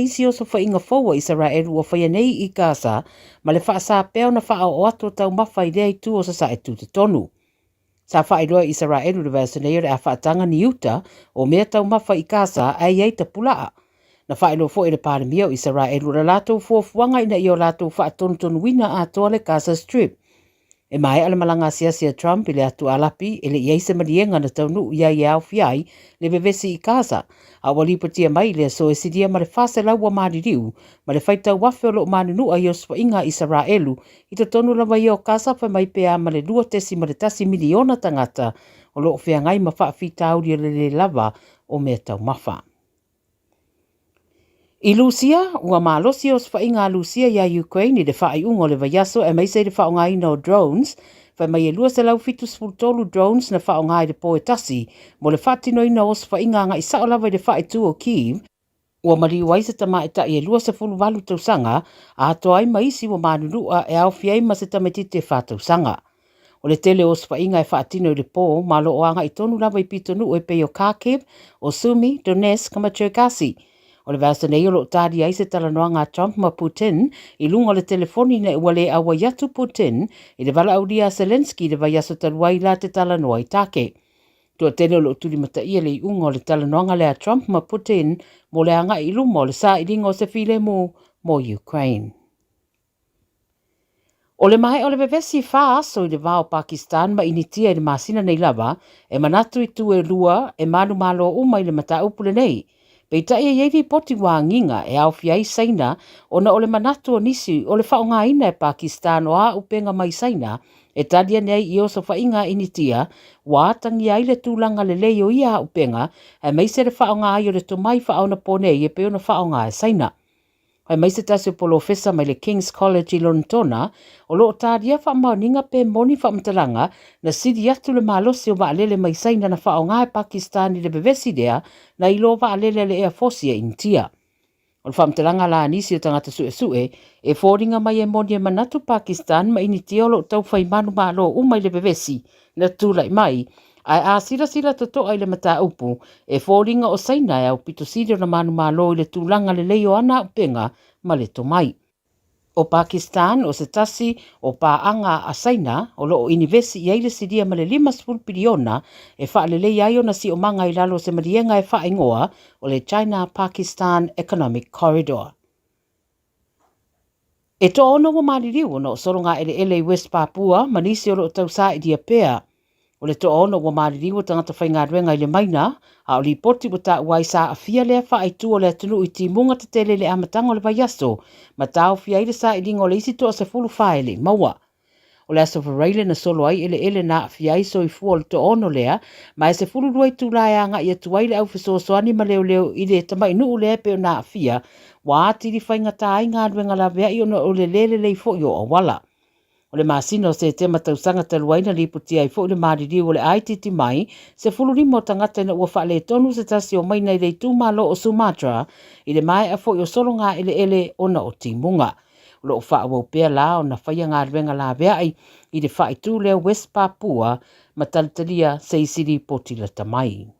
isi o so whainga whaua Israel ua whaia nei I Gaza, ma le wha sa peo na wha o ato tau mawhai rea I tu o sa sa e tu te tonu. Sa whaeroa Israel le vasa nei o le a whaatanga ni uta o mea tau mawhai I Gaza ai ei ta pulaa. Na whaelo fo e le pāremia o Israel ura lātou fuafuanga ina I o lātou whaatonu wina a toa le Gaza Strip. E mai ala malanga sia Trump I le atu alapi e le iei se marienga na taunu ia I au fiai le vevesi I Gaza. A wali patia mai le so e sidia ma le whase laua maririu ma le whaitau wafe o lo manunu a ios inga Israelu I te tonu lawa I o Gaza pa mai pea ma le 2 miliona tangata o lo whea ngai ma whaafita auri le lava o mea tau mawha. I Lucia, ua malosi o sfainga Lucia ia Ukraine I le whaai ungo le vaiaso e mai se le whaonga ina o drones, whai mai e lua se lau fitu spultolu drones na whaonga I le poe tasi, mo le whatino ina o sfainga nga isa o lawa I le whaai tu o Kiev, ua mari waisa tama e ta I e lua se fulu walu tausanga, a toa ai maisi wa manunua e au fiai ma se tametite whatausanga. O le tele o sfainga e whaatino I le po, malo o anga I tonu lawa I pitonu o e peo Kharkiv, o Sumi, Donetsk, ma Cherkasy. O le vasa nei o lo tādi ai se talanoanga Trump ma Putin, I lunga le telefoni na ua le awa yatu Putin, I le vala auria Zelensky le vai aso taluai la te talanoa I take. Tua tene o lo tuli mata ia le unga o le talanoanga le a Trump ma Putin, mo le anga I luma o le sa iringa o se file mo Ukraine. O le mai o le vevesi wha aso I le vao Pakistan ma initia I le masina nei lava, e manatu I tu e lua e manu malo uma I le mata upule nei. Pei ta ia iei poti wā nginga e au fiai saina o na ole manatu o nisi o le whaonga ina e Pakistan o a upenga mai saina e tadia nei I o so whainga initia wā tangi ai le tūlanga le leo ia a upenga e meise le whaonga ai o le tomai whaona pone I e peo na whaonga e saina. Ai meise tasi o polofesa mai le King's College I Lontona o lo tadia whaamaoninga pe moni whaamtalanga na sidi atu le malosi o waalele mai saina na whaonga e Pakistan I le bevesi dea na ilo waalele le ea fosia intia. O le whaamtalanga la anisi o tangata sue e fōringa mai e moni e manatu Pakistan ma initia o lo tau whaimanu malo umai le bevesi na tūlai mai ai a sila toto ai le mata upu e fōringa o saina e au pito sirio na manu malo I le tūlanga le leo ana upenga ma le tomai. O Pakistan o se tasi o paanga a saina o lo o inivesi I le sidia ma le 5 piliona e whaalele ai o na si o manga I lalo se marienga e whaingoa o le China-Pakistan Economic Corridor. E to ono wa maririu no soronga ele West Papua manisi o lo tausa I dia pea. O le to ono wa maririu tangata whaingaruenga I le maina, a o li poti wa ta uai sa a fia lea wha ai tu o le atunu I timunga te tele le amatanga o le vaiaso, ma tau fia I le sa I linga o le isi to a se fulu whaele, maua. O le aso whareile na solo ai ele na fia I so I fua o le to ono lea, ma e se fulu ruai tu lai anga I atuai le au fiso soani ma leo I le tamai nuu lea peo na fia, wa atiri whaingata ai ngā ruenga la vea I ona o le lele lei fo I o awala. O le masino se te matausanga taluaina li putia I fo le mariri o le aititi mai, se fulurimo tangata na ua whaale tonu se tasi o maina I le tūmalo o Sumatra, I le mai a fo I o solo ngā ele ona o timunga. O lo wha awau pea la o na whaia ngā ruenga la vea ai I le wha I tū leo West Papua, matalitalia se isiri potila tamai.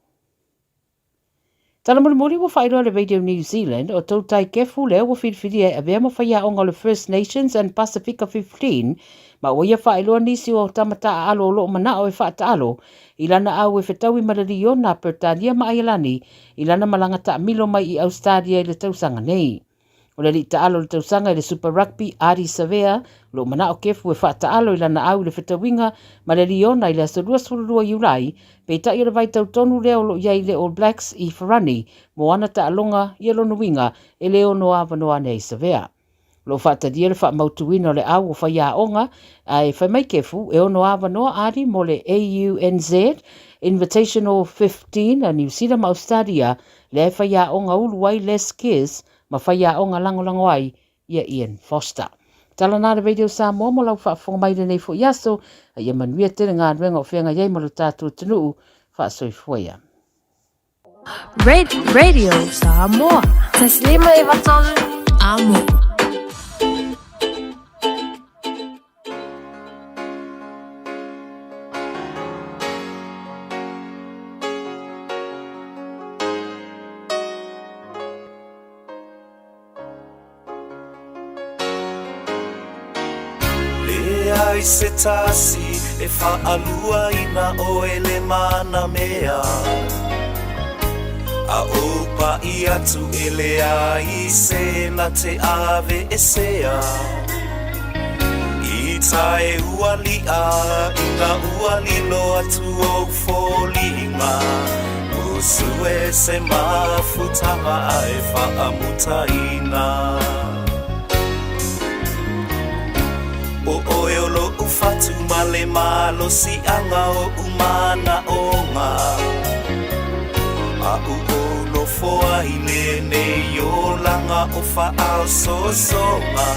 Tala muri wa whairoa le Radio New Zealand o tautai kefu leo wa whiriwhiria e vea ma whaia onga le First Nations and Pacifica 15 ma o ia whairoa nisi o tamata a alo o loo mana o e whaata alo I lana au e whetaui marari o na pertania ma ailani I lana malanga ta milo mai I Australia I le tausanga nei. O le li ta alo le tausanga I le Super Rugby Ari Savea lo mana o kefu e whaata alo I lana au le whetawinga ma le liona I le asorua sururua Iulai pe ta I le vai tautonu leo lo iai le All Blacks I Wharani mo ana ta alonga I lono winga e leo no avanoa nei Savea. Lo whaata dia le wha mautuina o le au o whaia onga ai whai mai kefu e ono avanoa Ari mo le AUNZ Invitational 15 a New Zealand ma Australia le whaia onga uluai Les Kiss ma whaia onga langolango ai ia Ian Foster. Tala nā Radio Samoa mo lau whaafonga mai nei fo iaso a ia manuia tere ngā ruenga o whianga iei mo lo tātou tunu whaasoi fuia. Radio Samoa. Taslima iwatolu amo. ai se tasi e whaalua ina o ele mana mea. A opa I atu ele ai se na te ave e sea. I tae ua lia ina ua lilo atu o fōlinga. Usue se mafutanga ai whaamutaina. O oeolo ufatu male malo si anga o umana onga. A uono foa I lene yo langa o whaao sosonga.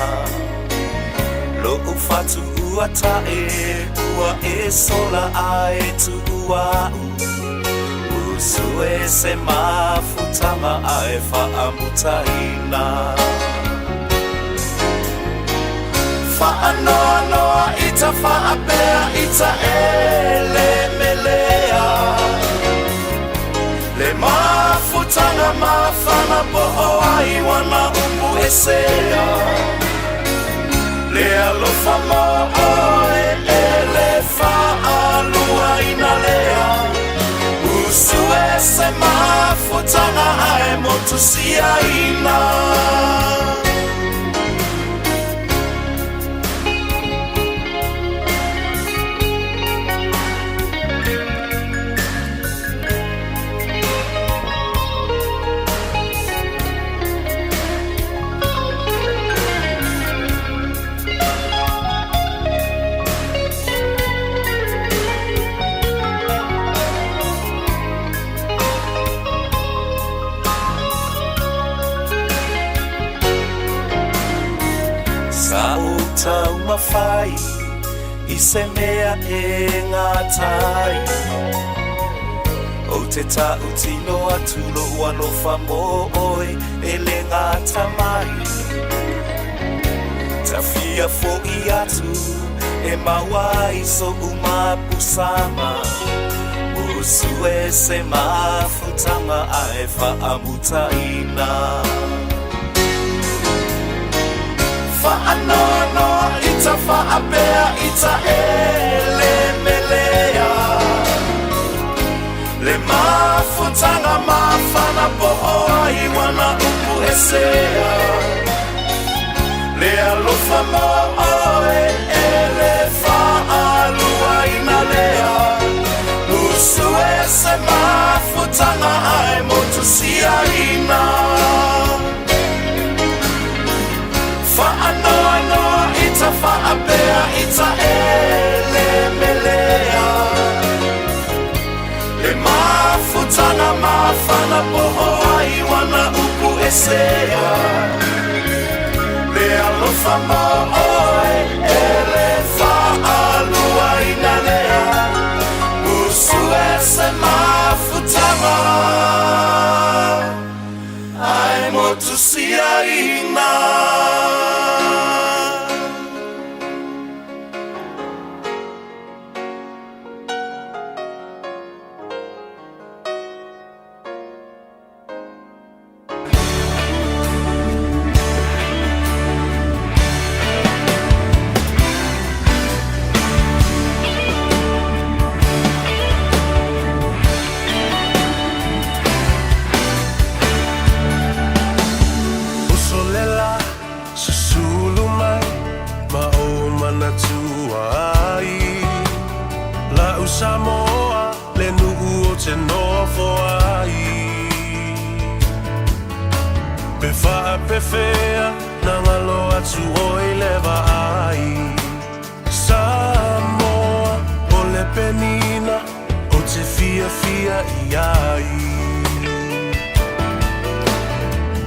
Lo ufatu ua tae ua e sola ae tu ua u. Usue se mafutanga ae whaamutaina. Whaanoa noa ita whaapea ita ele melea. Le mafutanga mawhana poho ai wana upu esea. Le alofa mo oe ele whaalua ina lea. Usue se mafutanga ae motusia ina. Tau mawhai I se mea e ngā tai. O te tau tino atu lo alofa mo oe e le ngā tamai. Ta fia fo I atu e mawai so umapusama. Usue se mafutanga ae whaamutaina. Whaanono ita whaapea ita ele melea. Le mafutanga mawhana poho ai wana upu esea. Le alofa mo oe ele whaalua ina lea. Usue se mafutanga ai motusia ina. Whaanoa noa ita whaapea ita ele melea. Le mafutanga mawhana poho ai wana upu esea. Le alofa mo oe ele whaalua ina lea. Usue se mafutanga ai motusia ina. Samoa le nu'u o te nofo ai. Pe whaapewhea na ngalo atu o I lewa ai. Samoa o le penina o te fia fia I ai.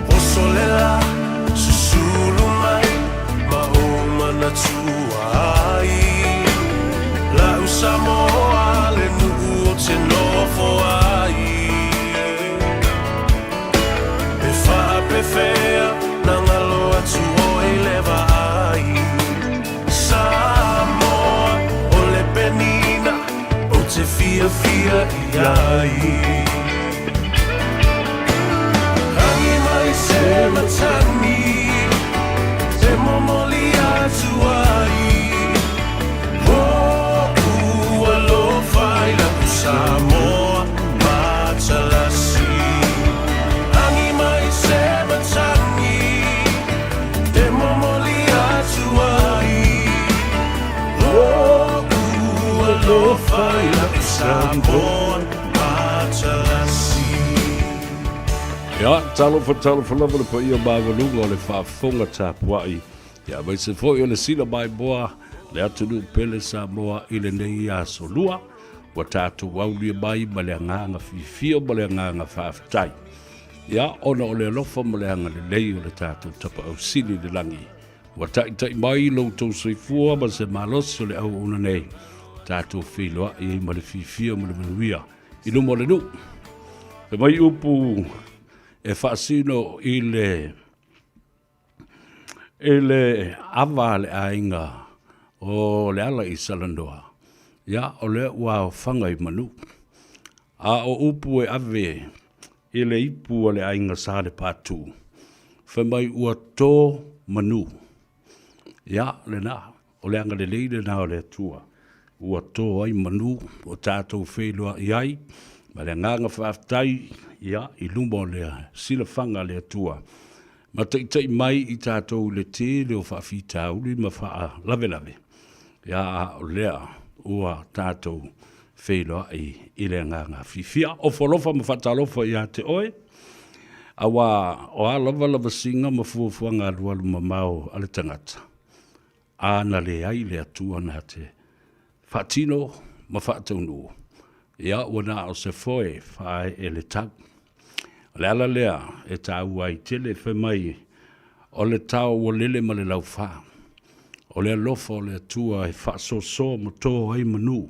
O solela susulu mai ma o mana tua ai. La Samoa le nu'u o te nofo ai. E whaapewhea na ngalo atu o I lewa ai. Samoa o le penina o te fia fia I ai. Hangi mai se matani te momoli atu ai. Samoa Matalasi. Ja, talo for lava le pa ia mavalunga o le whaafonga tāpuai. Ia, mai se fo i o le sila mai boa, le atunu pele Samoa i le nei a solua, wa tātou waulia mai ma le anganga fifio ma le anganga whaafitai. Ia, ona o le alofa ma le anga le lei o le tātou tapa au sili le langi. Wa tai mai lo tau soifua ma se malosi o le au una nei. Tātou whiloa i ma le fifio ma le manuia. I lumo le nu. E mai upu e whaasino i le awa le ainga o le ala i Salandoa. Ia, o le ua whanga i manu. A o upu e ave i le ipu o le ainga sa le pātū. Whamai ua tō manu. Ia, le nā, o le anga le leile nā o le atua. Ua tō ai manu o tātou whelua i ai. Ma le nganga whaafitai, ia, i lumbo le sila whanga le atua. Ma tei mai i tātou le te leo whaafita uli ma whaa lave. Ia, o lea, ua tātou whelua i le nganga whiwhia. O wholofa ma whatalofa i a te oe. Awa, o a lava singa ma fuafuanga alualu ma mau ale tangata. Ana le ai le atua na te whatino ma whataunu. Ia, wana o se foe whae e le tau. Le ala lea e tau ai tele whamai o le tau o lele ma le lau wha. O le alofa o le atua e whaasoso ma tō ai manu.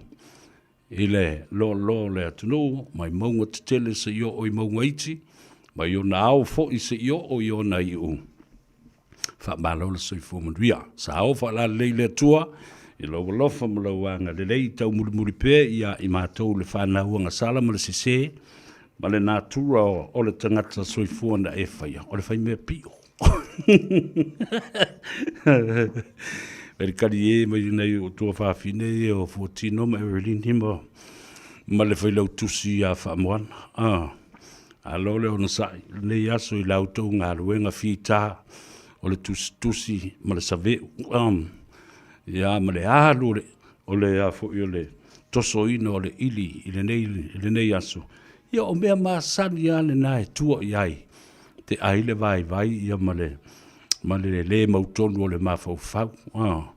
I le lo le atunu, mai maunga te tele se io o i maunga iti, mai o na au fo i se io o i o na i u. Wha malo le soi fumanuia. Sa au wha la leile atua, i lo lofa ma lau anga le lei tau muri pe ia i mātou le whanau anga sala ma le sise, ma le nātura o le tangata soi fuana e whaia. O le whai mea pio. Veri kari e mai nei o tua whaafine e o fuatino ma Evelyn Himo. Ma le whailau tusi a whaamoana. A lo le ona sai. Nei aso i lautou ngā ruenga whita o le tusi ma le save. Ia ma le alu o le afo i o le toso ino o le ili i le nei aso. Ia o mea maasani ane na e tua i ai. Te aile vai ia ma le mautonu o le mawhau.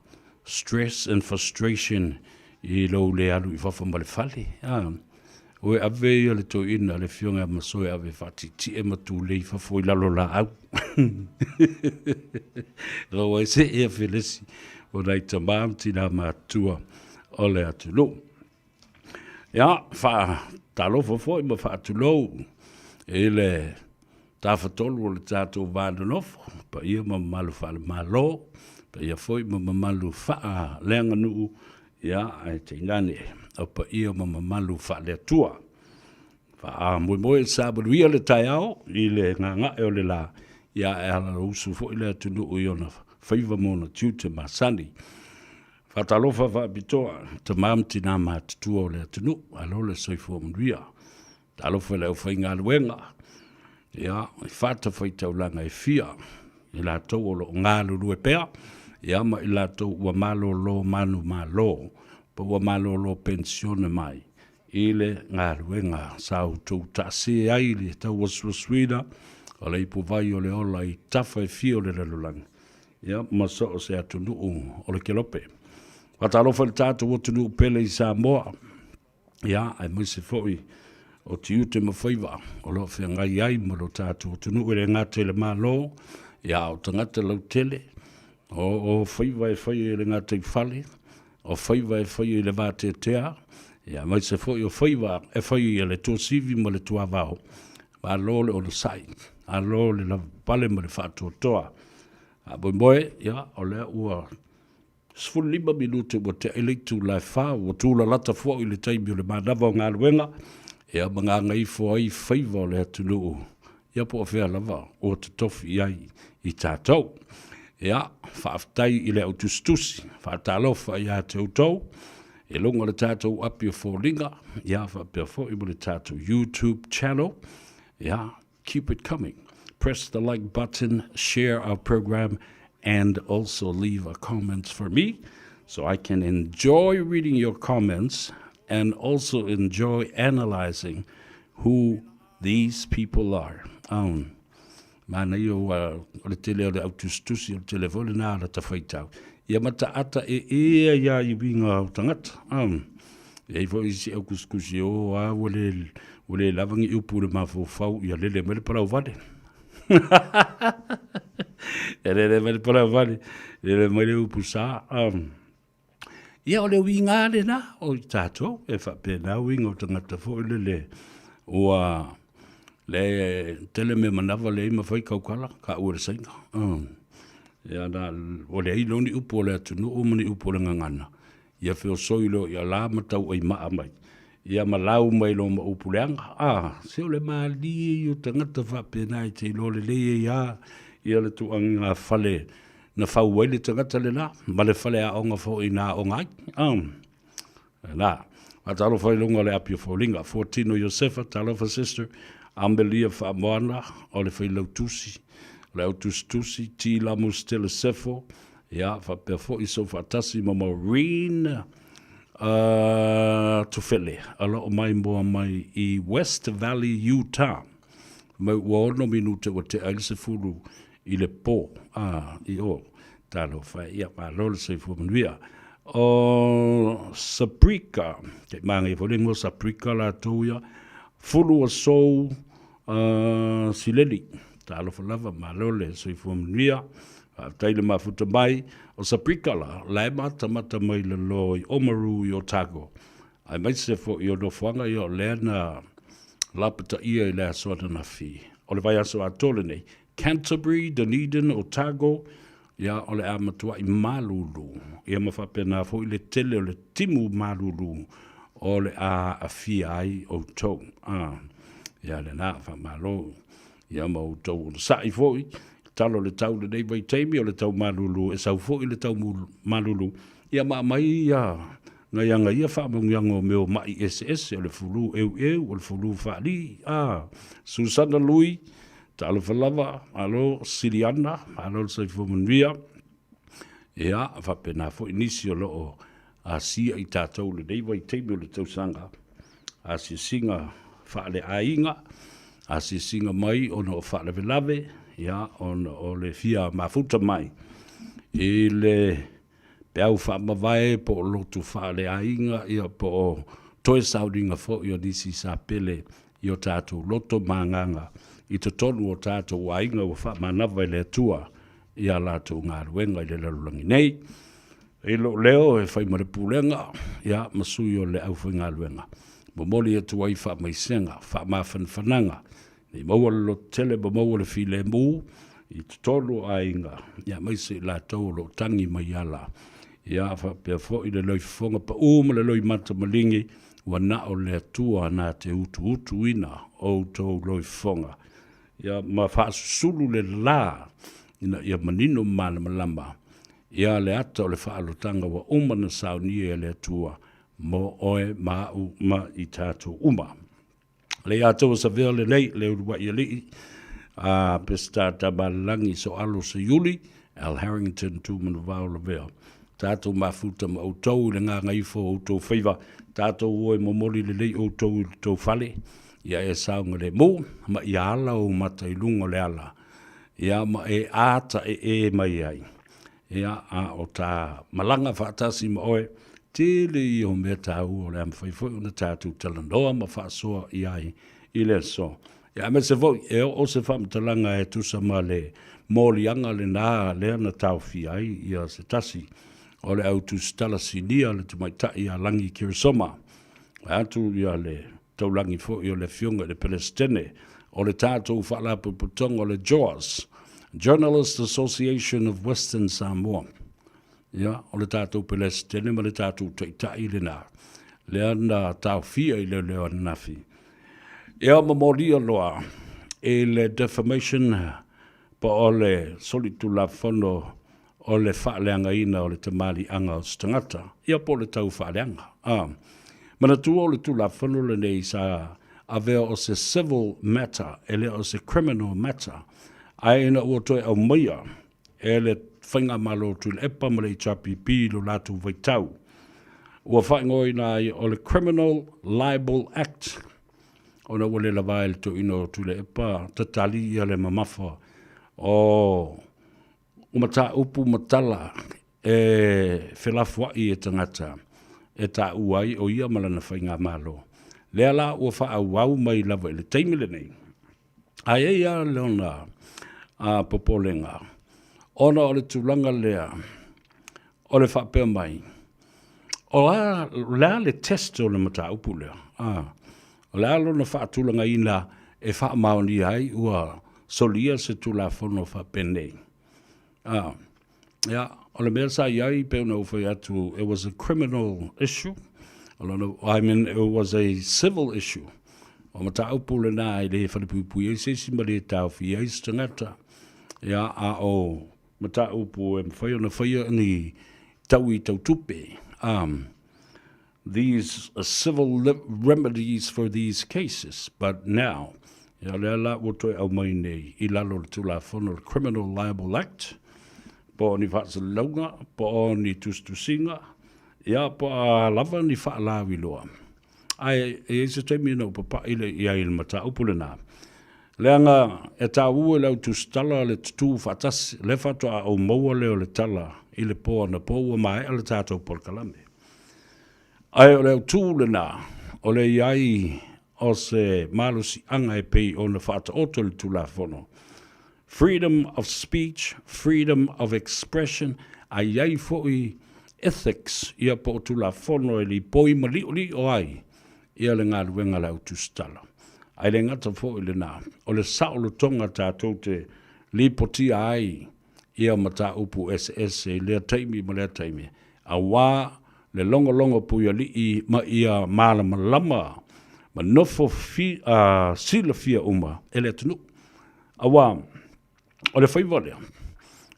Stress and frustration i lo le alu i wafa ma le fale. Oe ave i le to ina le fionga masoe ave whati ti e matu le i whafo i lalo la au. Rawa se e felesi o nei tamam tina matua o le atulo. Ia, talo fo i ma whaatulo e le tawhatolu o le tātou vānanofo, pa ia ma malu whaale malo, pa ia foi ma malu whaa leanga nuu, ia ai te ngane, o pa ia ma malu whaale atua. Wha moe sābaruia le tai au, i le nganga e o le la, ia e ala usu fo i le atu nuu i ona Faiva mona tiute masani. Whatalofa whaapitoa, ta mamti nā mātutua o le atu nuu, alo le soifua mnuia. Talofa le au whainga luenga, ia, i whata whaitaulanga e fia, i la tau o lo ngālu rue pēr, ia ma i la tau ua malo lo manu malo, pa ua malo lo pensione mai, i le ngāluenga sau tau tase ai le tau waswaswina, o le ipu vai o le ola i tafa e fia o le lalulang, ia, ma so o se atu nuu o le kelope. Watalofa le tātou o tunu pele i Samoa, ia, ai mwise foi, o te ute ma Faiva, o lo whea ngai ai ma lo tātou, tunu ere ngā tele mā lo, ia o tangata lau tele, o Faiva e whai ere ngā tei whale, o Faiva e whai ere vā te tea, ia mai se whai o Faiva e whai ere tō sivi ma le tua vau, ma lo le o le sai, a lo le la pale ma le whātua toa, a boi moe, ia, o le ua, sfulu 5 minute wa te eleitu lai wha, wa tūla lata fua i le taimi o le mānawa o ngā luenga, ea mga Gagaifo ai Faiva o le atunuu. Ia po a whea lava o te tofi ai i tātou. Ea, whaaftai i le autustusi, whaatalofa i a te utau, e longa le tātou api o fōringa, ia whapea fo i mo le tātou YouTube channel. Ea, keep it coming. Press the like button, share our program, and also leave a comment for me so I can enjoy reading your comments and also enjoy analyzing who these people are. Mana yo o le tele o le autustusi o le telefone na la tawhaitau. Ia mata ata ia I winga o tangata. Ia fo isi au kuskusi o a wale lavangi upu le mafofau ia lele mele para vale. Ia lele mele para vale. Lele mele upu sa. Ia o le winga le na o tato e whapena winga o tangata fo lele o le tele me manava le ima fai kaukala ka ua sainga. Ia na o le iloni upo le atunu o mani upo le ngangana. Ia feo soilo ia la matau ai maa mai. Ia malau mai lo ma upu leanga. Seo le maali o tangata whapena I te ilo le lea ia le tuanga fale na whauwai le tangata le la. Ma le fale a onga fo I na onga ai. Na, a talo whai longa le apio fo linga. 14 o Josefa, talo fa sister. Ambelia whamoana o le whai lautusi. Le autustusi, ti lamus tele sefo. Ia, whapea fo I so whatasi ma marine tufele. Ala o mai moa mai I West Valley, Utah. Mai uono minute wa te aile se furu I le po. I o. Talo whai ia pa lole se furu manuia. O Saprika. Te mangi fo Saprika la touia. Furu o sou sileli. Talo whalava ma lole se furu manuia. Taile mafuta mai o Saprikala, lai mata mai le loi Omaru I Otago. Ai mai se fo I o dofanga I o lena lapata ia I lea soata na fi. O le vai aso atole nei, Canterbury, Dunedin, Otago, ia o le amatua I malulu. Ia mawhapena fo I le tele o le timu malulu o le a fi ai o tau. Ia le na whamalo, ia mau tau o sai fo I. Talo le tau le nei vai teimi o le tau malulu e sau fo I le tau malulu ia mai ia ngai anga ia whaamungianga o meo mai SS o le fulu o le fulu whaali Susana Lui talo whalava alo Siriana alo le saifo manuia ia whapena fo inisi o loo a sia I tātou le nei vai teimi o le tau sanga a si singa whaale ainga a si singa mai o no whaale velave ia o le fia mafuta mai I le peau whamawai po lotu whaale ainga ia po toe saudinga fo I o nisi sa pele I o tātou loto manganga I te tonu o tātou ainga o whamanawa I le tua ia lātou ngā ruenga I le lalulangi nei I lo leo e whai maripulenga ia masui o le au whai ngā ruenga momoli e tuai whamaisenga whamawhanwhananga Ni maua lo tele ba maua le file mu I tolo ainga. Ia mai se la tau lo tangi mai ala. Ia fa pe fo I le loi fonga pa le loi mata malingi wa na o le tua na te utu ina o tau loi fonga. Ia ma fa sulu le la ina ia manino mana malamba. Ia le ata o le fa alotanga wa na saunia le tua mo oe ma I tātou uma. Le ato sa vele nei le urwa I li pesta tabalangi so alo se yuli Al Harrington tu manuvau le vea tato mafuta ma outou le ngā ngaifo outou Faiva tato oe momoli le lei outou fale ia e saunga le mo ma I ala o mata I lunga le ala ia ma e ata e mai ai ia a o ta malanga whaatasi ma oe tele I o mea tāu o le amwhaifoi una tātou talanoa ma whaasoa I ai I le so. Ia me se voi e o se whamtalanga e tusa ma le mōlianga le nā lea na tau fi ai ia se tasi o le au tustala sinia le tumaitai a langi kirisoma. Atu ia le taulangi fo I o le fionga le Palestine o le tātou whaalapu putonga o le JAWS, Journalist Association of Western Samoa. Ia, o le tātou Palestine ma le tātou taitai le nā. Lea na tau fia I le leo nafi. Ia mamolia loa e le defamation pa o le solitu la fono o le whaaleanga ina o le tamali anga o stangata. Ia po le tau whaaleanga. Mana tu o le tu la fono le nei sa avea o se civil matter e le o se criminal matter. Ai ina ua toi au maia e le whainga malo tu le epa ma le HRPP lo latu vaitau. ua whaingoi nā i o le Criminal Libel Act. Ona wale la vai to ino tu le epa tatali ia le mamafa o umata upu matala e whelafua i e tangata e ta uai o ia malana whainga malo. Lea la ua wha au mai lava i le teimile nei. Ai e ia leona a popolenga. Ona o le tūlanga lea o le whapea mai. O la le test o le mata upu lea. O le alo na whaatulanga ina e whaamaoni ai ua solia se tula whono whapene. O le mea sa iai peuna uwhai atu, it was a criminal issue. I mean, it was a civil issue. O mata upu le nā i le whanipupui e se simari e tau fi eis tangata. O mata upu e mwhai na whaia ni tau I tau tupe. These civil remedies for these cases, but now, le ala woto au mai nei I lalo le tula whono le Criminal Libel Act, po ni whaatsalunga, po ni tustusinga, po a lava ni whaalawi loa. Ai, e se te mina upapa ile I ai mata upule nā. Leanga, e tā ue lau tustala le tutu whaatasi, le whatoa au maua leo le tala, I le poa na poa mai ale tātou polkalame. Ai o leo tūle nā, o le iai o se malusi anga e pei o na whaata oto le tūla whono. Freedom of speech, freedom of expression, a iai fōi ethics ia po tūla whono e li poi maliuli o ai, ia le ngā ruenga lau tūstala. Ai le ngata fōi le nā, o le saolo tonga tātou te li potia ai, ia mata upu SS e lea taimi ma lea taimi, a wā le longo puia li ma ia malama lama ma nofo sila fia uma ele tunu awa o le Faiva lea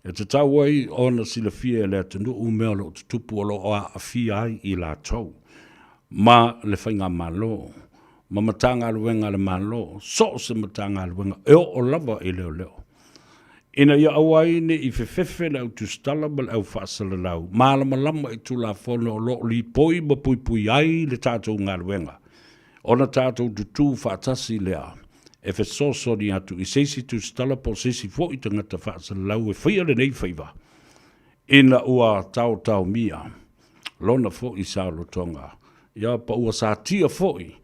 e te tau ai ona sila fia ele tunu umea lo tupu o a fia ai I la tau ma le whainga malo ma matanga luenga le malo so se matanga luenga o lava I leo ina ia awai ne I fefefe lau tustala mal au whaasala lau. Malama lama I tula whono lo li poi ma pui ai le tātou ngā ruenga. Ona tātou tutu whaatasi lea. E fe soso ni atu I seisi tustala po seisi fo I tangata whaasala lau e whaia le nei Faiva. Ina ua tau mia. Lona fo I saulo tonga. Ia pa ua sa tia fo I.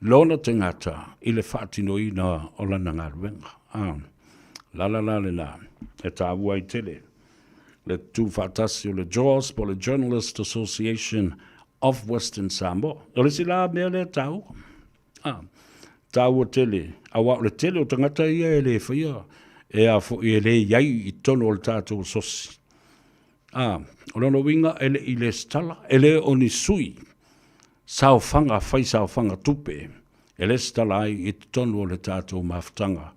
Lona tangata I le whaatino I na o lana ngā ruenga. La le na, e tā uai tele. Le tū whatasi o le JAWS po le Journalist Association of Western Samoa. O le si la mea le tāu. Tāu o tele. Awa o le tele o tangata ia e le whaia. E a fo I le iai I tono o le tātou sosi. O lono winga ele I le stala. Ele o ni sui. Sao whanga, whai sao whanga tupe. Ele stala ai I tono o le tātou maftanga.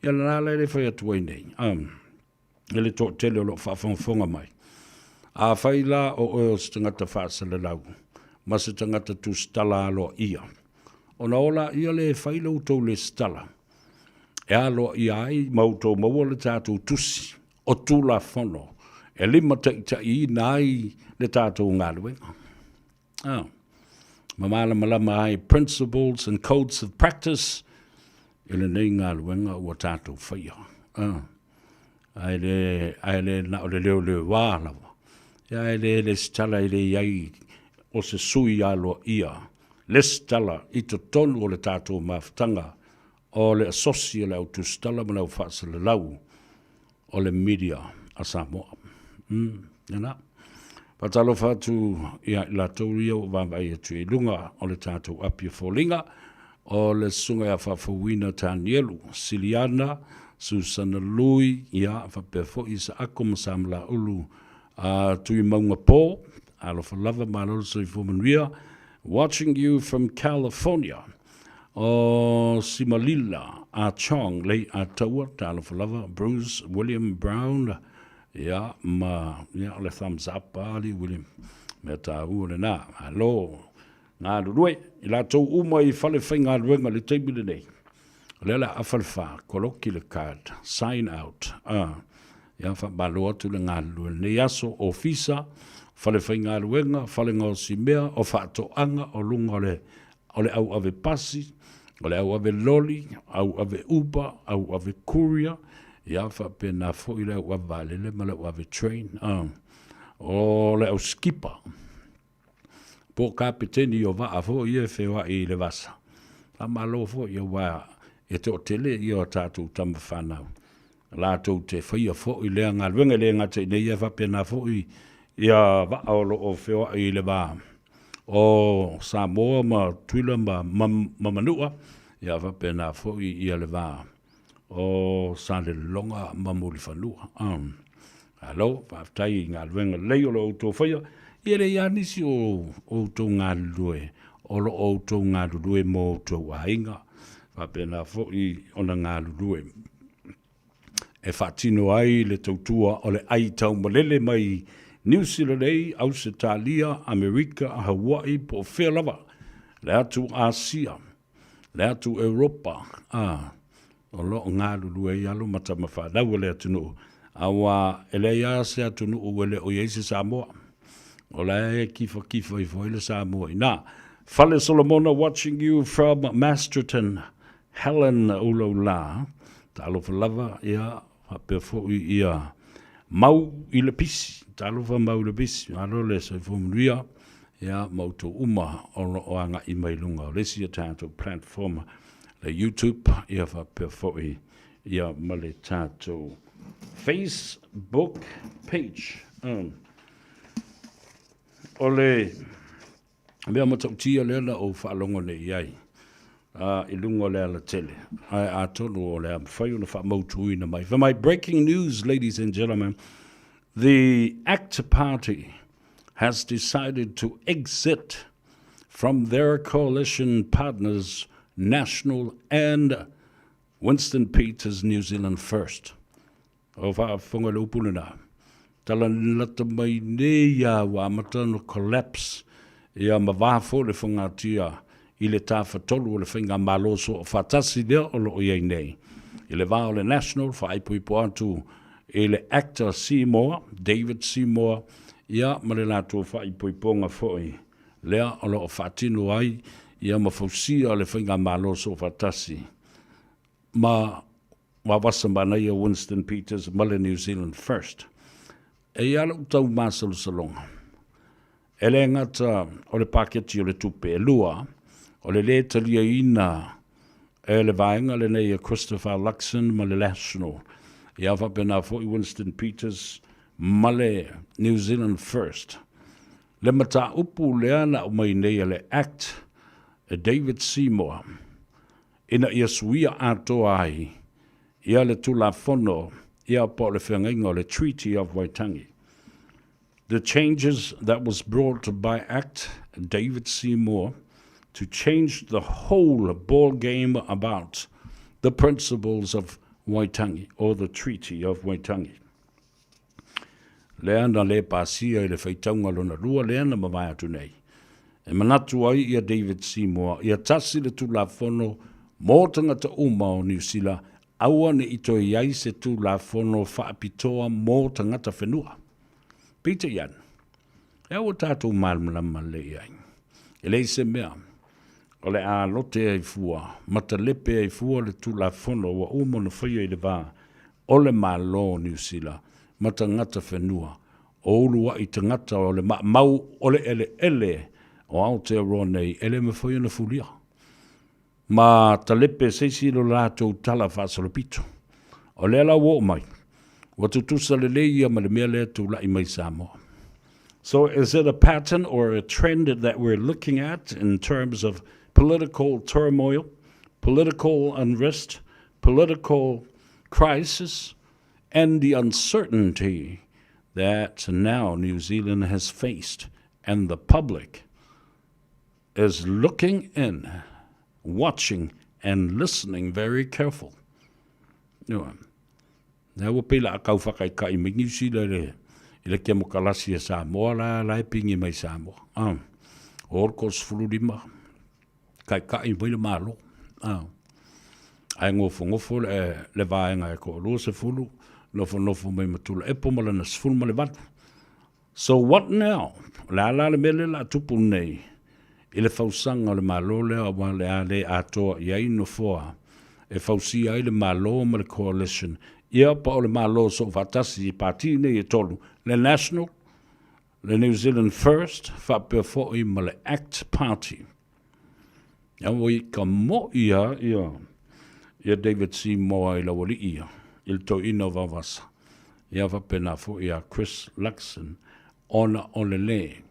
Ia la le whai atuai nei. Ele tō tele o lo whawhonga mai. A whai la o stangata whaasala lau. Ma se tangata tu stala alo ia. O na ola ia le whai lau tau le stala. E alo ia ai mautou maua le tātou tusi. O tū la whono. E lima ta I nai le tātou ngā luenga. Mamala malama ai principles and codes of practice. Ele nei ngā luenga ua tātou whaia. Ai le na o le leo wālawa. Ai le stala I le iai o se sui alo ia. Le stala I to tonu o le tātou maftanga o le asosia le au tu stala mana u whaasala lau o le media a Samoa. Nena. Patalo whatu ia la tauria o wawai atu I lunga o le tātou apia fōlinga. O le sunga a whawhawina Tanielu, Siliana, Susana Lui, ia whapefo I sa ako masamla ulu tui maunga pō, alo whalava malolo so I fumanuia, watching you from California. O Simalila, a Chong, lei a taua, alo whalava, Bruce, William Brown, ia le thumbs up, ali William, me tā ua na, alo, ngā rurue, I la tau uma I whale whai ngā ruenga le teimile nei. Lela awhalwha, koloki le card, sign out. ia fa balo atu le ngalu le yaso ofisa fale whainga luenga fale ngau si mea o whaato anga o lunga o le au ave pasi o le au ave loli au ave uber au ave courier ia fa pena fo i le au ave valele ma le au ave train o le au skipper po kapiteni o va fo ia fewa i le vasa la malo fo ia wa e te o tele ia o tatu tamba whanau la tau te whaia fo i lea ngā luenga lea ngā te nei ia whapena fo i ia wa aolo o whiwa i le wā o Samoa ma tuila ma manua ia whapena fo i ia le wā o sa le longa ma muli whanua alo whaftai ngā luenga lei o lo tō whaia ia le ia nisi o tō ngā lue o lo o tō ngā lue mō tō ainga whapena fo i ona ngā lue e whaatino ai le tautua o le ai tau malele mai New Zealand ei, Australia, Amerika, Hawaii, po whelava, le atu Asia, le atu Europa, o lo ngā lulu e alo matamawha, nau le atu nuu, awa ele ia se atu nuu wele o Yesu Samoa, o le kifa i foile Samoa, na, Fale Solomona watching you from Masterton, Helen Ulo La, talo whalava ia, hape fo ia mau i le pisi, talo wha mau le pisi, alo le se fumuria, ia mau to uma o anga i mai lunga, lesi a tātou platform, le YouTube, ia hape fo ia male tātou Facebook page. O le, mea matautia lena o whaalongo ne iai. I lungo le ala tele. I told you le whai una wha mautu ina mai. For my breaking news, ladies and gentlemen, the ACT Party has decided to exit from their coalition partners, National and Winston Peters New Zealand First. O wha whunga lupuna. Tala lata mai ne ia wa matano collapse ia mawafo le whunga tia I le tāwhatolu o le whainga maloso o whatasi lea o lo iei nei. I le wā o le National, whaipuipo atu i le actor Seymour, David Seymour, ia ma le lātou whaipuiponga fhoi. Lea o lo o whatino ai, ia ma fausia o le whainga maloso o whatasi. Ma wawasa mana ia Winston Peters, ma le New Zealand First. E ia lau tau māsalu salonga. E le ngata o le paketi o le tupe e lua, o le le talia ina e le vaenga le nei a Christopher Luxon ma le National. Ia whapena fo I Winston Peters ma le New Zealand First. Le mata upu leana o mai nei le ACT e David Seymour. Ina ia suia ato ai. Ia le tula fono. Ia po le whengainga o le Treaty of Waitangi. The changes that was brought by ACT David Seymour to change the whole ball game about the principles of Waitangi, or the Treaty of Waitangi. Leana le pasia I le whaitaunga lona rua, leana mawai atu nei. E manatu ai ia David Seymour, ia tasi le tulafono mō tangata uma o New Zealand, aua ne ito iai se tulafono whaapitoa mō tangata whenua. Peter Ian, e aua tātou malmalama le iai. E lei se mea, o le a lote ai fua, matalepe ai fua le tulafono wa umona whaia I le wā, o le malo New Zealand, matangata whenua, o ulua I tangata o le mau o le ele, o Aotearoa nei, ele me whaia na fulia. Ma talepe seisi lo lātou tala whaasalopito, o le ala wo mai, wa tutusa le leia ma le mea lea tula I mai Samoa. So is it a pattern or a trend that we're looking at in terms of political turmoil, political unrest, political crisis, and the uncertainty that now New Zealand has faced, and the public is looking in, watching, and listening very careful. Now, pila a kau whakai ka I New Zealand le kia mokalasi e Samoa la pingi mai Samoa. Orkos fulurima. Kai mai le malo. Ai ngofo le vaenga e ko lo se fulu nofo mai matula e pomala na sful male vatu. So what now? La le mele la tupu nei. Ile fausanga le malo le awa le ale atoa iai no foa. E fausia ai le malo ma le coalition. Ia pa o le malo so fatasi i pati nei e tolu. Le National, le New Zealand First, whapea fo i ma le ACT Party. Ia wai ka mo ia David C. Moa i la wali ia. Il to ino vavasa. Ia whapena fo ia Chris Luxon. Ona o le le.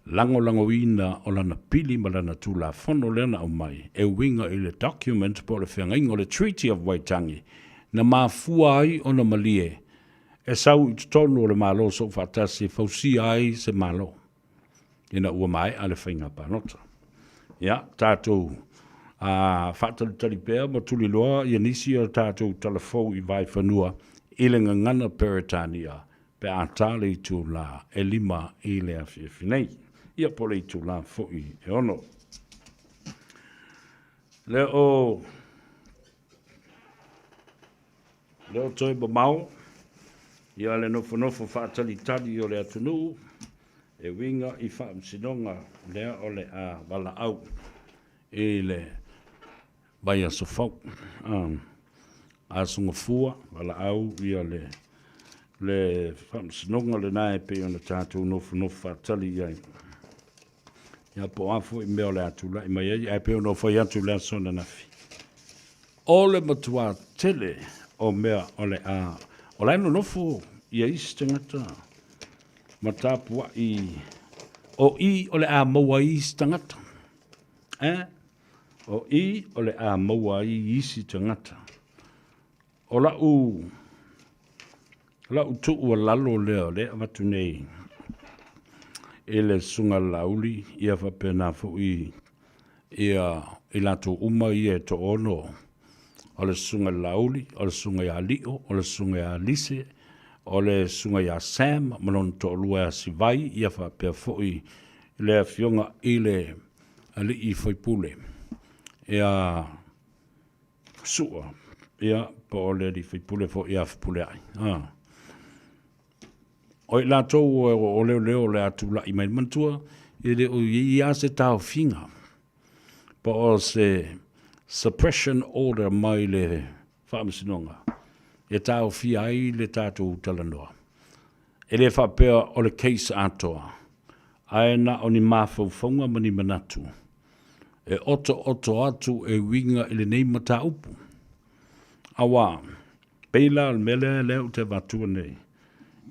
Lango ina o lana pili ma lana tula fono lena o mai. E winga i le document po le whiangainga o le Treaty of Waitangi. Na mafua ai o na malie. E sau i tonu o le malo so fatasi fausi ai se malo. Ina ua mai a le whainga panota. Ia, tātou whātali talipea ma tuli loa i nisi o tātou talafou I vai whanua I le ngangana Peritania pe atale I tū la e lima I le awhiawhinei. Ia pole I tū la fōi e ono. Leo toi ba mau. Ia le nofo whaatali tali o le atunu. E winga I whaamsinonga lea o le a wala au. E le baia sofau. A sunga fua wala au ia le whaamsinonga le nae pe o na tātou nofo whaatali iai. Ia po afu I mea o le atula I mai ai pe o nofo I atu le asona nafi. O le matua tele o mea o le a o le nofo ia isi tangata. Matapua o le a maua isi tangata. O le a maua isi tangata. O lau tu ua lalo leo le amatu nei. E le sunga lauli ia whapena fu ia lato uma ia to ono. O le sunga lauli, o le sunga ia lio, o le sunga ia lise, o le sunga ia Sam, malon to lua sivai, ia whapea fui le fionga I le ali I whaipule. Ia sua, ia po le li whaipule fo ia whaipule ai. O I lātou o leo le atula I mai mantua, I le o ia se tau finga. Po o se suppression order mai le whaamasinonga. E tau fi ai le tātou talanoa. E le whapea o le case atoa. Aena o ni mawhauwhaunga mani manatu. E oto atu e winga I le nei mata upu. Awa, peila al mele leo te vatua nei.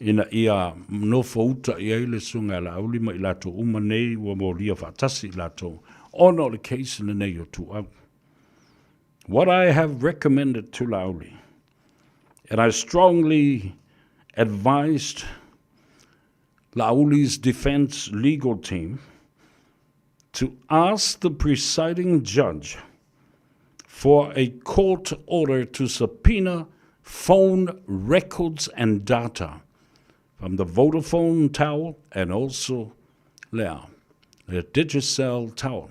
Ina ia nofo uta I eile sunga la aulima I lato uma nei ua moria whatasi I lato. Ono le case in the nei o tu au. What I have recommended to Lauli, and I strongly advised Lauli's defense legal team to ask the presiding judge for a court order to subpoena phone records and data from the Vodafone tower and also the Digicel tower.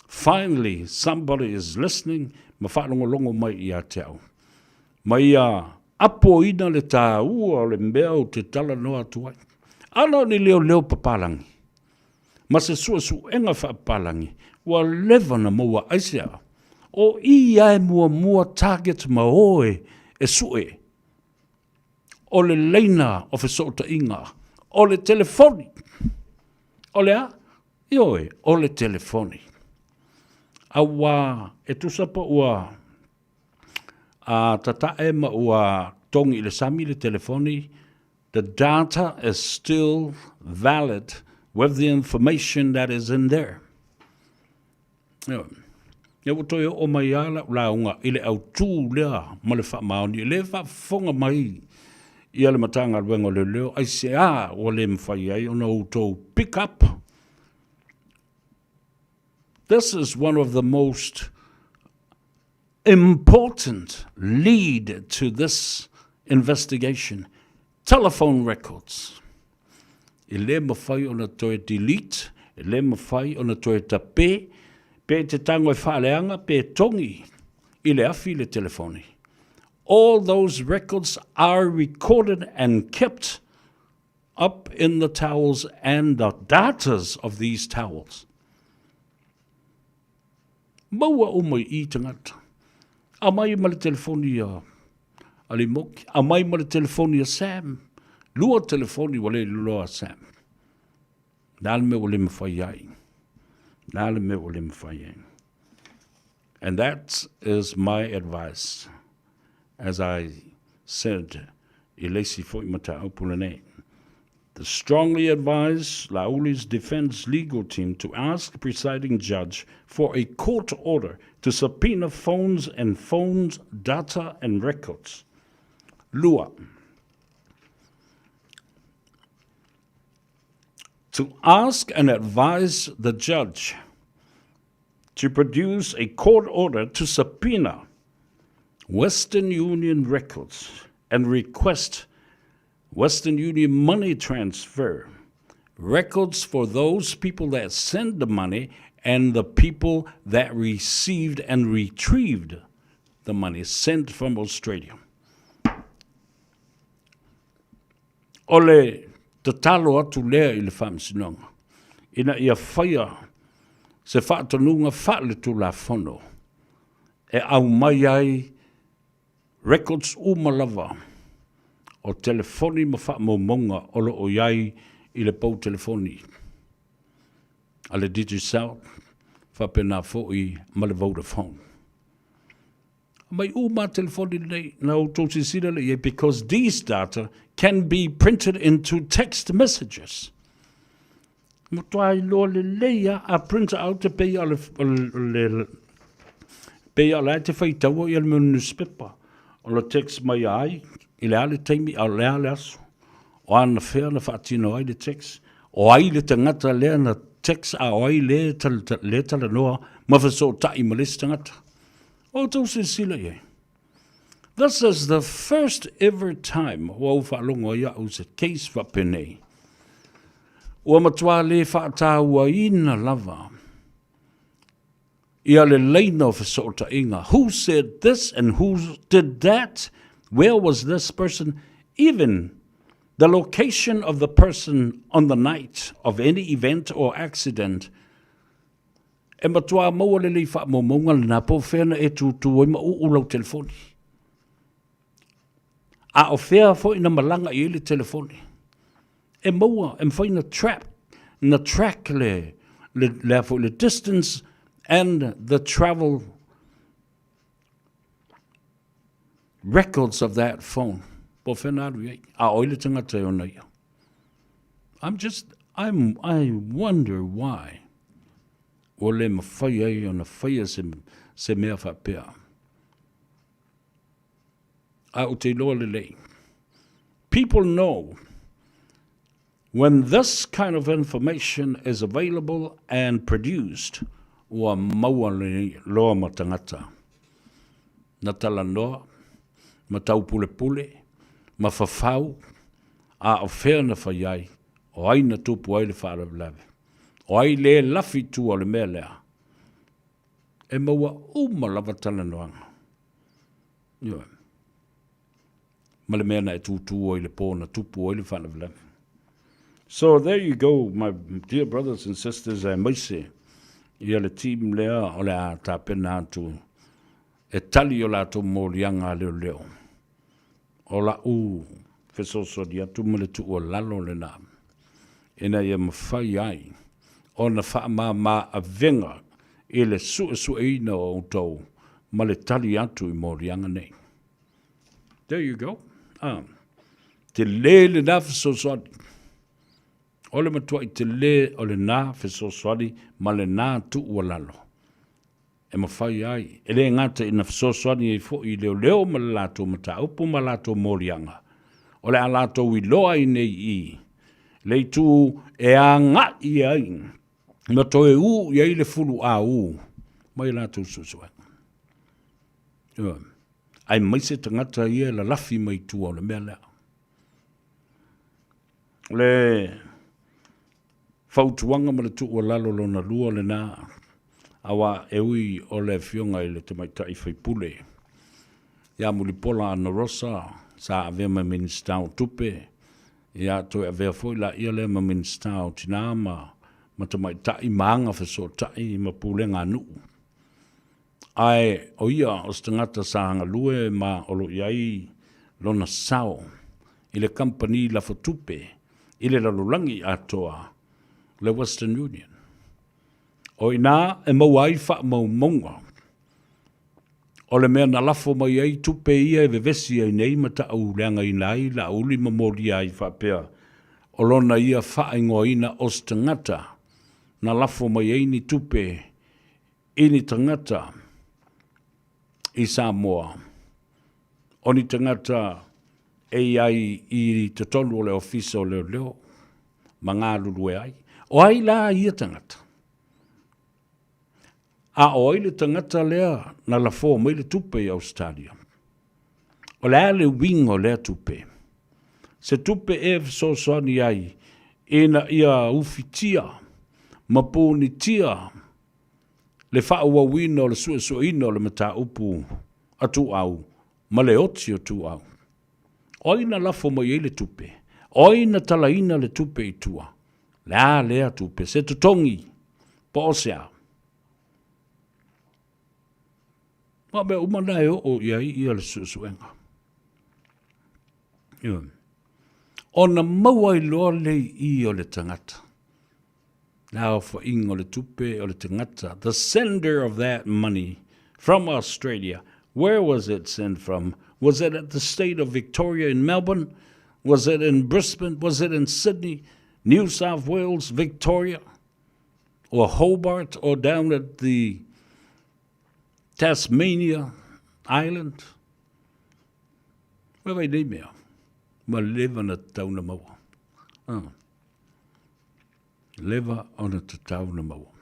Finally, somebody is listening. Mawhaalongo mai I a te au. Mai a apo ina le tā ua le mea o te tala noa tuai. Ano ni leo papalangi. Ma se su enga whaapalangi. Wa lewa na maua aisea. O ia e mua target maoe e sue. O le leina o fesota inga. O le telefoni. O le a? Ioe, o le telefoni. Awa, e tusapa ua tatae ma ua tongi le sami le telefoni, the data is still valid with the information that is in there. Ia watoi o mai ala launga ile au tū lea ma le whamaoni, le whafonga mai ia le matanga luengo le leo, ai se a o le mwhai ai, ona utou pick up. This is one of the most important lead to this investigation. Telephone records. I le mawhai ona toe delete, I le mawhai ona toe tape, pe te tango e whaaleanga, pe tongi. I le afi le telefoni. All those records are recorded and kept up in the towels and the datas of these towels. Maua o mai I tangata. A mai ma le telefoni a Alimoki. A mai ma le telefoni a Sam. Lua telefoni wale lua Sam. Nāle me wale mawhai ai. Nāle me wale mawhai ai. And that is my advice. As I said, Ilesi fo imata opulane. The strongly advise Lauli's defense legal team to ask presiding judge for a court order to subpoena phones data and records. Lua. To ask and advise the judge to produce a court order to subpoena Western Union records and request Western Union money transfer, records for those people that send the money and the people that received and retrieved the money sent from Australia. Ole te talo atu lea I le whamsinonga. Ina ia whaia se whaatanunga whaale tu la whono. E au mai ai records umalawa o telefoni ma whaamomonga o lo o iai I le pau telefoni. A le Digicel, whapena fōi ma le Vodafone. Mai uma telefoni nei na o tōsi sira le because these data can be printed into text messages. Motoai lo le leia a print out te pei ale pei ale te whaitaua I le newspaper. O le text mai ai, I le ale teimi a le ale aso. O ana whea na whaatino ai le text. O ai le tangata lea na text a o ai le tala noa ma whaso tai ma le tangata. O tau se sila ye. This is the first ever time o whaalongo ia o se case whapenei. O matua le whaataua ina lava. Ia le leina o whasota inga. Who said this and who did that? Where was this person? Even the location of the person on the night of any event or accident. E matua maua le li wha momonga le nā po whena e tu oima ulau telefoni. A o whea fo ina malanga I le telefoni. E maua, e mwhaina track le distance and the travel records of that phone. Po whena aru ei. A oile tangata o nei. I wonder why. O le mawhai ai o na whaia se mea whapea. A o te loa lei. People know when this kind of information is available and produced, ua maua le loa matangata. Na tala noa, ma tau pule pule, ma whawhau, a o whea na whaiai, o ai na tupu ai le whaarablawe. O ai le lafi tu o le mea lea. E maua umalawa tala noanga. Iwa. Ma le mea na e tutu o i le pōna tupu o i le whaarablawe. So there you go, my dear brothers and sisters, maise, ia le team lea o le a tāpena atu, e tali o la to mōrianga leo leo. O la whesoso di atu mele tu o lalo le nā. Ina ia mawhai ai, o na wha a venga, e le su eina o tau, ma le tali atu I mōrianga nei. There you go. Te le nā whesoso adi. O le matua I te le o le nā whesosoari ma le nā tu ua lalo. E mawhai ai. E le ngata ina whesosoari e fo I leo ma le lato mata upu ma lato morianga. O le a lato I loa I nei I. Le tu e a ngā I ai. Ma to e I ai le fulu a mai lato susua. Ai maise tangata ia la lafi mai tu o le mea lea. Le fautuanga ma le tu o lalo lo na lua le nā. awa e ui o le fionga i le te maitai whaipule. Ia muli pola ana rosa, sa avea ma minister o tupe, ia toi avea foi la ia le ma minister o tinama, ma te maitai maanga whaso tai ma pulenga nuu. Ai, o ia o stangata sa hanga lue ma olo iai lona sao, i le company la whatupe, i le lalulangi atoa, le Western Union. O ina e mauai wha maunga. O le mea na lafo mai ai tupe ia e vevesi ai nei mata au leanga i nai la uli mamori ai wha pea. O lona ia wha ingoina o stangata, na lafo mai ai ni tupe, ini tangata, i Samoa. O ni tangata e ai i te tolu o le ofisa o leo leo, ma ngā lulu e ai. O ai la ia tangata. A o ai le tangata lea na la fō mai le tupe i Australia. O le ale wingo lea tupe. Se tupe e so soni ai, e na ia ufitia, ma pōni tia, le whaua wino le sua ino le mata upu atu au, ma le oti o tu au. Oina lafo mai le tupe. Oina talaina le tupe i tua. Lea lea tupe. Se tutongi. Po osea. Ma me umana e o iai ia le suenga. Ona maua i loa le i o le tangata. Now for ingo le tupe o le tangata. The sender of that money from Australia, where was it sent from? Was it at the state of Victoria in Melbourne? Was it in Brisbane? Was it in Sydney, New South Wales, Victoria? Or Hobart? Or down at the Tasmania Island? Where they me? Ma live on a tauna maua. Live on a tauna maua.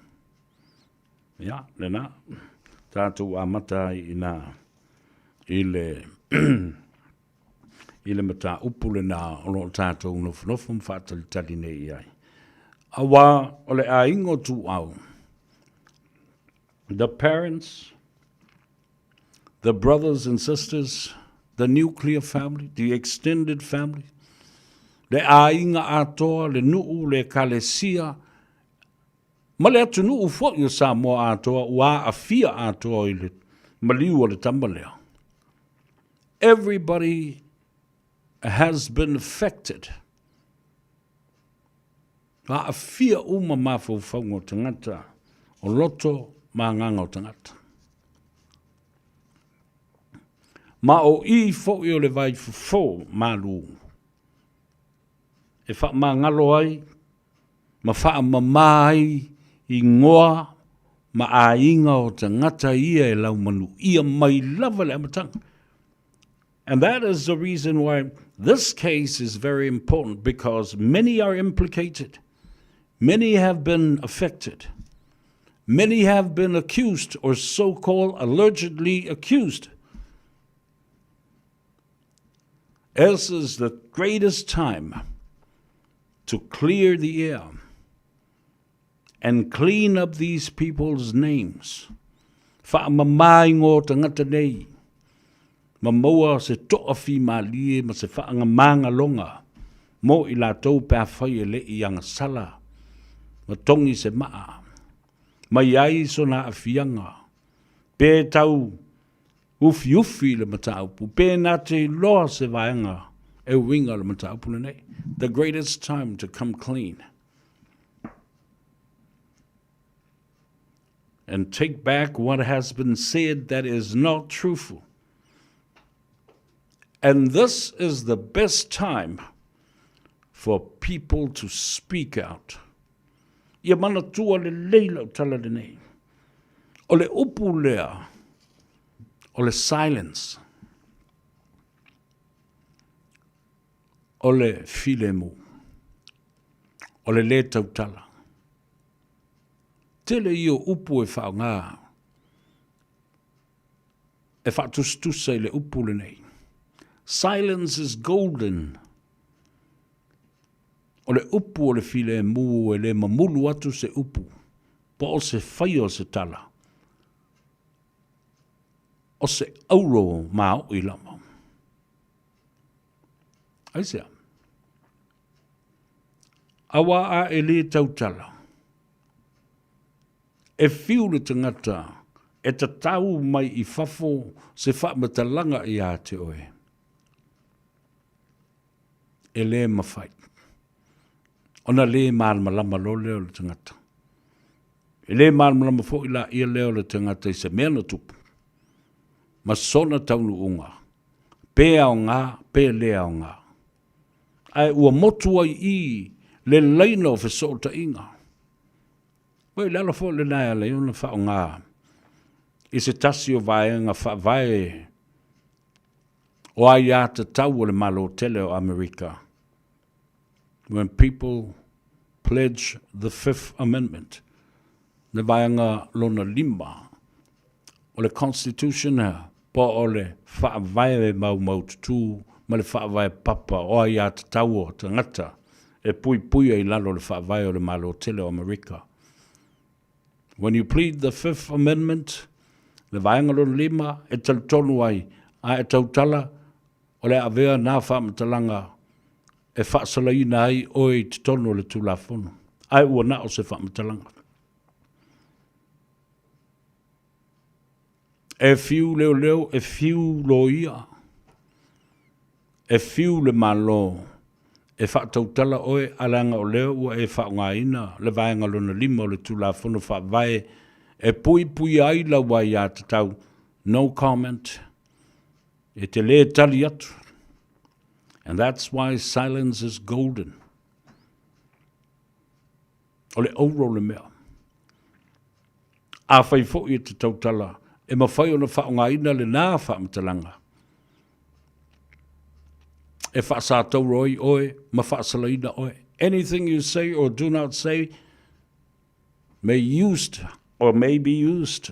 Ja, nena. Tātou amata i nā. Ile mata upule na ono tātou nofu mfatali tali nei ai. Awa ole a ingo tu au. The parents, the brothers and sisters, the nuclear family, the extended family, le a inga atoa, le nuu, le kalesia, ma le atu nuu fo i Samoa atoa, ua a fia atoa i le maliu o le tambalea. Everybody has been affected. A fia uma mafo whaungo tangata, o loto ma nganga o tangata. Ma o I fo i o le vai fo malu. E wha ma ngalo ai, ma wha mamai I ngoa, ma a inga o tangata ia e lau manu, ia mai lava le amatanga. And that is the reason why this case is very important, because many are implicated. Many have been affected. Many have been accused or so-called allegedly accused. This is the greatest time to clear the air and clean up these people's names. Whaamamai ngō tangata nei. Mamoa se toa fi malie ma se whaanga manga longa. Mo I la tau pēr whai e le I anga sala. Ma tongi se maa. Ma iai so na a fianga. Pē tau ufi le mataupu. Pē na te loa se vaenga e winga le mataupu le nei. The greatest time to come clean. And take back what has been said that is not truthful. And this is the best time for people to speak out. Ia mana tua le leila o tala le nei. O le upu lea, o le silence, o le filemu, o le le tautala. Tele I o upu e whaonga, e whatustusa I le upu le nei. Silence is golden. O le upu o le file mu e le mamulu atu se upu. po o se whai o se tala. O se auro mao i lama. Aisea. Awa a e le tautala. E fiu le tangata, e ta tau mai i fafo se whamatalanga i a te oe. E le mawhai. Ona le malama lo leo le tangata. E le malama fo i la ia leo le tangata i se mea na tupu. Ma sona taunu unga. Pe au ngā, pe le au ngā. Ai ua motu ai i le leino fe sota inga. Wai lala fo le nai ala iuna wha o ngā. I se tasi o vaenga wha vae o ai ata tau o le malo tele o Amerika. When people pledge the Fifth Amendment, le vaenga lona lima o le Constitution po o le wha vae mau tutu ma le wha vae papa o ai ata tau o tangata e pui ai lalo le wha vae o le malo tele o Amerika. When you plead the Fifth Amendment, le vaenga lona lima e talitonu ai a e tautala o le avea nā whaamatalanga e whaasalaina ai oi te tonu le tūlafono. Ai ua na o se whaamatalanga. E fiu leo, e fiu lo ia. E fiu le malo. E whaatautala oe alanga o leo ua e whaongaina le vaenga lona lima o le tūlafono whaavae e pui ai la wai a te tau. No comment. E te le tali atu. And that's why silence is golden. O le auro le mea. A whai fo i te tautala. E mawhai o na whaongaina le nā whaamatalanga. E whaasātau roi oe, ma whaasalaina oe. Anything you say or do not say may be used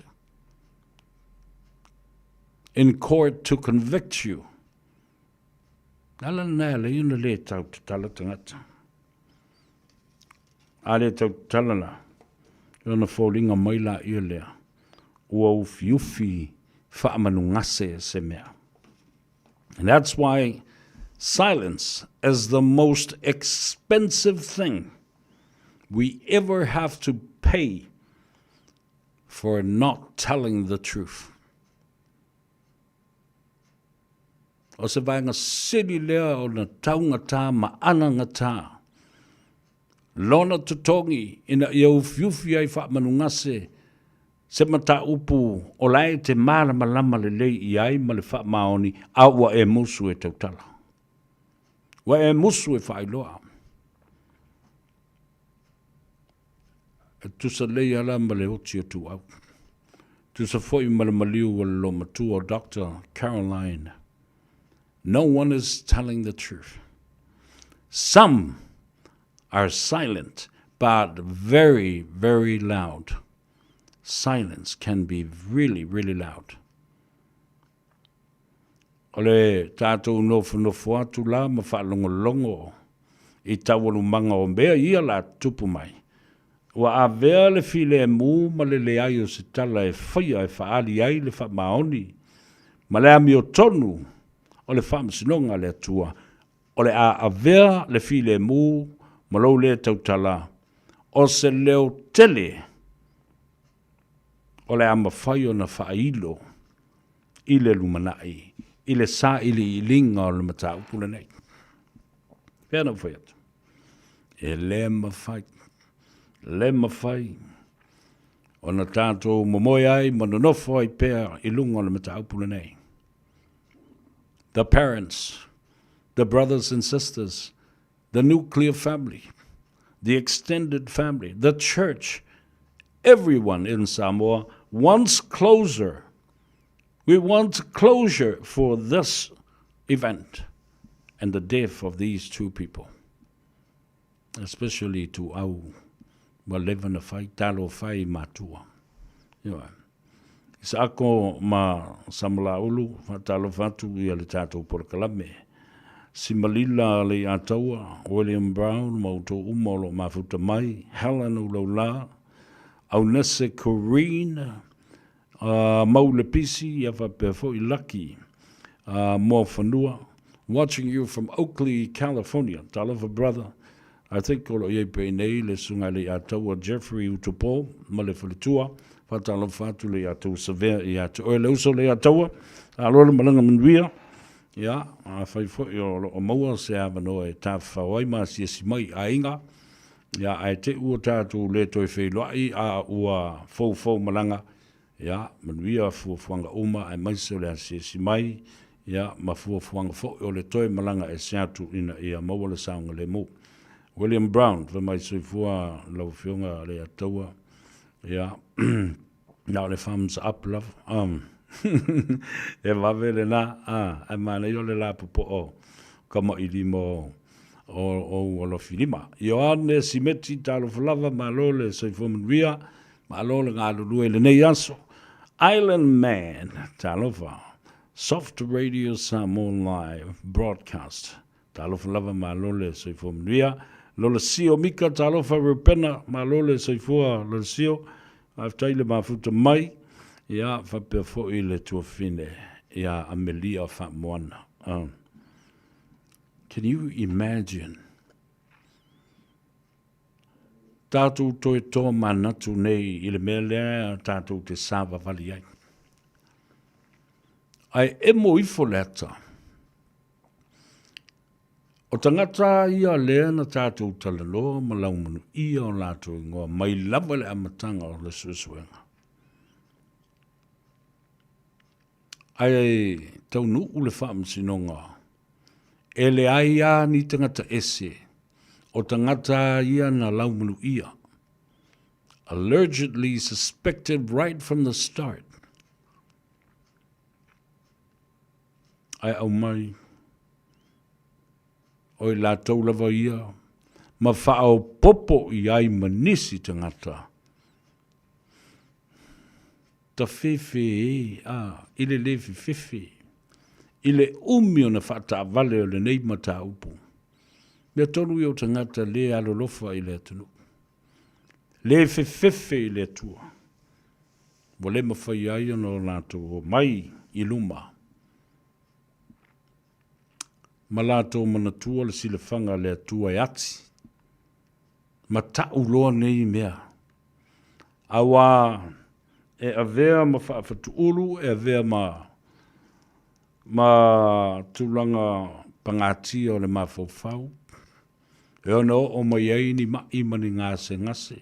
in court to convict you. Nala nea le ina le tau te tala tangata. A le tau tala la. Ina fōringa maila ia lea. Ua ufi whaamanu ngase se mea. And that's why silence is the most expensive thing we ever have to pay for not telling the truth. O se vaenga siri lea o na taungata ma anangata. Lona tutongi ina iau fiufi ai whaamanungase se mata upu o lai te marama lama le lei i ai ma le whaamaoni a ua e musu e tautala. Wa e musu e whailoa. E tusa lei ala ma le oti atu au. Tusa foi ma le maliu wa lo matu o Dr. Caroline. No one is telling the truth. Some are silent, but very, very loud. Silence can be really, really loud. Ole tātou nofu atu la ma whaalongolongo I tawalu manga o mea ia la tupu mai. Wa a vea le file e mū ma le le ai o se tala e whaia e whaali ai le wha maoni. Ma le ami o tonu o le wha masinonga le atua. O le a vea le file e mū ma lou le tautala. O se leo tele o le ama whai o na whailo I le lumanai. I le sa ili I linga o le mata upula nei. Pēna whai atu. E le mawhai. O na tātou momoe ai, manonofo ai pēr I lunga o le mata upula nei. The parents, the brothers and sisters, the nuclear family, the extended family, the church, everyone in Samoa wants closure. We want closure for this event and the death of these two people. Especially to au malevana fai, talo fai matua. Isa ako ma samala ulu, talo fatu I ale tatou porkalame. Simalila le ataua, William Brown, mauto umolo mafuta mai, Helen Ulola, au nese Corrine, Maule Pisi, ia whapea fo I Lucky, Mo Whanua, watching you from Oakley, California, Talova brother. I think kolo ye pe nei le sunga le atua Jeffrey Utopo, ma le whalitua, whatalo whatu le atua severe I atua, oe le uso le atua, alole malanga manuia, ia, a whai fo o maua se avano e ta whawai ma si esi mai a inga, ia, ai te ua tātou le toi whailoai a ua fau malanga, ia, manuia fuafuanga uma ai maiso le a si esi mai, ia, ma fuafuanga fo o le toi malanga e seatu ina ia maua le saunga le mo. William Brown, for my soifua, lau fionga le ataua, ia, now le thumbs up, love, e wawele na, e mana I le la pupo o, kama I limo o lo filima. Ioane simeti talo falava, ma lole soifua manuia, ma lole ngā lulue le nei aso. Island Man, talo fa, Soft Radio Samoa Live Broadcast, talo falava ma lole soifua manuia, Lola sio mika talofa repena ma lole soifua lola sio aftaile mafuta mai ia whapea fo I le tuafine ia Amelia Whamoana. Can you imagine tātou toi tō manatu nei I le mea lea tātou te sāwa wali ai. Ai emo ifo leta. O tangata ia lea na tātou talaloa ma laumanu ia o lātou ingoa mai lava le amatanga o le suesuenga. Ai tau nuu le whaamsinonga. E le aia ni tangata ese o tangata ia na laumanu ia. Allegedly suspected right from the start. Ai au mai. Oi la tau lava ia, ma whao popo I ai manisi tangata. Ta fefe ile le fefe, ile umio na whata vale o le nei mata upu. Mea tonu I o tangata le alolofa I le atunu. Le fefe I le atua. Wa le mawhai ai no lato mai I luma. Ma lātou manatua le silafanga le atua e ati. Ma tau loa nei mea. Awa e avea ma whaafatu ulu, e avea ma tulanga pangati o le mawhawhau. E ono o mai ei ni imani ngase.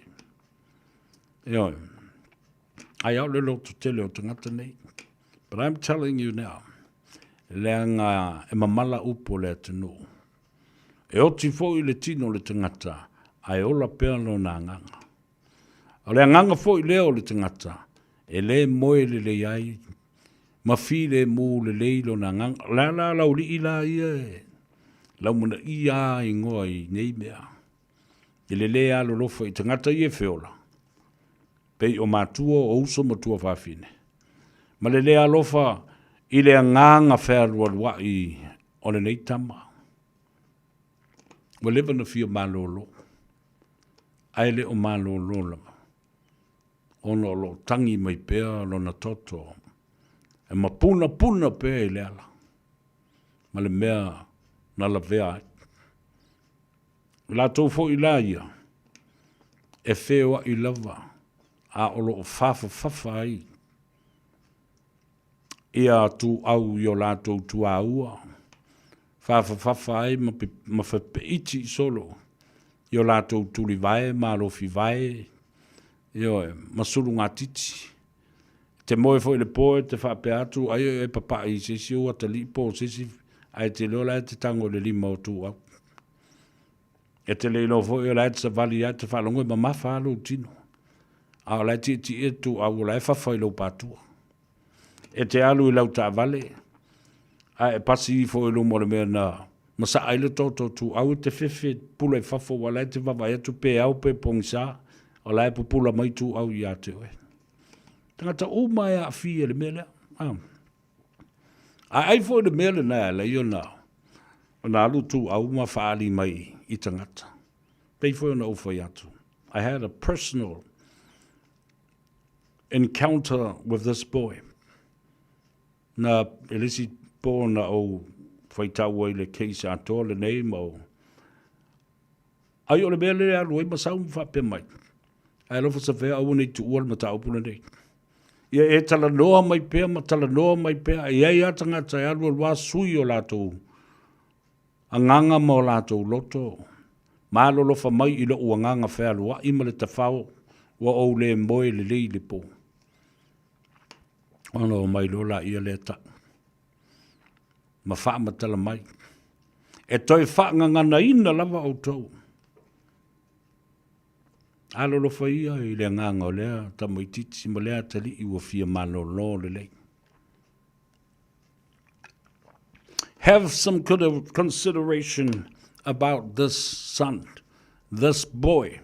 E oi. Ai au le loto tele o tangata nei. But I'm telling you now. Leanga e mamala upo le atunu. E oti fo I le tino le tangata, ai ola pea lo na nganga. O le nganga fo I leo le tangata, e le moe le iai, ma fi le mu le leilo na nganga, la uli ila ia e, lau muna ia I ngoa I nei mea. E le lea lo lofa I tangata I e feola. Pei o matua o uso matua whawhine. Ma le lea lofa, I le nganga whērua I o le nei tama. Wa lewa na fia malolo. Ai le o malolo lama. Ono lo tangi mai pēa lo na toto. E ma puna pēa I le ala. Ma le mea na la vea. La tau fo I la ia. E whewa I lava. A olo o fafa ai. Ia tu au yo lato tu aua. Fafa ai ma whapeiti solo. Yo lato tu li vai, ma lofi vai. Yo masuru ngā titi. Te moe fo I le poe, te whape atu, ai e papa I sisi o ata lipo, sisi, ai te leo lai te tango le lima o tu au. E te leilo fo I lai te savali ai te whalongo ma mawha alo tino. A lai ti e tu au lai whawhai lau patua. E te alu I lau ta vale. A e pasi I fo I lumo le mea na. Masa aile toto tu au te fefe pula I whafo wa lai te wawa e tu pe au pe pongsa. O lai pupula mai tu au I ate oe. Tangata o mai a fia le mele. Ai fo le mele na le yo na. Na alu tu au ma faali mai I tangata. Pei fo na ufa yatu. I had a personal encounter with this boy. Na elisi po na o whaitau ai le keisa ato le nei mo. Ai o le mea le alu ai masau mwhape mai. Ai lofa sa whea au nei tu ual ma tau puna nei. Ia e tala noa mai pea ma tala noa mai pea. Ia ia tanga tai alu alwa sui o lato. Anganga mo lato loto. Malo lofa mai ilo uanganga whea lua ima le tafao. Wa o le moe le lei le po. Ono mai lola ia le ta. Ma wha ma tala mai. E toi wha ngangana ina lava o tau. Alo lo fa ia I le nganga o lea, ta mo ititi mo lea tali I ua fia malo lo le lei. Have some consideration about this son, this boy,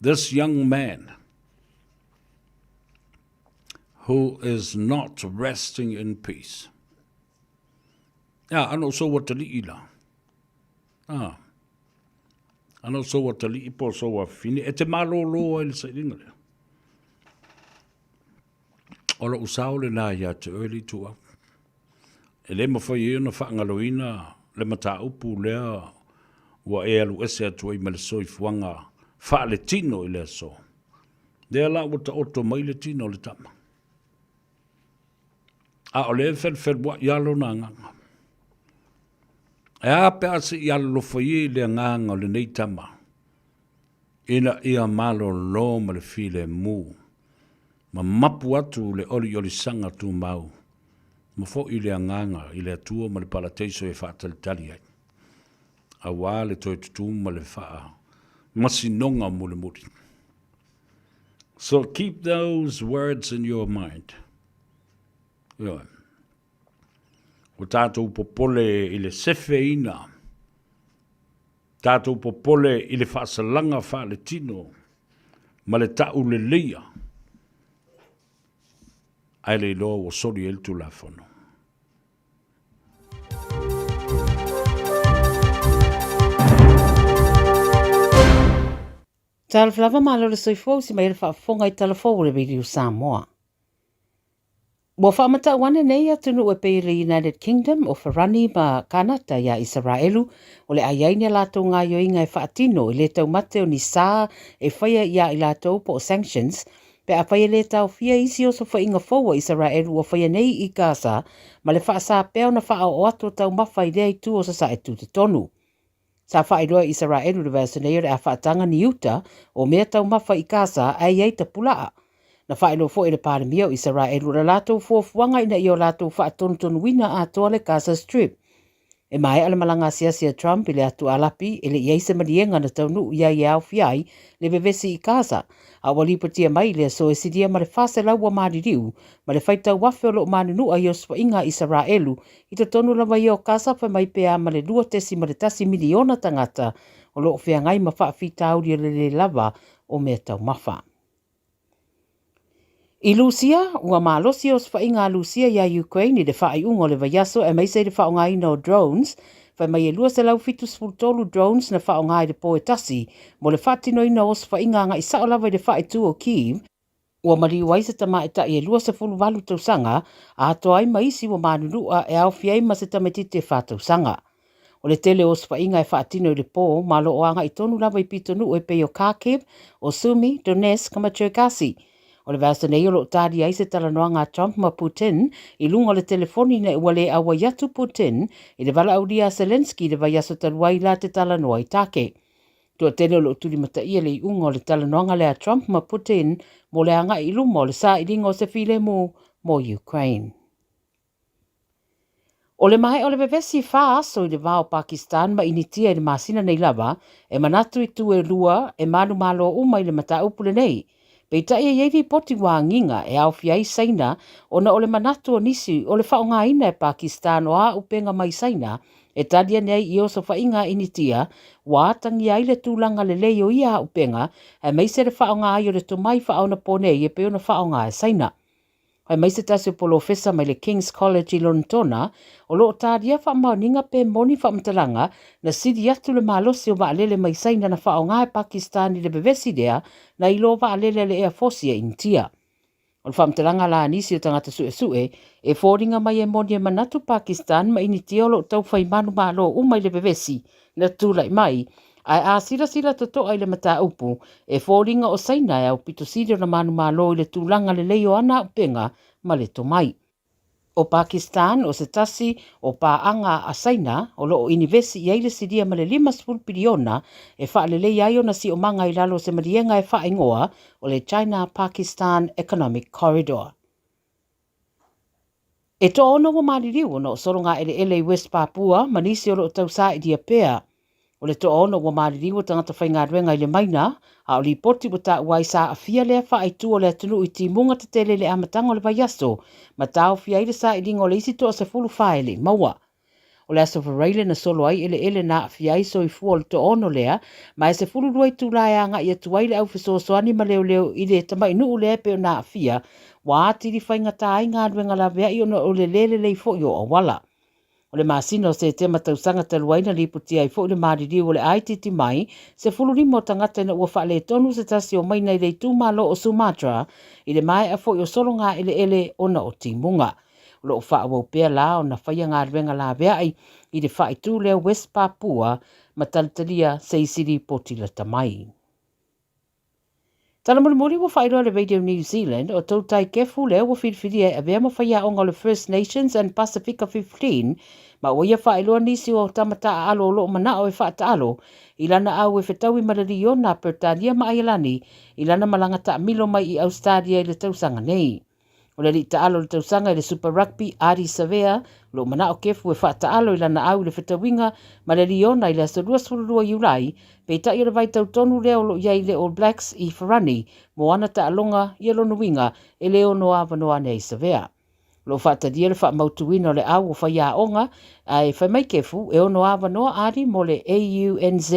this young man who is not resting in peace. Ano so wa tali ila. Ano so wa tali ipo so wa fini. E te malo loa ili sa ilinga lea. Ola usao le na ya te early tua. E le mawhai e na whaangaloina le mata upu lea wa e alu ese atua I ma le soi fuanga wha le tino I lea so. Lea la wata oto mai le tino le tama. A o le fel wa yalo na nganga. E a pe ase yalo lo whai le nganga le nei tama. Ina ia malo lo ma le file mu. Ma mapu atu le oli sanga tu mau. Ma fo I le nganga I le atua ma le palateiso e whaatalitali ai. A wā le toi tutu ma le wha. Masinonga mule muri. So keep those words in your mind. Yeah. O tātou popole I le sefe ina. Tātou popole I le whaasalanga wha le tino. Ma le tau le leia. Ai le loa o sori el tu la fono. Tala flava malo le soifo si mai le whaafonga I talafo le video Samoa. Mo whaamata wane nei atunu e pei le United Kingdom o Wharani ma Kanata ia Israelu o le aiaine lato ngā yoinga e whaatino I le tau mate o ni sā e whaia ia I lato po sanctions pe a whaia le tau fia isi o so whainga fōua Israelu o whaia nei I Gaza ma le whaasa peo na wha o ato tau mawhai lea I tu o sa e tu te tonu. Sa whairoa Israelu le vasa nei o le a whaatanga ni uta o mea tau mawhai I Gaza ai ei ta pulaa. Na whaelo fo I le pāremia o Israelu la lātou fuafuanga ina I o lātou whaatonu wina a toa le Gaza Strip. E mai ala malanga siasia Trump I le atu alapi e le iaise marienga na taunu ia I au fiai le bevesi I Gaza. A walipatia mai le so e sidia ma le whase laua maririu ma le whaitau wafe o lo manunu a I o swainga Israelu I te tonu lawa I o Gaza pa mai pea ma le 2 miliona tangata o lo whiangai ma whaafitauri le lava o mea tau mawha. I Lucia, ua malosi o swainga Lucia ia Ukraine I le whaaiungo le vaiaso e maise le whaongai no drones, whai mai e lua se lau fitu spultolu drones na whaongai le poetasi, mo le whatino ina o swainga nga I saolawa I le whaitu o Kiev, ua mari waise tama e ta I e lua se fulu walu tausanga, a toa ai maisi ua manunua e au fiai ma se tametite whatausanga. O le tele o swainga e whaatino I le po, malo o anga I tonu lava I pitonu e peo Kharkiv, o Sumi, Donetsk, ma Cherkasy. O le vasa nei o lo tādi ai se talanoa ngā Trump ma Putin I lunga le telefoni na wale awa yatu Putin I le vala aulia Zelensky le vai aso taluai la te talanoa I take. Tua tele o lo tuli mata ia le unga o le talanoa le a Trump ma Putin mo le anga I luma o le sa I ringa o se file mo Ukraine. O le mai o le vevesi wha aso I le vao Pakistan ma initia I le masina nei lava e manatu I tu e lua e manu malo uma I le mata upule nei. Pei tai e yevi poti wā nginga e au fiai saina o na ole manatu o nisi o le whaonga ina e Pakistan o a upenga mai saina e tadia nei I oso whainga initia wā tangi ai le tūlanga le lei o ia upenga e meise le whaonga ai o le tomai whaona pone e peo na whaonga e saina. Hoi meise tasi o polo fesa mai le King's College I Lontona o loo tādia whaamauninga pe moni whaamtalanga na sidi atu le malosi o waalele mai saina na whaonga e Pakistan I le bevesi dea na I lo waalele le Air Force ia intia. O le whamteranga la nisi o tangata sue e fōringa mai e moni e manatu Pakistan ma ini tiolo tau whai manu malo umai le bevesi le tūlai mai ai a sira toto ai le mata upu e fōringa o saina e au pito sirio na manu malo i le tūlanga le leio ana upenga ma le tomai. O Pakistan o se tasi o paanga a saina o loo inivesi i aile siria ma le 5 piliona e wha le lei ai ona si o manga i lalo se marienga e wha ingoa o le China-Pakistan Economic Corridor. E to ono mo maririu no soronga ele i West Papua manisi o loo tausa i dia pea. O le to ono mo maririu o tangata whainga ruenga i le maina a o li poti o ta uai sa a fia lea wha ai tu o le atunu i ti munga te tele le amatanga o le vaiaso ma tau fia i le sa i ringo le isi to o se fulu whae le maua. O le aso whareile na solo ai ele na fia i so i fua o le to ono lea ma e se fulu ruai tu lai anga i atu ai le au fiso soani ma leo i le tamai nuu lea pe o na fia wa atiri whainga ta ai ngā ruenga la vea i ono o le lei fo i o awala. O le masino se te matausanga taluaina li putia i fo le mariri o le aititi mai se fulurimo tangata na ua whaale tonu se tasi o maina i le tūmalo o Sumatra i le mai a fo i o solonga ele ona o timunga. O lo wha au pea la o na whaia ngā ruenga la veai i le wha i tū leo West Papua matalitalia se isiri potila tamai. Tala muri wa whairoa le Radio New Zealand o tautai kefu leo wa whiriwhiria e vea ma whaia onga le First Nations and Pacifica 15 ma oia whairoa nisi o tamata a alo o loo mana o e whaata alo i lana au e whetaui marari o na Pertania ma Ailani i lana malanga ta milo mai i Australia i le tausanga nei. O le rita alo le tausanga i le Super Rugby Ari Savea lo mana o kefu e whaata alo i lana au le whetawinga ma le liona i le asorua sururua iulai pe ta i le vai tautonu leo lo iai le All Blacks i Wharani mo ana ta alonga i lo nuinga e leo noa vanoa nei Savea. Lo whaata dia le wha mautuina o le au o whaia onga ai whaimai kefu e ono avanoa ari mo le AUNZ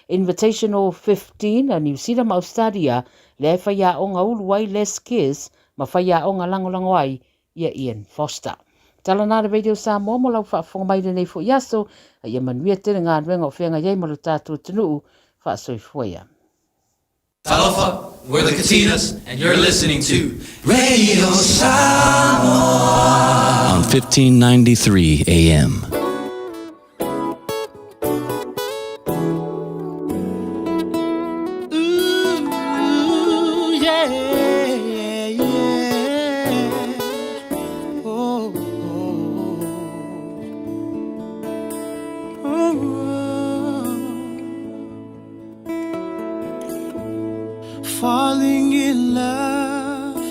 Invitational 15 a New Zealand ma Australia le whaia onga uluai Les Kiss ma whaia o ngā langolango ai ia Ian Foster. Tala nā re Radio Samoa mo lau whaafonga mai nei fo iaso a ia manuia tere ngā ruenga o whenga iei mo le tātua tunuu whaasoi fuia. Talofa, we're the Katinas, and you're listening to Radio Samoa on 1593 AM. Falling in love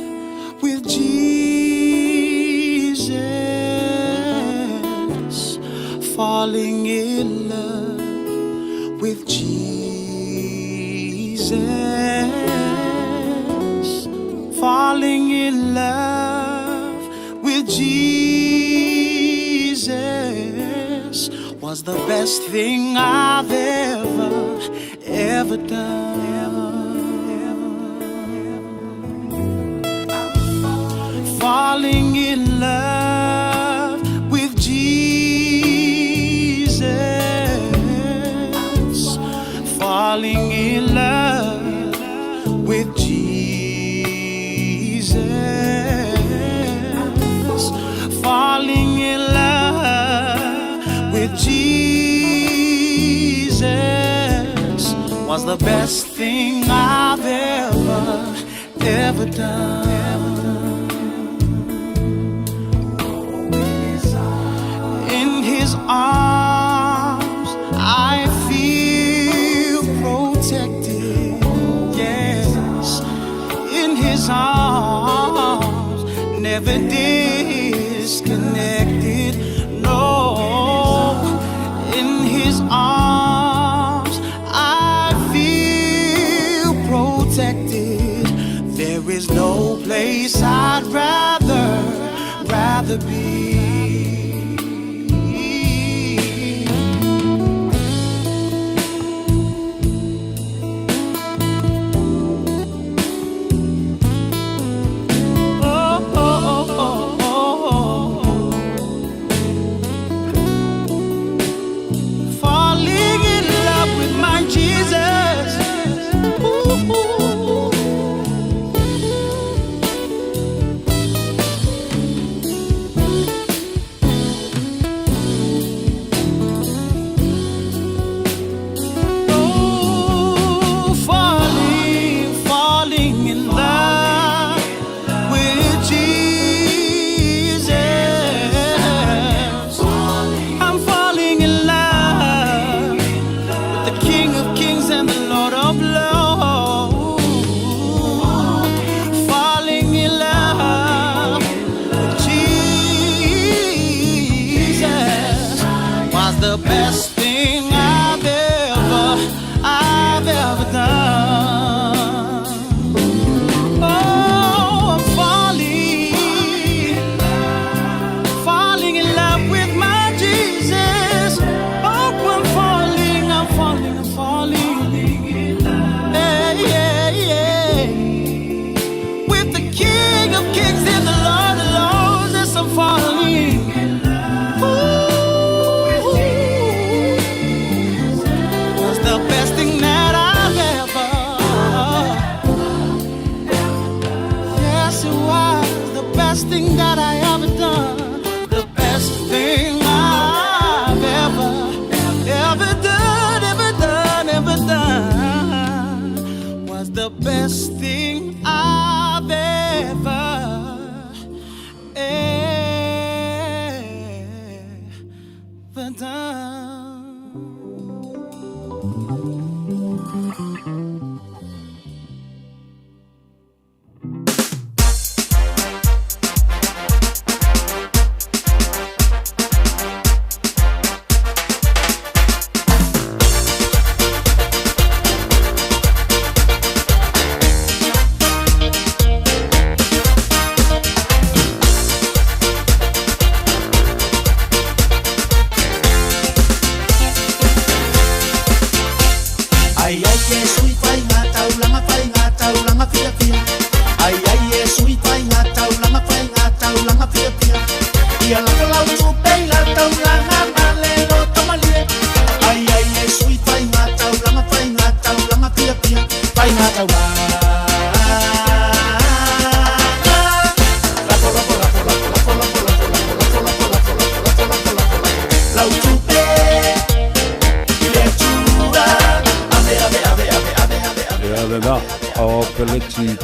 with Jesus. Falling in love with Jesus. Falling in love with Jesus was the best thing I've ever done. Falling in love with Jesus. Falling in love with Jesus. Falling in love with Jesus was the best thing I've ever done. Arms, I feel protected. Yes, in His arms, never disconnected. No, in His arms, I feel protected. There is no place I'd rather be.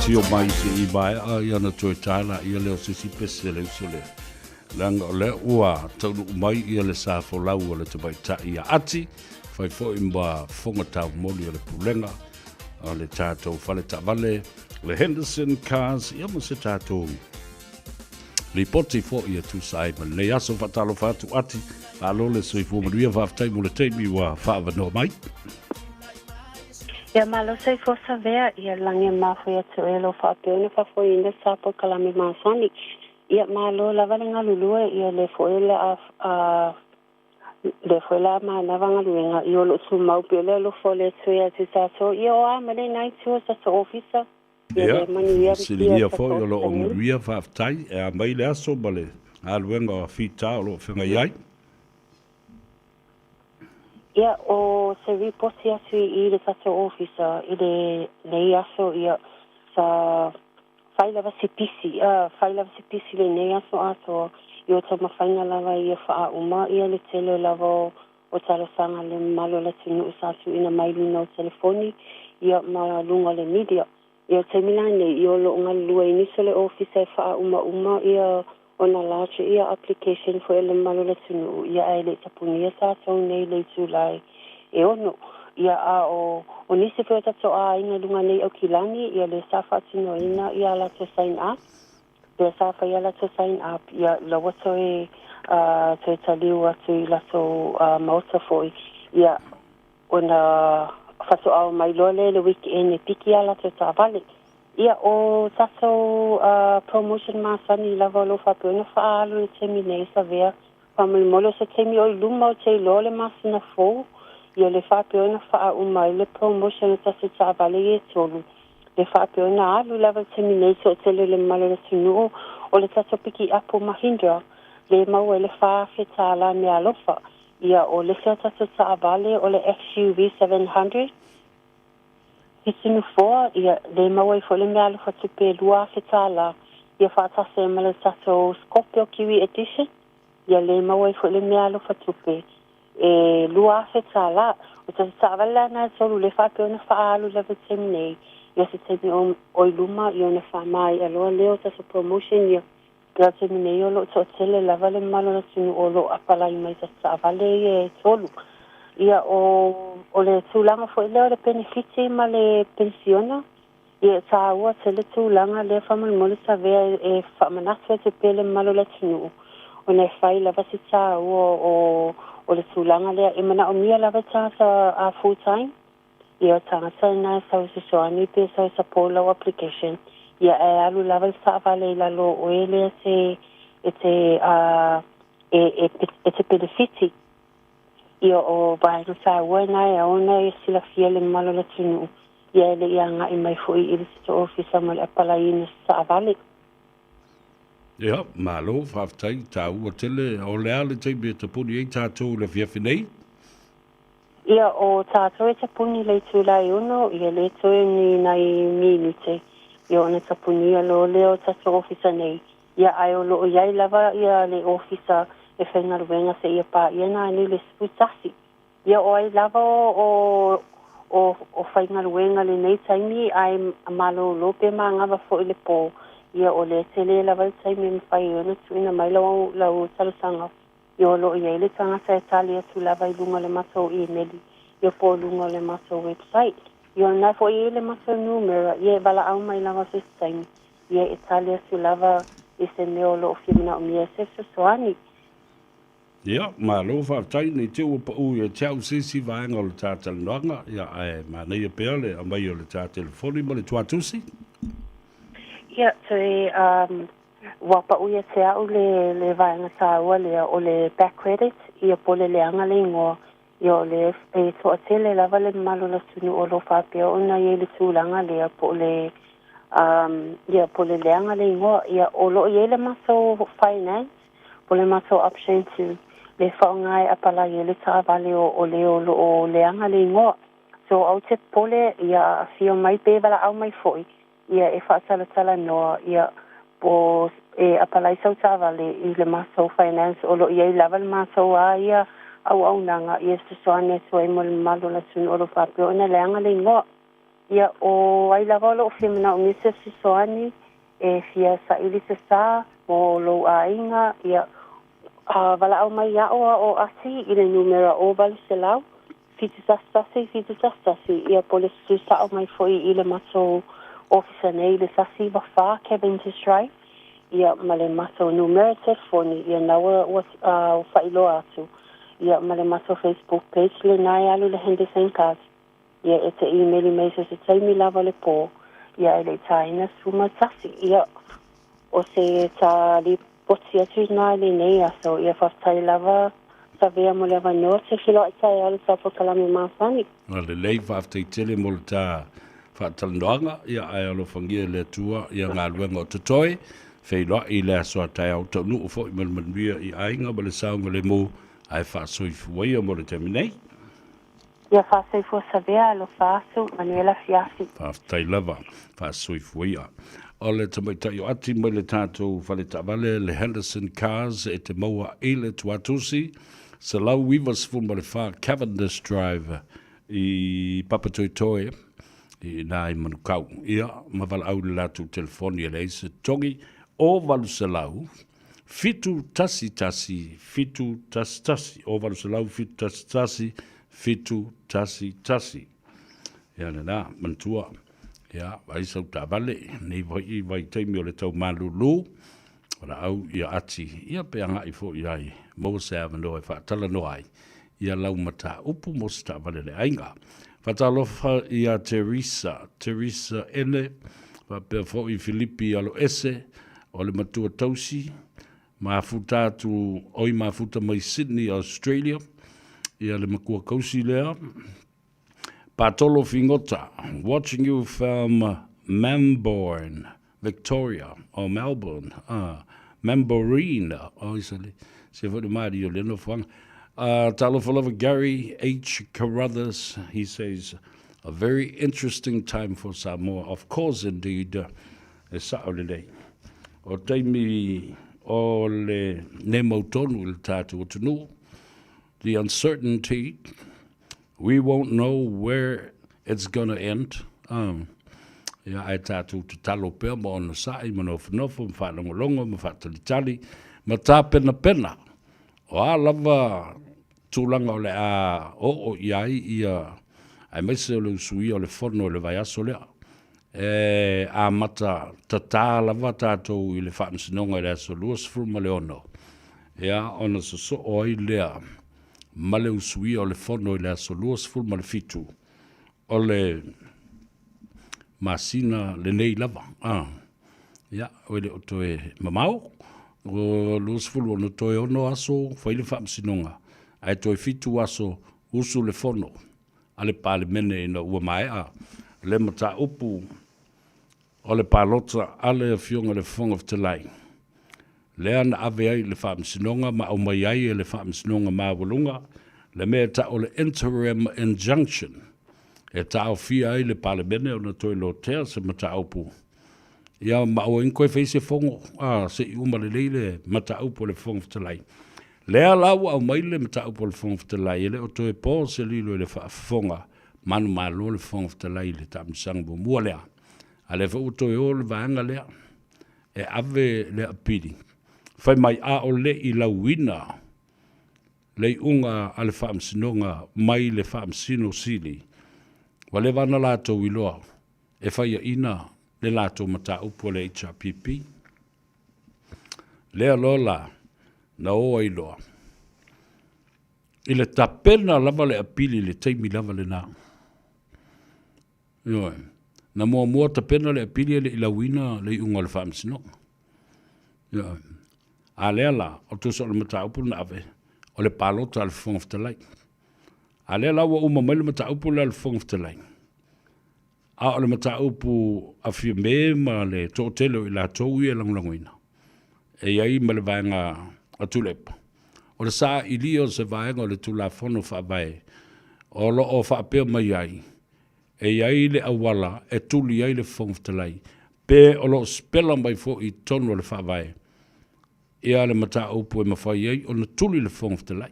Tio mai se I vai a ia na toi tala ia leo se si pese le sole. Langa o le ua tau mai ia le sa fo lau o le te bai ta ia ati. Fai fo imba fonga tau moli o le pulenga. O le tātou fale ta vale. Le Henderson Cars ia mo se tātou. Li poti fo ia tu sai ma le aso fatalo fatu ati. Alo le soi fu manuia vaftai mo le teimi wa Faiva no mai. Ia malo sei fosa vea ia lange mafo ia tuelo fa pene fa fo inde sapo kalame masani ia malo la valenga lulue ia le foela le foela ma na vanga luenga ia lo su mau pele lo fole tsuia tsa so ia o amane nai tsu sa so officer ia mani ia fo ia lo omria fa tai e mai le aso bale alwenga fita lo fenga iai. Ia o se riposi asu I le tato officer I le aso ia sa failava se pisi le nei aso aso I o tama whainga lava ia wha uma ia le tele lava o talasanga le malo le tunu usasu ina mailuna o telefoni ia ma lunga le media ia te milane I o lo unga lua iniso le officer wha uma ia ona lache ia application for ele malo le tunu ia ai le tapunia sa so nei le tulai e ono ia a o nisi fe tato a ina lunga nei o kilani ia le safa tino ina ia la to sign up le safa ia la to sign up ia lo wato e te taliu atu la so mauta foi ia ona faso au mai lole le weekend e piki ala to tavale ia o taso promotion masani lava lo fa pena fa alu te mine sa vea family molo se temi o luma te lole masina fo ia le fa pena fa uma le promotion taso sa vale e tolu le fa pena alu lava te mine so te le malo le sunu o le taso piki apo mahindra le mau le fa fetala me alofa ia o le taso sa vale o le XUV 700 Itinu foa, ia le mawai fo le mea lufa tupe lua fetala, ia whaatase ma le tato Scorpio Kiwi Edition, ia le mawai fo le mea lufa tupe. E lua fetala, o te tawala na tolu le whapeo na whaalu level teminei, ia se temi o iluma, ia na whamai, aloa leo tato promotion, ia Pia teminei o lo to tele lava le malo na tunu o lo apalai mai tawale e tolu. Ia o le tūlanga fo leo le benefiti ma le pensiona ia tā ua te le tūlanga le whamanmole sa vea e whamanatu te pele malo le tunu o nei whai lava si tā ua o le tūlanga lea e mana o mia lava tā sa full time ia tangata nai sau si soani pe sau sa polo application ia e alu lava sa vale la lo o ele te benefiti ia o vai no sa wena e ona e sila fia le malo le tunu ia le ia nga I mai fo I le sto office ma le pala ina sa vale ia malo faftai ta u tele o le ale te be te puni e tatou le fia finei ia o tatou e te puni le tulai uno ia le toe ni nai minute ia ona te puni lo leo tatou office nei ia ai o lo ia lava ia le officer e whenga ruenga se ia pā ia nā ni le sputasi. Ia o ai lava o whainga ruenga le nei taimi ai malo lope mā ngawa fo I le pō. Ia o le tele lava le taimi me whai ona tuina mai lau talusanga. Ia o lo ia le tangata e tali atu lava I lunga le matou I neli. ia polunga le maso website. Ia nai fo i le maso numera, ia bala au mai lava sistemi. Ia Italia si lava i se neolo o fiamina o mia se soani. Ia, ma lo whaatai nei te ua pa ui e teau sisi vaenga o le tā talanoanga. Ia, ma nei a pēr le a mai o le tā telefoni ma le tuatusi. Ia, te wapa uia te au le vaenga sa ua lea o le back credit, ia pole le anga le ingoa. Ia o le toa tele lava le malo la tunu o lo whapea o na ia le tūlanga lea po le ia pole le anga le ingoa. Ia o lo ia le maso finance, po le maso option to le whaongai apala ia le tāwale o le anga le ingoa. So au te pole ia fio mai pe wala au mai foi. Ia e whaatala noa ia po apalai sau tāwale i le maso finance o lo ia i lava le maso a ia au nanga ia se soane so e mo le malo la tunu o lo whapea o na le anga le ingoa. Ia o ai lava lo whimana o misa se soane e fia sa ili se sa o lo a inga ia wala au mai ia o asi i le numera o vali se lau fitu tastasi ia po le su sa au mai foi i le maso officer nei le sasi wafa Kevin Tishrai ia ma le maso numera telefoni ia naua o whailo atu ia ma le maso Facebook page le nai alu le hende senkas ia e te email i meisa se taimi lava le po ia e le taina suma tasi ia o se ta li poti atu nai le nei aso ia whaftai lava sa vea mo le avanoa te whilo i tai alu sa pokalami maasani. Le lei whaftai tele mo le tā whaatalanoanga ia ai alo whangia le tua ia ngā luenga o tutoe whailoa i le asoa tai au tau nuu fo i manuia i ainga ma le saunga le mo ai whaasoifu waia mo le teminei. Ia whaasoifu sa vea alo whaasu Manuela Fiasi. Whaftai lava whaasoifu waia. O le tamaitai o ati mai le tātou whale tavale le Henderson Cars e te maua e le tuatusi sa lau wivas fu ma le wha Cavendish Drive i Papatoetoe i nā i manukau. Ia ma wala au le lātou telefoni e le se tongi o walu sa lau fitu tasi o walu sa lau fitu tasi ia na mantua. Ia, vai sau tā vale, nei vai teimi o le tau malulu, ora au ia ati, ia pe anga i fo iai, mo se avano e whaatala no ai, ia lau mata upu mo se tā vale le ainga. Whatalofa ia Teresa ene, pe fo i Filipi alo ese, o le matua tausi, mafuta tu, oi mafuta mai Sydney, Australia, ia le makua kausi lea, Patolo Fingota, watching you from Melbourne, Victoria, or Melbourne, Memborine, se for the Mario Lino Fang. Talofalova Gary H. Carruthers, he says, a very interesting time for Samoa. Of course, indeed, a Saturday. O taimi o le nemotonu il tatu tunu, the uncertainty. We won't know where it's going to end. Ia ai tātou te talo pēr mo ona sai, manofo, mwhanongolongo, mwhatalitali, ma tā pena. O a lava tūlanga o le a o iai ia, ai meise o le usui o le whono o le vai aso lea. A mata tatā lava tātou i le whansinonga i le aso luas fruma le ono. Ia ona so oi lea. Ma le usui o le whono i le aso luas ful ma le fitu o le masina le nei lava. Ia, o le otoe mamau, o luas ful o no toe ono aso, whaile whamsinonga, ai toe fitu aso usu le whono, ale pāle mene ina ua mai le mata upu o le pālota ale a fionga le whonga of te lai. Lea na ave ai le whaamsinonga, ma au mai ai le whaamsinonga mawalunga, le mea ta o le interim injunction, e ta au fia ai le pale bene o na toi lo tea se mata aupu. Ia ma au inkoe feise fongo, se i uma le leile mata aupu le fongo ftalai. Lea lau au mai le mata aupu le fongo ftalai, ele o toi po se lilo le whaafonga, manu malo le fongo ftalai le taamisanga bu mua lea. Ale fa utoi o le vaanga lea, e ave le apiri. Fai mai a o le i la wina le unga ale whaamsinonga mai le whaamsino sili. Wa le wana lātou iloa e whaia ina le lātou mata upo le HRPP. Lea lola na oa iloa. I le tapena lava le apili le teimi lava le nā. Ioe. Na mua tapena le apili le ilawina le unga le whaamsinonga. Ioe. A lea la, o tusa o le mata upo na ave. O le palota al fonga ftalai. A lea la wa uma mai le mata upo le al fonga ftalai. A o le mata upo a fia mema le tō telo i la tōu i langlangoina. E iai ma le vaenga a tulepa. O le saa ili o se vaenga o le tula fono whaavae. O lo o whaapea mai ai. E iai le awala e tuli ai le fonga ftalai. Pe o lo spela mai fo i tono le whaavae. Ia le mata upo e mawhai ei o na tuli le fonga ftalai.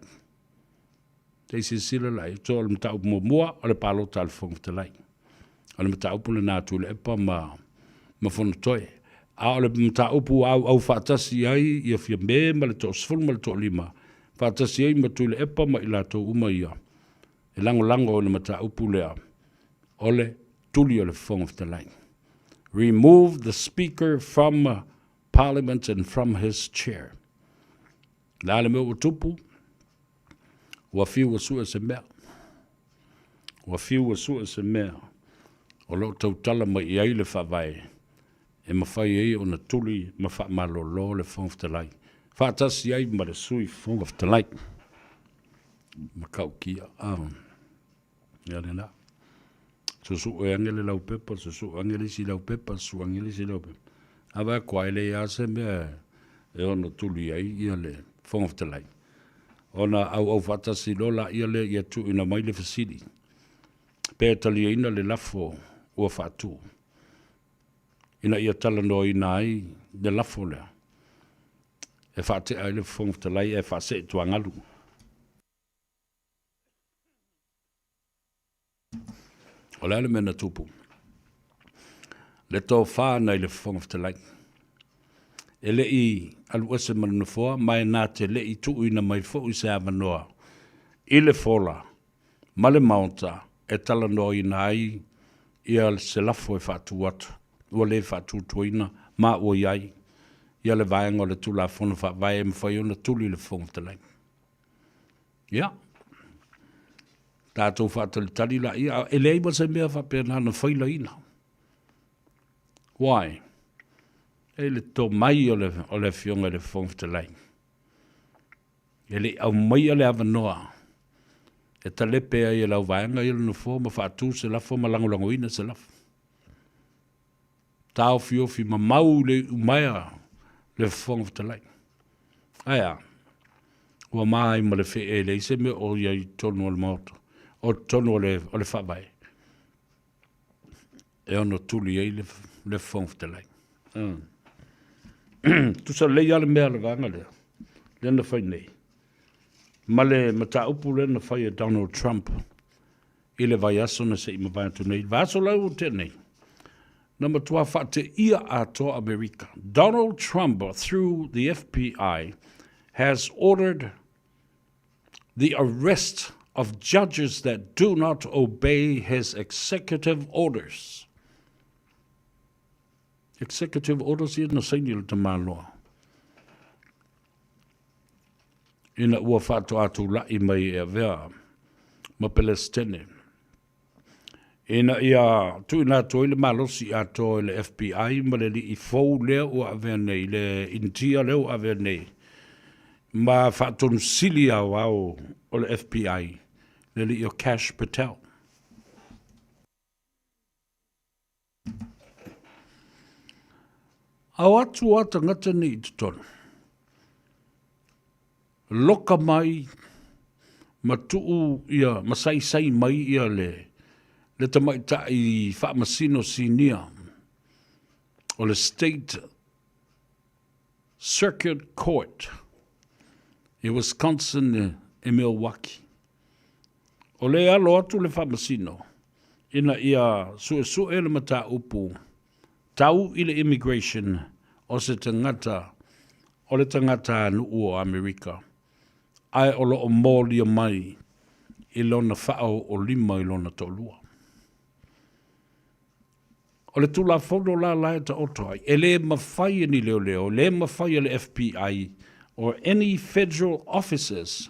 Te se sila lai. Tō le mata upo mua o le palota le fonga ftalai. O le mata upo le nātu le epa ma fono toe. A o le mta upu au whaatasi ai ia fia me ma le tō sifuru ma le tō lima. Whaatasi ai ma tui le epa ma i la tō uma ia. E lango o le mta upu lea. O le tuli o le fonga ftalai. Remove the speaker from parliament and from his chair. La le mea tupu. Wa fiu wa sua se mea. Wa fiu wa sua se mea. O lo tau tala ma i ai le whawai. E mawhai ei o na tuli ma wha malolo le fonga ftalai. Whaatasi ai ma le sui fonga ftalai. Ma kau kia. Ia rena. Susu o angele lau pepa, susu angele si lau pepa, susu angele si lau pepa. Awa kwa ele ia se mea e ono tuli ai ia le fonga ftalai. Ona au whaatasi lola ia le ia tu ina mai le fasili. Pētali ina le lafo ua whaatu. Ina ia tala no ina ai de lafo lea. E whaate ai le fonga ftalai e whaase e tuangalu. O lea le mena tupu. Le tō whānei le fonga ftalai. E le i alu ese manufoa, mai nā te le i tuu ina mai fo i se avanoa. I le fola, ma le maunta, e tala no ina ai, ia se lafo e whaatu atu. Ua le whaatu tuina, ma ua iai. Ia le vaenga o le tula fono whaavae e mwhai ona tuli le fonga ftalai. Ia. Tātou whaatali tali la ia, e le iwa se mea whapena na whaila ina. Why? E le tō mai o le fionga le fonga ftalai. E le au mai o le avanoa. E talepe ai e lau vaenga i le nufo ma whaatu se lafo ma langolango ina se lafo. Tāo fiofi ma mau le umaya le fonga ftalai. Aia. Ua mai ma le fe e le ise me o iai tonu o le maoto. O tonu o le whabai. E ono tuli ei le fonga ftalai. Tusa lei ale mea le vanga lea. Lena whai nei. Ma le mata upu lena whai a Donald Trump. I le vai aso na se ima vai atu nei. Vaso lau te nei. Number 12, whate ia ato America. Donald Trump, through the FBI, has ordered the arrest of judges that do not obey his executive orders. Executive orders ia na saini le tamaloa. Ina ua whato atu lai mai e vea ma Palestine. Ina ia tu ina toi le malosi ato le FBI ma le li i fou leo o avea nei, le intia leo avea nei. Ma whaton sili au au o le FBI, le li o Cash Patel. Au atu ata ngata ni i tutono. Loka mai, ma tuu ia, ma sai mai ia le tamaita i whaamasino sinia o le State Circuit Court i Wisconsin e Milwaukee. O le alo atu le whaamasino, ina ia sue le mata upu, tau i le immigration o se tangata, o le tangata nuu o Amerika, ai o loo mōlia mai i lona whao o lima i lona tolua. O le tula whono la lae ta oto ai, e le mawhai ni leo leo, le mawhai le FBI, or any federal officers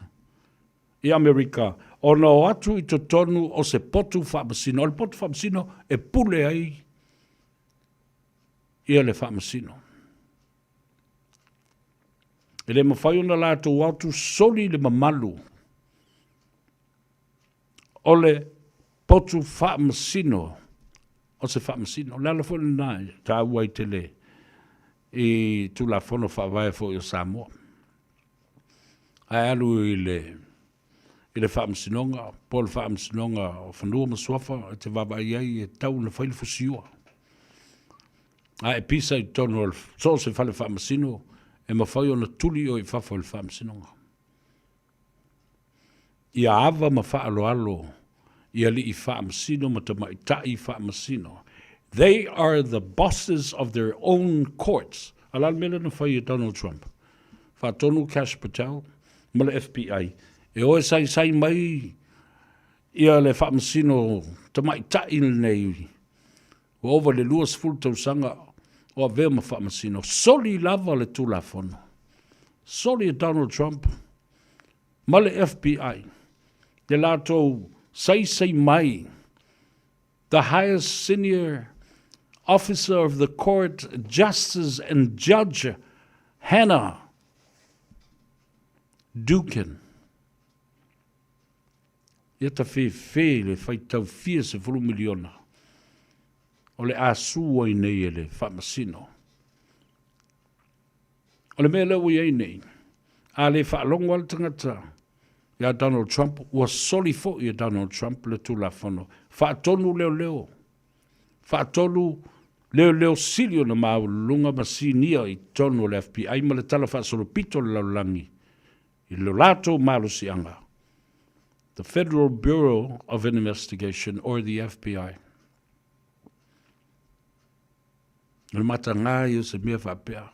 i Amerika, o na o atu i to tonu o se potu whamasino, o le potu whamasino e pule ai i le whamasino. E le mawhai ona la tu watu soli le mamalu, o le potu whamasino, o se whamasino, lala fo le nai, ta uai te le, i tu la fono whawae fo i o Samoa. Ai alu i le whaamsinonga, po le whaamsinonga o whanua maswafa, te wawa iai e tau na whaile fusiua. Ai e pisa i tono o so se whale whaamasino, e mawhai o na tuli o i whafo le whaamsinonga. Ia ava ma whaalo alo, ia li I whaamasino, ma ta mai tai whaamasino. They are the bosses of their own courts. Alal mele na whai e Donald Trump. Whaatonu Cash Patel, ma le FBI. E oe sai mai ia le whaamasino ta mai tai nei. O over le luas full tausanga o a vea ma whaamasino. Soli lava le tula fono. Soli e Donald Trump. Ma le FBI. Le lato sai mai. The highest senior officer of the court, Justice and Judge Hannah Dukin. Ia ta fe le fai tau fia se fulu miliona. O le asua I nei e le whamasino. O le mea leo I nei. A le whaalongo al tangata. Ia Donald Trump. Ua soli fo I Donald Trump le tula whano. Whaatonu leo. Whaatonu leo silio na maulunga masinia I tonu le FBI. Ma le tala whaasolo pito le laulangi. I lo lato malusi anga. The Federal Bureau of Investigation, or the FBI. Le matanga I se mea whapea.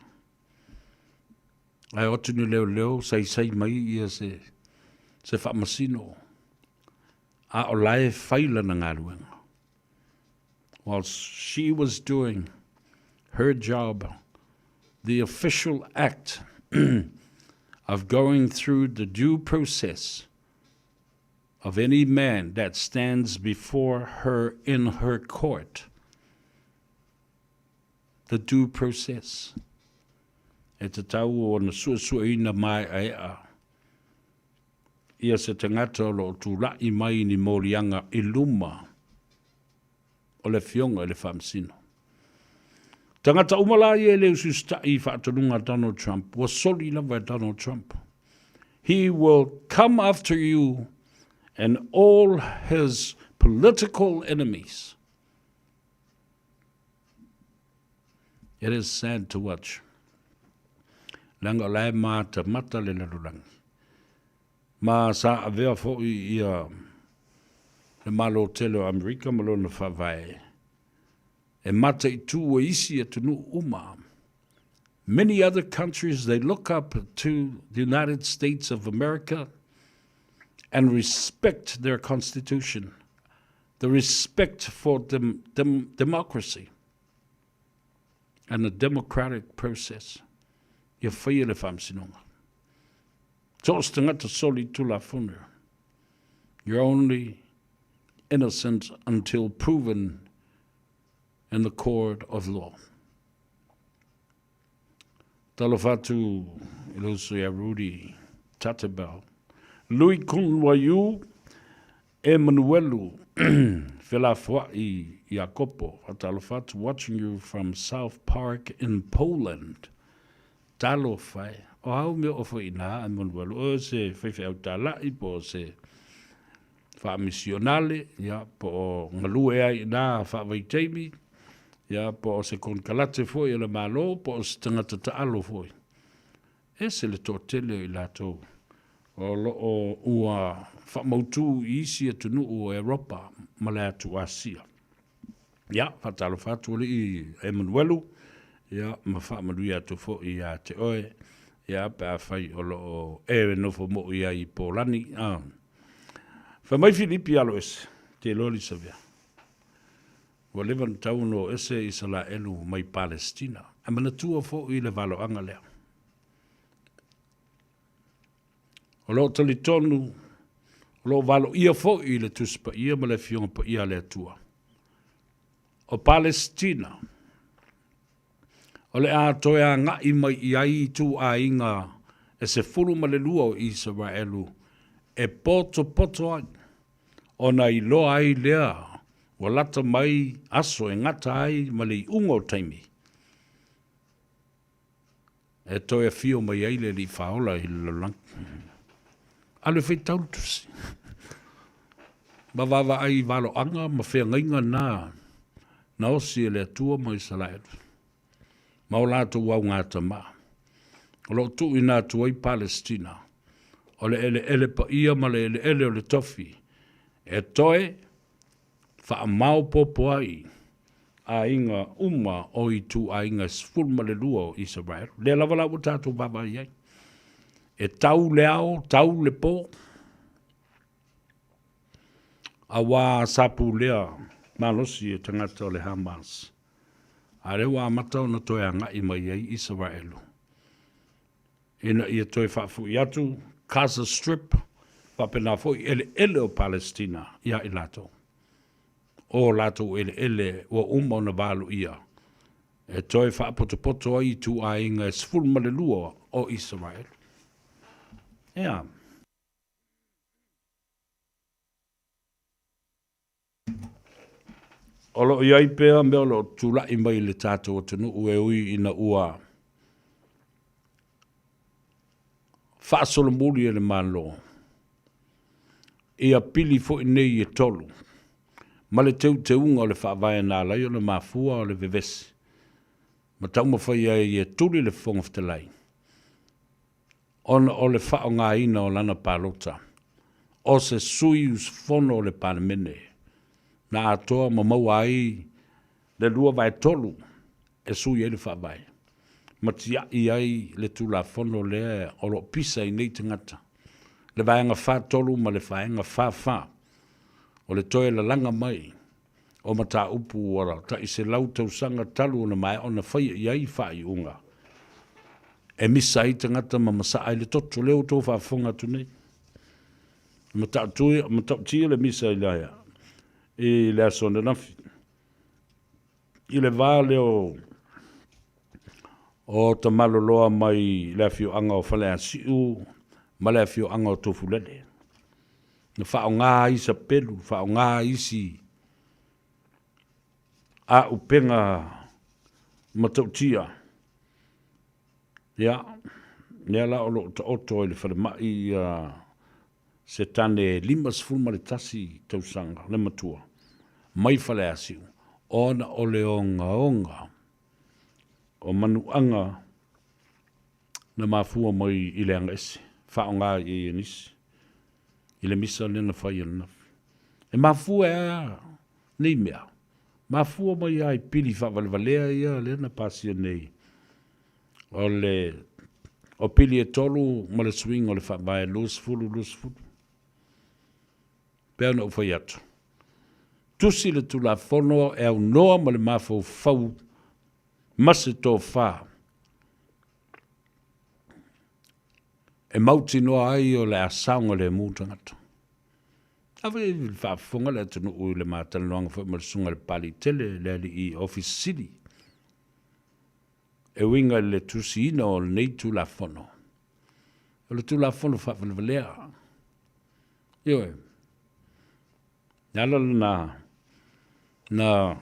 Ai otunu leo, sai mai I se whamasino. A o lae whaila na ngaruenga. While she was doing her job, the official act of going through the due process of any man that stands before her in her court. The due process. E te tau o na suasuaina mai ai a. Ia se tangata o lo tūlai mai ni morianga I luma o le fionga le whamsino. Tangata umala I le ususta I whaatanunga Donald Trump. Was soli lava Donald Trump. He will come after you and all his political enemies. It is sad to watch. Langa lai ma te mata le larulangi. Ma sa avea fo ia le malo telo Amerika malona whawai. E mata I tu isi atunu uma. Many other countries, they look up to the United States of America and respect their constitution, the respect for democracy and the democratic process. Ia whaia le whamsinonga. Tos tangata soli tula whunu. You're only innocent until proven in the court of law. Talofatu ilusu Rudy Tatabel. Louis Kunwayu Emanuelu Filafwai Jacopo. Talofatu watching you from South Park in Poland. Talofai. O hau me ofo ina Emanuelu. O se whaiwhi au talai po se wha misionale. Ya po ngalue ai ina wha waiteimi. Ya po se kon kalate foi le malo po se tangata ta alo foi. E se le totele I lato. O lo o ua fa mautu isi atunu o Europa mala tu Asia. Ya fatalo fatu le Emanuelu. Ya ma fa maluia to foi ya te oe. Ia pa fai o lo e no fo mo ia I polani. Fa mai Filipi alo ese. Te loli sa vea. Wa levan tau no ese isala elu mai Palestina. A mana tua fo I le valo anga lea. O lo tali tonu, o lo valo ia fo I le tuspa ia ma le fionga pa ia le tua. O Palestina, o le a toea nga I mai I ai tu a inga e se fulu ma le lua o Israelu e poto ai. O na I loa ai lea, o lata mai aso e ngata ai ma le unga o taimi. E toea fio mai ai le li faola I le lang. Ale fai tautusi. Ma wawa ai walo anga ma whea ngainga na osi e le atua mai salaeru. Ma o lato wau ngata ma. O lo tu ina atua I Palestina. O le ele pa ia ma le ele o le tofi. E toe wha mau popo ai a inga uma o I tu a inga sfulma le lua o Israel. Le lavala o tatu baba iai. E tau le ao, tau le po. A wā sapu lea malosi e tangata o le Hamas. A re wā matau na toi anga I mai ai Israelu. Ina ia toi whaafu I atu, Gaza Strip, whapena fo I ele o Palestina, ia I lato. O lato ele o uma na walu ia. E toi whaapoto ai tu a inga sfulma le lua o Israel. Ia. Olo iai pea mea lo tula I mai le tātou o tenu ue ui ina ua. Whaasolo muri e le malo. Ia pili fo I nei e tolu. Ma le te unga o le whaavaya nā lai o le mafua o le vevesi. Ma tau ma whai e tuli le fonga ftalai. Ona o le whao ngā ina o lana pālota. O se sui us fono o le pānemene. Na atoa ma maua ai le lua vai tolu e sui e le whaavai. Ma tia I ai le tula fono le o lo pisa I nei tangata. Le vaenga wha tolu ma le vaenga wha. O le toe la langa mai. O mata upu ora. Ta I se lau tausanga talu na mai o na whaia I ai wha I unga. E misa I tangata ma masa ai le totu leo tō whaafonga tunei. Mata tia le misa I laia. I le asona nafi. I le vale o ta maloloa mai le afio anga o whale asiu, ma le afio anga o tofu lele. Na whao ngā isa pelu, whao ngā isi a upenga matautia. Ia, la o lo ta oto I le whale mai se tane 5 tasi tausanga, le matua. Mai whale asiu. Ona o le onga. O manuanga na mafua mai I le anga ese. Whao ngā I nisi. I le misa le na whai ana. E mafua nei mea. Mafua mai ai pili whavalvalea ia le na pasia nei. O pili e tolu ma le swing o le whabae lus fulu. Pea na ufai atu. Tusi le tula fono e au noa ma le mafau fau. Mase tō wha. E mauti noa ai o le asaunga le mūtangata. Awe whaafonga le tunu ui le mātanoanga wha marasunga le pali tele le ali I Office City. E winga le tusi ina o le nei tula fono. O le tula fono whaafonvalea. Ioe. Nala na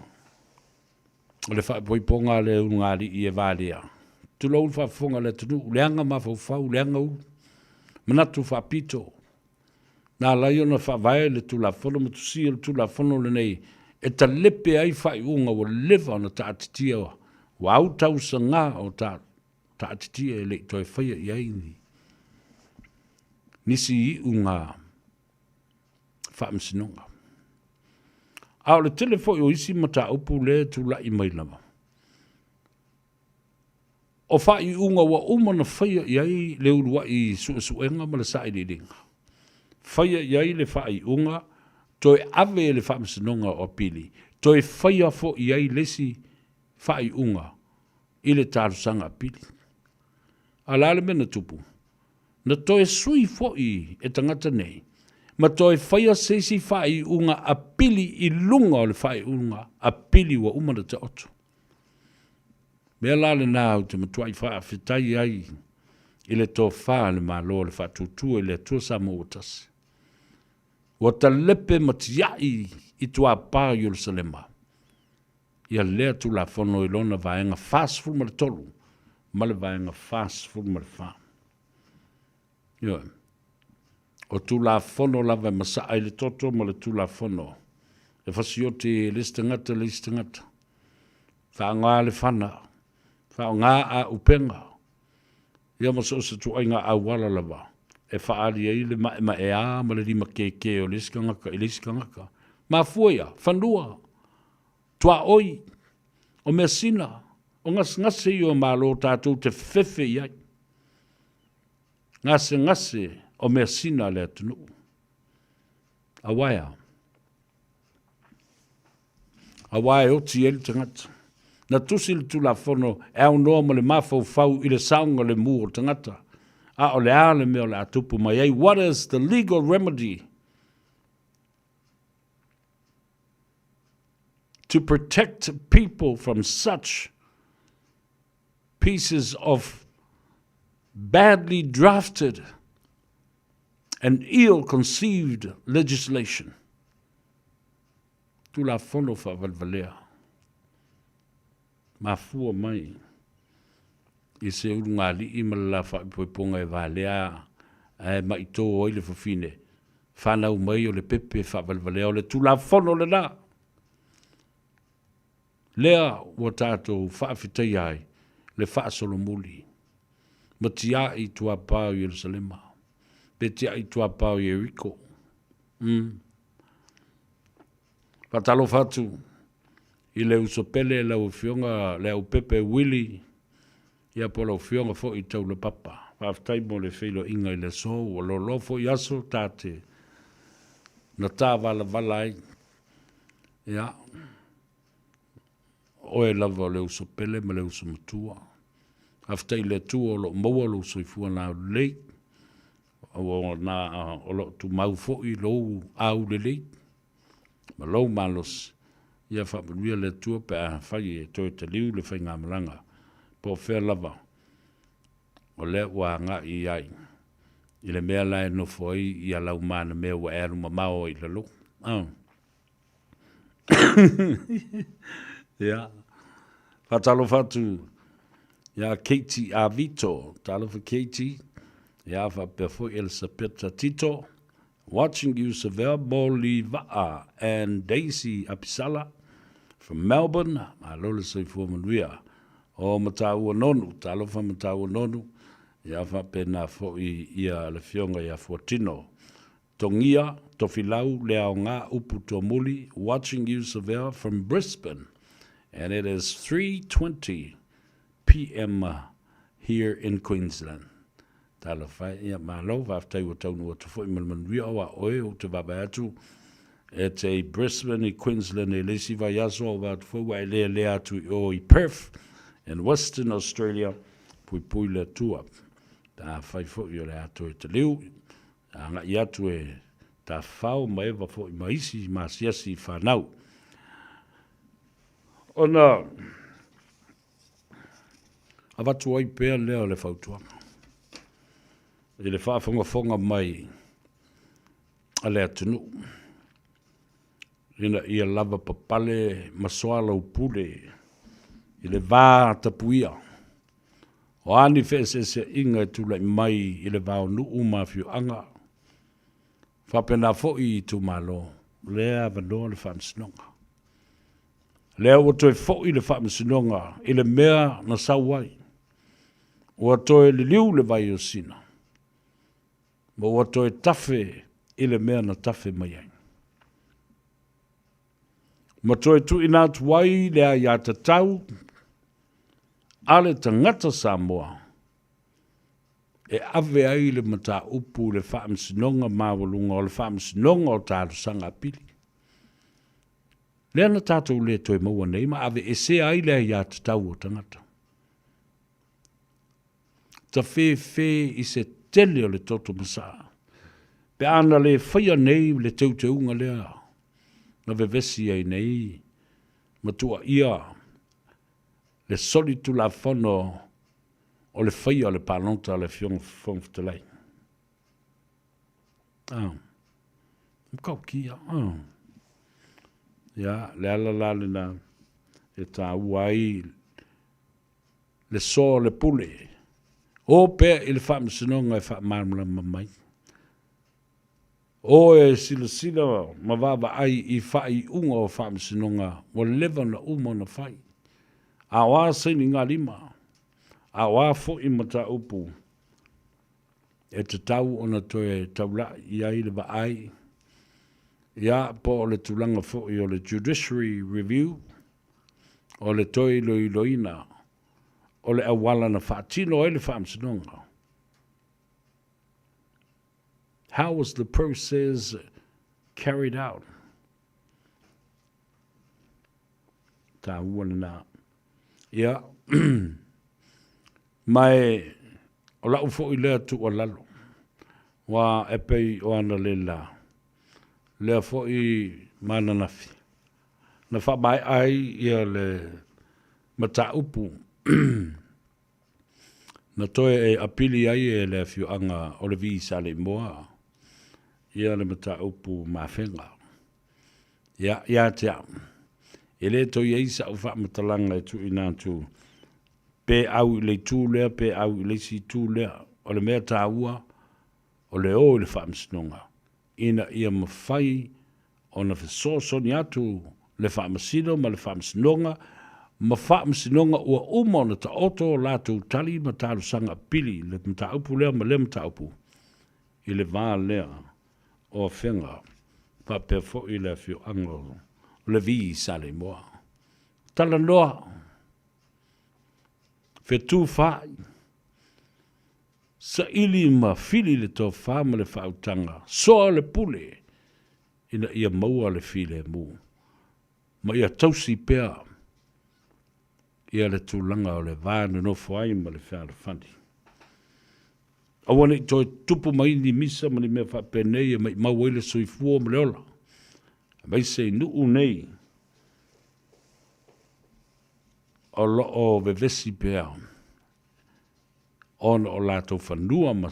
le whaapoiponga le ungari I e vālea. Tula ul whaafonga le tunu leanga mawhau leanga ul. Manatu whaapito. Nā lai ona whaavae le tula fono matusia le tula fono le nei. E ta lepe ai whai unga wa lewa ona ta atitia wa au tau sa ngā o ta atitia e le toi whaia I aini. Nisi I unga whaamsinonga. Ao le telefo o isi mata upu le tula I mai lama. o whai unga wa umana whaia iai le urua I suenga ma le sa iliringa. Whaia iai le whai unga, toi ave le whamisinonga o pili. Toi whaia fo iai lesi whai unga I le tarusanga pili. Alale mena tupu. Na toi sui fo I e tangata nei. Ma toi whaia sesi whai unga a pili I lunga o le whai unga a pili wa umana te oto. Mea lale nā te matuai wha whitai ai I le tō wha le malo le wha tutua I le tua Samoa tasi. Wa ta lepe matiai I tua pā Yerusalema. Ia lea tu la whono I lona vaenga fast food ma le tolu. Ma le vaenga fast food ma le wha. Ia. O tu la whono lava masa ai le toto ma le tu la whono. E whasio te listangata. Wha ngā le whana. Wha ngā a upenga. Ia maso se tu ai ngā a wala lava. E whaari ai le ma e a ma le lima keke o liskangaka. Ma fuia, whanua. Tua oi. O mea sina. O ngase I o malo tātou te whewhe iai. Ngase o mea sina le atunu. Awaia. Awaia o ti ele tangata. Na tusi le tu la whono e au noa ma le mafau I le saunga le mu o tangata. A o le ale me o le atupu mai ei. What is the legal remedy to protect people from such pieces of badly drafted and ill-conceived legislation? Tu la whono whavalvalea. Ma fua mai I se urunga li I malala whaipoiponga e valea ma I tō oile whawhine whanau mai o le pepe whavalvalea o le tula whono le nā lea ua tātou whawhitai ai le whaasolo muli ma tia I tua pāo Yerusalema pe tia I tua pāo Yeriko whatalo whatu I le usopele le au fionga le au pepe wili ia po lau fionga fo I tau le papa. Whaftai mo le whilo inga I le so o lo lo fo I aso tāte na tā vala ai. Ia. Oe lava le usopele ma le usomatua. Whaftai le tu o lo maua lo soifua nā lei. O nā o lo tu mau fo I lo au le lei. Ma lo malos. Ia whapanuia le tua pe a whai e toi te liu le whai ngā malanga. Po whea lava. O le ua ngā I ai. I le mea lai no foi I a lau mana mea ua eru mamao I le lo. Ia. Whatalo whatu. Ia Katie a Vito. Talo for Katie. Ia whapea Elisabetta Tito. Watching you, Seville Boliva'a and Daisy Apisala from Melbourne. Alola sei fua manuia. O mataua nonu, talofa mataua nonu. Ia whapena fo ia le fionga ia fuatino. Tongia, tofilau, leo ngā upu tomuli. Watching you, Seville from Brisbane. And it is 3:20 p.m. here in Queensland. Tala fai ia malo whaftai wa taunu o te fwoi malmanuia o a oe o te wabaatu e te Brisbane I Queensland e lesi vai aso o wāt fwoi wa e lea atu o I Perth in Western Australia pui le tua ta fai fwoi o le atu e te liu a nga I atu e ta whao maewa fwoi maisi ma siasi whanau ona a watu ai pēr leo le whautuanga I le whaafonga mai a le atunu. Ina ia lava papale masoala upule I le vā tapuia. O ani whese inga e tula mai I le vāo nuu mawhio anga. Whapena fōi I tu malo. Lea vanoa le whamsinonga. Lea o toi fōi le whamsinonga I le mea na sauai. O toi le liu le vai o sina. Ma ua toe tafe I le mea na tafe mai ai. Ma toe tu ina tuai lea ia tatau, ale tangata Samoa, e ave ai le mata upu le whaamsinonga mawalunga o le whaamsinonga o tātu sanga pili. Lea na tātou le toi maua nei, ma ave e se ai lea ia te tau o tangata. Ta fe i se tele o le toto masaa. Pe ana le whaia nei le te unga lea. Na vevesi ai nei, matua ia, le soli tu la whono o le whaia o le pālonta le whongwhtelei. Mkau kia, Ya, le ala la le na, e tā uai, le so le pule. O pe i le whaamsinonga e whaamārmula mamai. O e sila mawaba ai i whai unga o whaamsinonga, o lewa na uma na whai. A wā sini ngā lima, a wā fo i mata upu, e te tau ona toe taula i ai le wa ai, ia po o le tulanga fo i o le judiciary review, o le toi loina, o le awala na whaatino e le whaamsinonga. How was the process carried out? Tā uana nā. Ia, mai o lau fo i lea tu o lalo. Wa e pei o ana le la. Lea fo i mana nafi. Na wha mai ai ia le mata upu. Na toe e apili ai e le fiu anga o le visa le moa. Ia le mata upu mawhenga. Ia te am. E le toi eisa u wha matalanga e tu inatu. Pe au i le tū lea, pe au i le si tū lea. O le mea tā ua, o le o le wha msinonga. Ina ia mawhai o na whesoso ni atu le wha masino ma le wha msinonga. Ma wha msinonga ua uma o na ta oto la tu tali ma tāru sanga pili. Le mta upu lea ma le mta upu. I le vā lea o whenga. Pa pe fo i le fiu ango. Le vi sale moa. Tala noa. Fe tu fai. Sa ili ma fili le tō whāma le whautanga. Soa le pule. Ina ia maua le file mu. Ma ia tausi pea. Ia le tūlanga o le vāna no whai ma le whāra whandi. Awane toi tupu mai ni misa ma ni mea whapenei e mai mawele sui fua ma le ola. Mai se nuu nei. O lo o vevesi pea. Ona o lātou whanua ma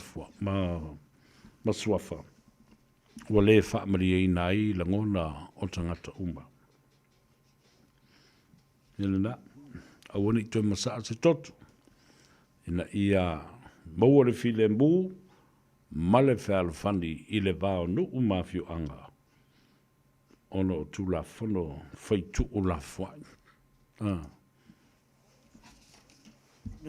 suafa. Ua le whaamari e nai langona o tangata uma. Nila na. Awane i toi masaa se totu. Ina ia maua le file mbu. Male whaala whandi i le vāo nuu mawhiu anga. Ono tu la fono fai tu o la fai. No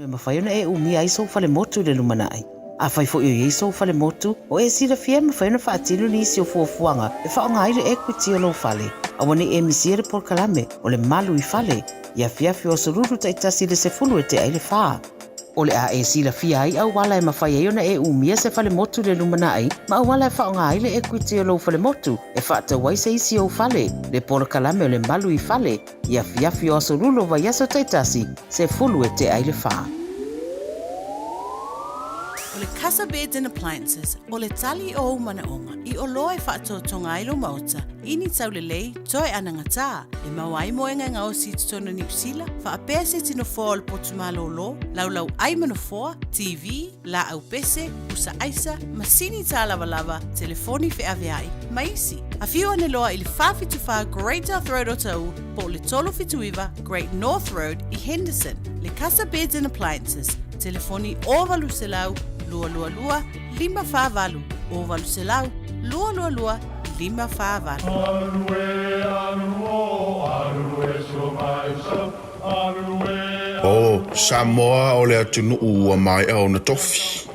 ma fai ona e umi ai so fale motu le lumana ai. A fai fo i so fale motu o e sira fia ma fai ona fa atilu ni si o fuafuanga e fa onga aire equity o lo fale. A wani e misiere por kalame o le malu i fale. Ia fiafi o sururu ta itasi le se fulu e te aile faa. O le a e sila fia ai au wala e mawhai e ona e umia se fale motu le lumana ai, ma au wala e whaonga ai le equity o lo fale motu, e whaata wai se isi o fale, le polo kalame o le malu i fale, ia fiafi o asorulo wa yaso taitasi, se fulu e te aile faa. O le Casa Beds and Appliances, o le tali o manaonga, i o loa e whaatotonga ai lo mauta, ini tau le lei, toi anangata, e mawai moenga ngao si tutona ni usila, wha apea se tino fōa le potumalo lo, laulau ai manafoa, TV, la au pese, usa aisa, masini tā lava, telefoni fe aveai, maisi. A fiu ane loa i le whawhituwha Great North Road o tau, po le tolo fituiva Great North Road i Henderson, le Casa Beds and Appliances, telefoni o valu se lau, lua lua lua, 555, o valu se lau, lua lua lua, 555. O Samoa o le atunu ua mai au na tofi.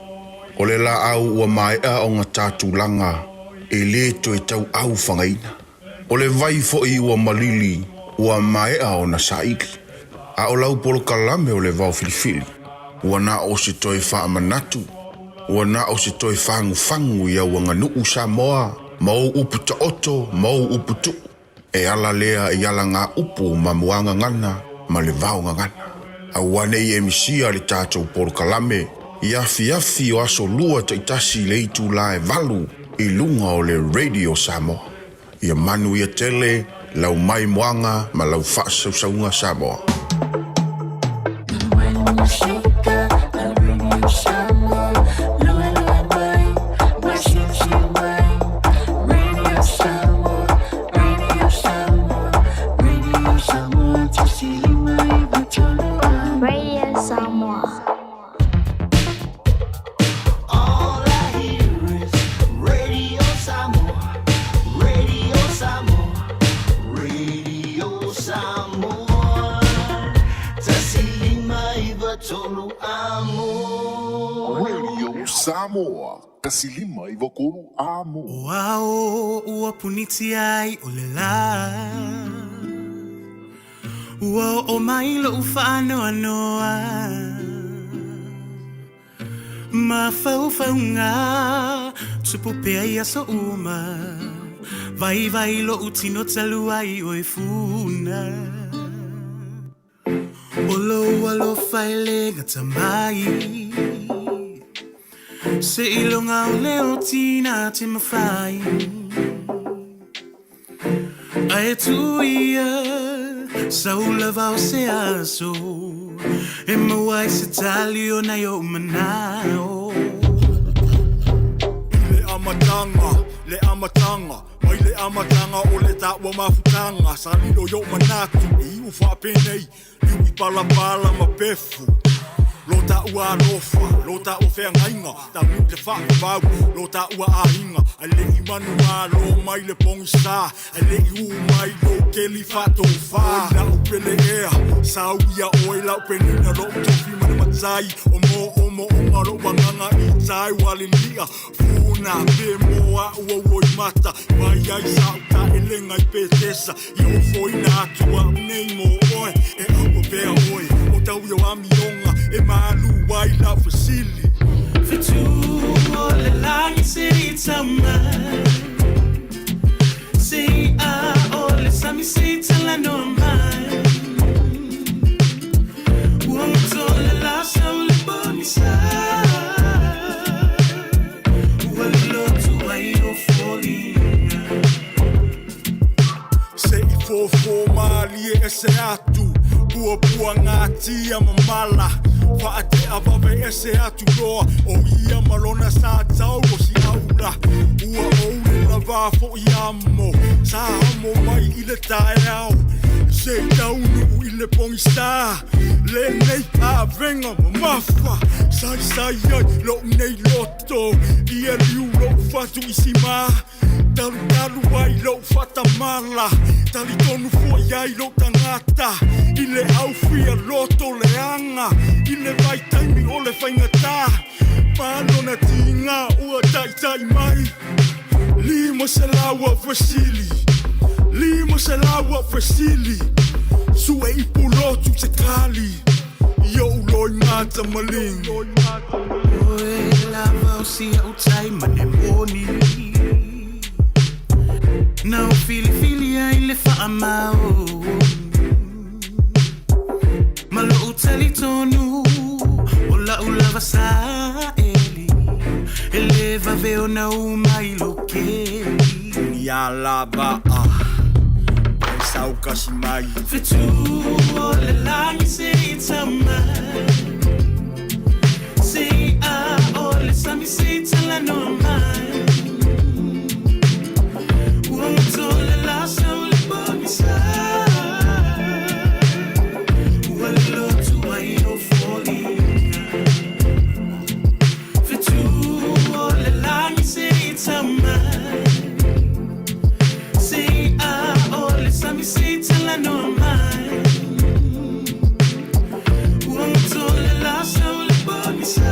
O le la au ua mai au ngā tātulanga e le to e tau au whangaina. O le vai fo i ua malili ua mai au na saiki. A o lau polo kalame o le vau filifili. Ua na o se toi wha amanatu. Ua na o se toi whangu ia wanga nuu Samoa. Mau upu ta oto, mau upu tu. E ala lea e ala ngā upu ma muanga ngana, ma le vau ngana. A wane i emisia le tātou polo kalame. Iafi o aso lua ta itasi le itu la e valu i lunga o le Radio Samoa. Ia manu ia tele, lau mai moanga ma lau whaasaunga Samoa. Samoa, kasilima i wakoro amo. Wao, ua puniti ai o le la. Ua o mailo ufano anoa. Ma fau ngā, tupu pea ia so uma. Vai lo utino talua i o e funa. Olo faile gatamai. Se ilonga o leo tina te mawhai. Ae tuia, saula vau se aso. E mawai se tali o nai o manao. Le amatanga. Mai le amatanga o le taua mafutanga. Salilo yo manatu, i ufa penei. Liu I pala ma pefu. Lota ua alofa, lota o fea ngainga. Ta mute whakavau, lota ua ahinga. Ale I manu alo mai le pongisa. Ale I mai lo keli whato wha. Oi lau pele ea, sau ia oi lau penina lo tofi mana matai. O mo ngaro wanganga I tai wale lia. Funa pe moa ua oi mata. Vai ai sau ta elenga I petesa. I o foi na atua nei mo oi. E au pea oi, o tau yo amionga. E malu wai la fasili. Fitu o le langi se tama. Se a o le sami se tala no mai. Uomo le la sa o le bonisa. Uale lo tu ai o folinga. Se I fofo mali e se atu. Pua ngati a mamala. Whaate awawe ese atu roa. O ia malona sa tau o si aula. Ua oule la wafo I amo. Sa amo mai I le tae au. Se taunu I le pongisa. Le nei a venga mamafa. Sai ai lo nei loto. Ia liu lo fatu I si ma. Talu ai lo fata mala. Tali tonu foi ai lo tangata. I le au fia loto le anga. I le vai taimi o le whaingata. Pālona tinga ua tai mai. Lima se laua fasili. Lima se laua fasili. Sue I pulotu te kali. Yo loi mata maling. Oe lava o si au tai mane moni. Now fili ai le whaamau. Malo utali tonu. Ola ulava sa eli. Eleva veo na umai lokeli. Ni alaba Pai sau kasi mai. Fitu o le langi se itama. Se a o le sami se tala no mai. Tole la saule bonisa. Ualo tu ai o folinga. Fitu o le langi se itama. Se a o le sami se tala no mai. Tole la saule bonisa.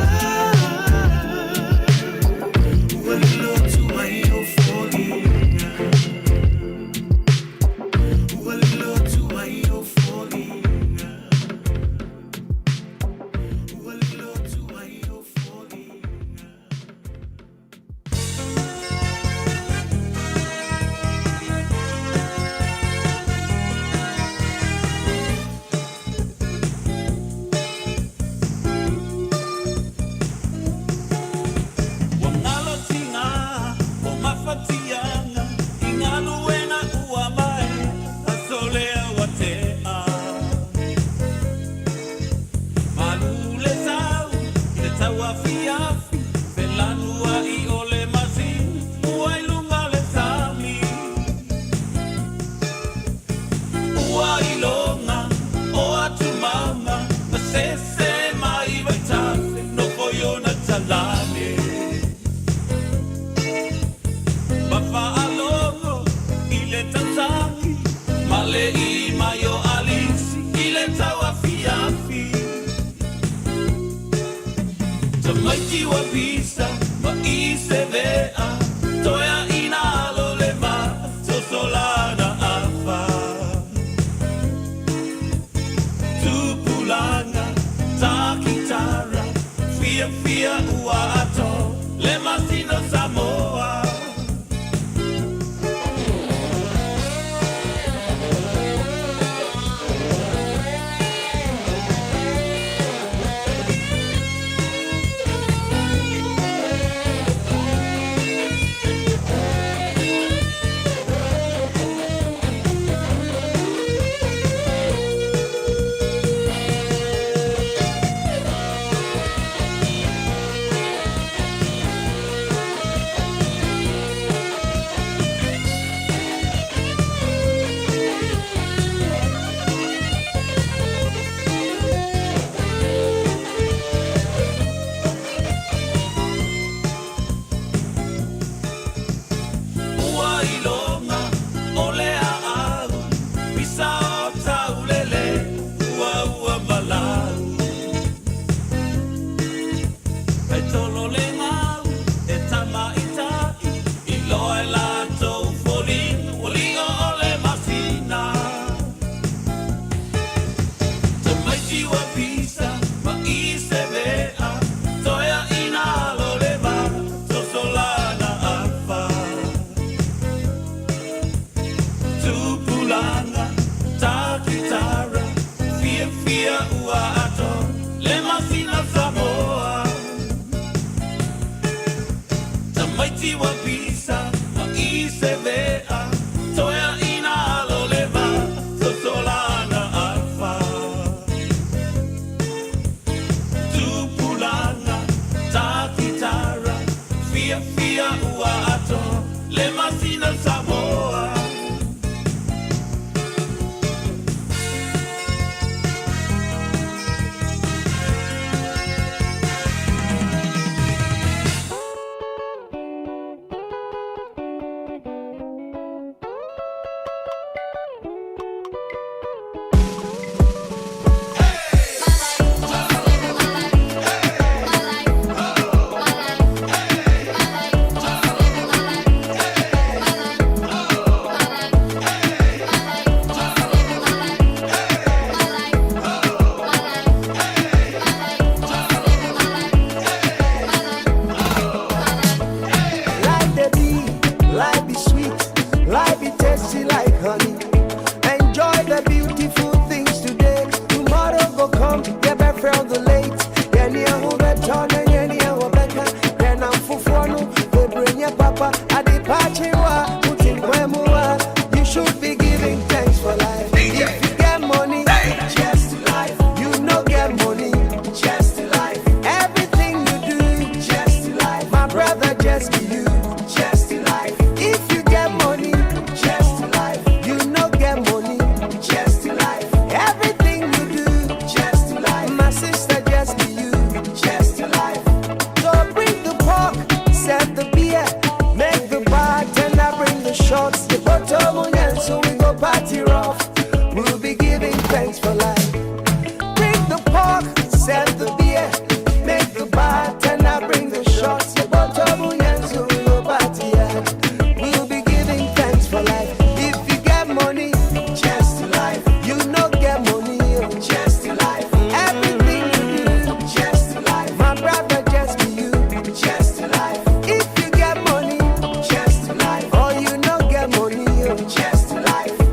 Samoa.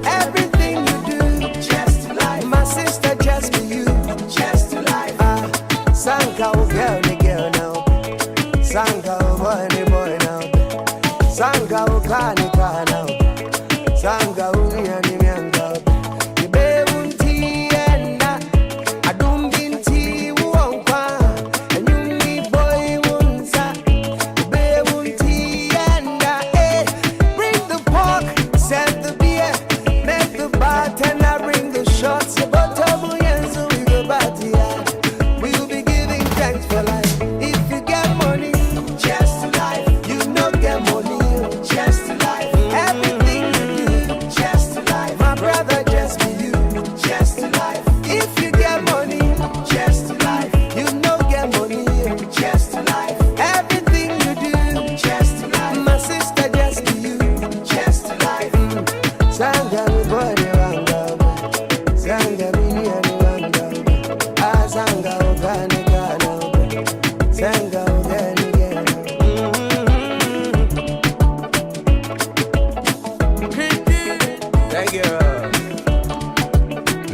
Everything you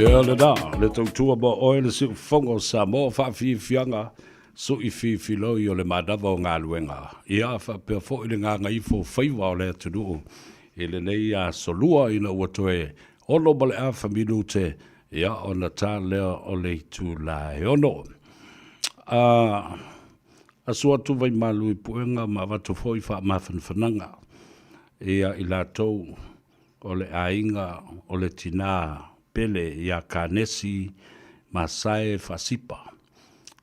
Ia le da, le tautua mo oe le si fongo Samoa wha fianga so I filo I o le madawa o ngā luenga. Ia wha pia fo I le ngā Gagaifo Faiva o le atunu. I le nei a solua I na uatoe ono male a whaminu te ia o na tā lea o le tu la e ono. A sua tu vai malu I puenga ma watu fo I wha mawhanwhananga. Ia I la tau o le ainga o le tina pele ia kanesi masae fasipa.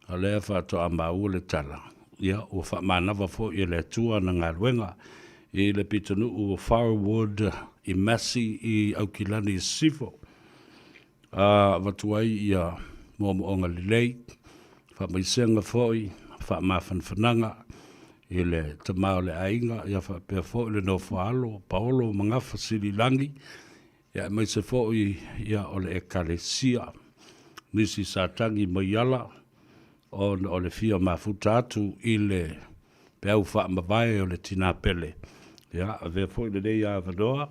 A lea whato a mau le tala. Ia o wha manawa fo I le tua na ngā ruenga. I le pitanu o Firewood I Masi I Aukilani Sifo. Watuai ia momo onga lilei. Wha maisenga fo I wha mawhanwhananga. I le tamau le ainga. Ia wha pia fo I le no whaalo. Paolo mangafa siri langi. Ia mai se fo ia o le ekalesia. Nisi satangi mai ala. O le fia mafuta atu I le peau wha mawai o le tina pele. Ia, a vea fo I le dei a vadoa.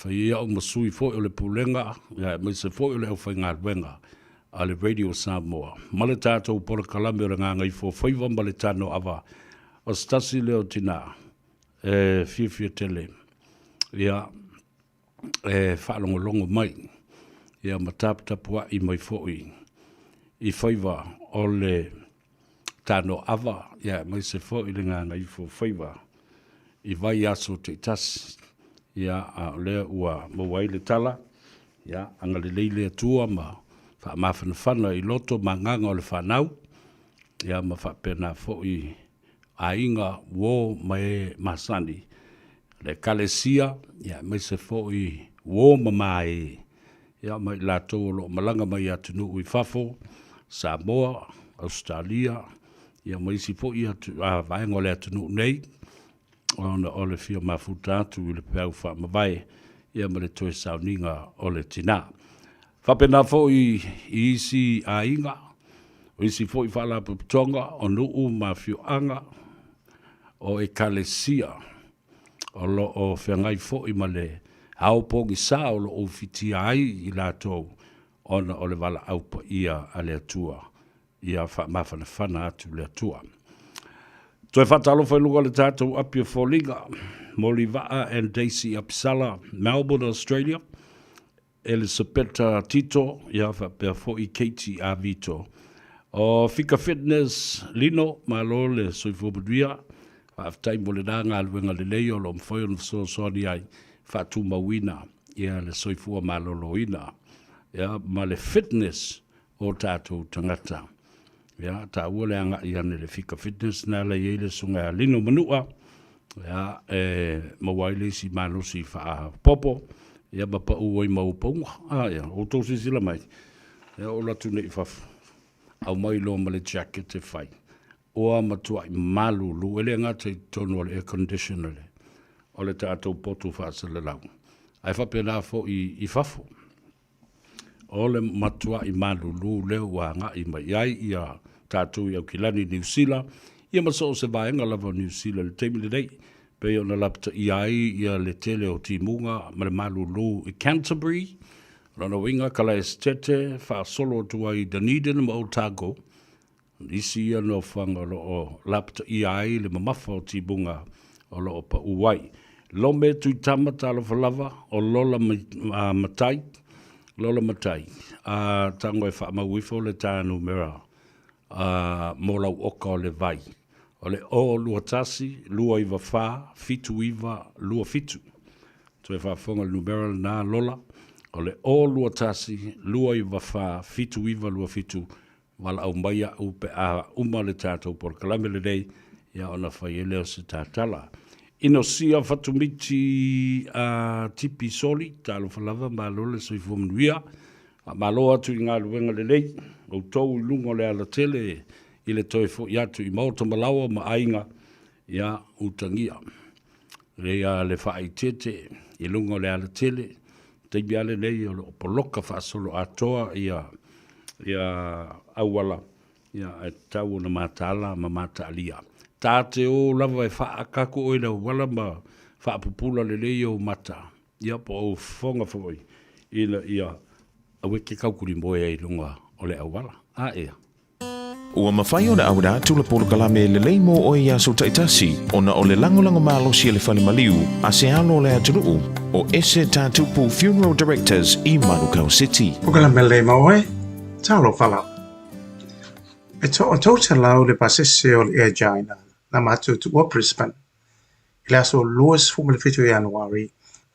Wha ia o masui fo I le pulenga. Ia, mai se fo I le au whai ngā ruenga. A le Radio Samoa. Male tātou pora kalame o le ngā Gagaifo Faiva male tāno awa. O stasi leo tina. Fia tele. Ia, whaalongolongo mai. Ia mataputapua I mai fōi. I Faiva o le tāno awa. Ia mai se fōi le ngā Gagaifo Faiva. I vai aso te tasi. Ia a lea ua mawai le tala. Ia anga le leile atua ma wha mawhanawhana I loto ma nganga o le whanau. Ia ma whapena fōi a inga wō mai masani. Le kalesia, ia mai se fōi wō mamai. Ia mai lātou lo malanga mai atunu I Fafo, Samoa, Australia. Ia mai si fōi a vaenga le atunu nei. O le fia mafuta atu I le peau wha mawai. Ia mai le toe sauninga o le tina. Whapena fōi I isi a inga. O isi fōi whala putonga o nuu ma fioanga. O e kalesia. O lo o whengai fōi ma le haupongi sā o lo o fiti ai I lātou ona o le wala aupa ia a le atua. Ia mawhana whana atu le atua. Toi whatalo whai lunga le tātou apia fōlinga. Molivaa and Daisy Apsala, Melbourne, Australia. Elisabetta Tito, ia whapea fōi Katie Avito. O Fika Fitness, Lino, malo le soifobuduia. Whaftai mo le nā ngā luenga le leo lo mwhoi on so soni ai whatu mawina ia le soifua maloloina ia ma le fitness o tātou tangata ia tā ua le anga ia ne le Fika Fitness nā le iele sunga lino manua ia mawai le si mano si wha popo ia mapa uoi mauponga ia o tōsi sila mai ia o latu nei whafu au mai lo ma le jacket e whai oa matua I malulu ele ngata I tono le air conditioner le o le tātou potu whaasale lau ai whapena fo I whafo o le matua I malulu leo wa ngā I mai ai ia tātou I Aukilani New Zealand ia maso o se vaenga lava New Zealand le teimi le dei pe o na lapta I ai ia le tele o timunga ma le malulu I Canterbury rana winga kala estete wha solo tua I Dunedin ma Otago Isi ia no whanga lo o lapta I ai le mamafa o tibunga o lo o pa uwai. Lo me tui tama talo whalawa o lola matai. Lola matai. Tango e wha mawifo le tānu mera. Molau oka o le vai. O le o lua tasi, lua iwa wha, fitu iwa, lua fitu. So e wha whonga le numera nā lola. O le o lua tasi, lua iwa wha, fitu iwa, lua fitu. Wala au maia upe a umale tātou por kalamele dei, ia ona whaiele o se tātala. Ino sia whatumiti tipi soli, tālo whalawa, mālole soifu manuia, mālo atu I ngā luenga le lei, o tau I lungo le ala tele, I le toi fo I atu I mauta malawa ma ainga, ia utangia. Rea le whaai tete, I lungo le ala tele, teimi ale lei o poloka whaasolo atoa, ia awala ia tau na matala ma matalia tate o lava e whaakako o ina wala ma whaapupula le leo mata ia po o fonga foi ina ia awe ke kaukuri moe ai lunga o le awala. A ea. Ua mawhai o le aura tula polo kalame le leimo o ia so taitasi ona o le langolango malo si le fale maliu a se alo le atunuu o ese tātupu Funeral Directors i Manukau City. O kalame le maoe, talo whalau. E to o tauta lau le pasese o le Aegina na matu tu o Brisbane. I le aso luas fumale fitu Januari,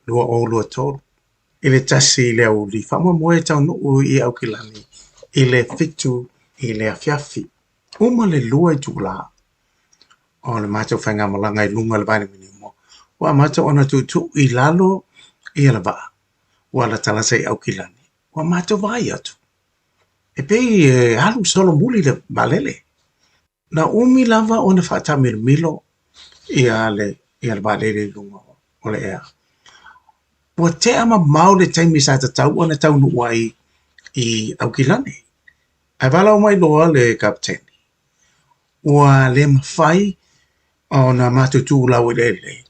lua o lua tolu. I le tasi le au li whamua moe tau nuu i au kilani. I le fitu I le afiafi. Uma le lua I tula. O le mātou whainga malanga I lunga le vaina mini mo. Wa mātou ona tu I lalo I ala vaa. Wa la talasa I au kilani. Wa mātou vai atu. E pei halu solo muli le malele. Na umi lava ona whata milo I ale valele lunga o le ea. Wa te ama mau le taimi sa tau ona tau nuai I au kilani. Ai wala mai loa le kapteni. Ua le mawhai ona matutu lau le.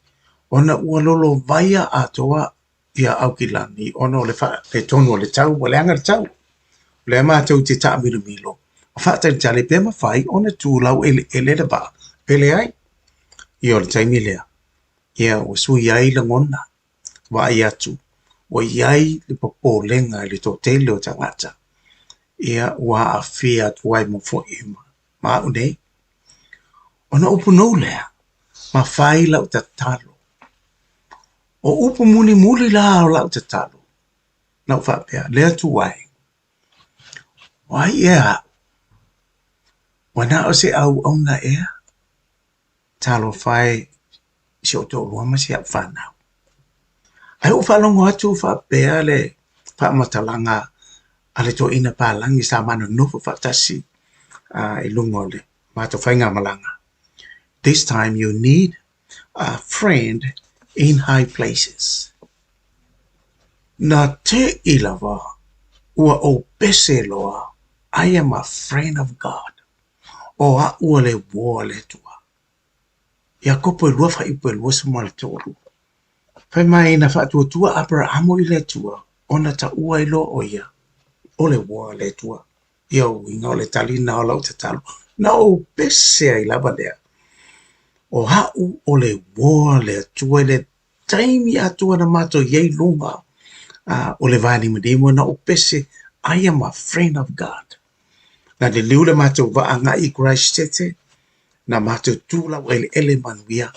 Ona ua lolo vaia atoa ia au kilani. Ona le tonu o le tau, o le anga le tau. Le matau te taa milo. O whata le tale pe mawhai, ona tu lau ele le ba. Pele ai. Ia o le taimi lea. Ia o sui ai la ngona. Wa ai atu. Wa iai le popo lenga le to tele o tangata. Ia ua a fia tuai mo fo ima. Ma unei. Ona upu nou lea. Ma whai lau ta talo. O upu muli la o lau ta talo. Nau whapea. Lea tuai. Wai ea. Wana o se au na ea. Talo whai. Si o to luama si ap whanau. Ai o whalongo atu whapea le. Whamatalanga. Ale to ina palangi sa mana nofu fatasi I lungo le mato whainga malanga. This time you need a friend in high places. Na te ilawa ua o pese loa I am a friend of God. O a ua le woa le tua. Ia kopo lua wha ipo lua suma le toru. Whai mai na wha tua Abrahamo I le tua. Ona ta ua ilo o ia. O le woa le tua. Ia winga o le talina o lau te talo. Na o pese ai lava lea. O hau o le woa le tua le taimi atua na mato yei lunga. O le vani madimo na o pese. I am a friend of God. Na le liu le mato vaanga I Christ tete. Na mato tula o ele manuia.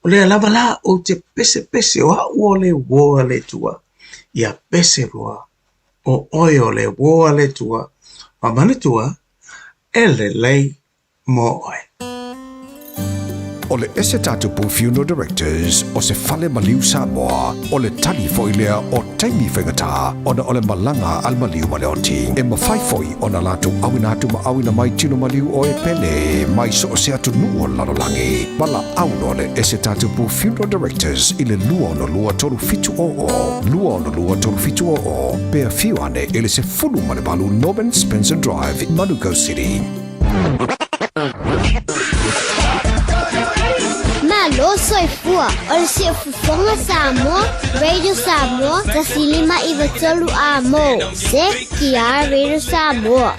O le lava la o te pese o hau o le woa le tua. Ia pese roa. O oio le woa le tua, ma mani tua, ele lei mo oi. O le ese tātupu Funeral Directors o se fale maliu Samoa, o le tali foilea o taimi whengata, ona o le malanga al maliu maleoti. E mawhaifoi o na latu awina atu ma awina mai tino maliu o e pele, mai so o se atu nuo lalolangi. Mala auno le ese tātupu Funeral Directors i le lua ono lua toru fitu o. Lua ono lua toru fitu o. Pea fiu ane ele se fulu malebalu Norman Spencer Drive in Manukau City. Malo soy fua, o si fufonga Samoa, Radio Samoa, tasilima iwatolu amo, se kia Radio Samoa.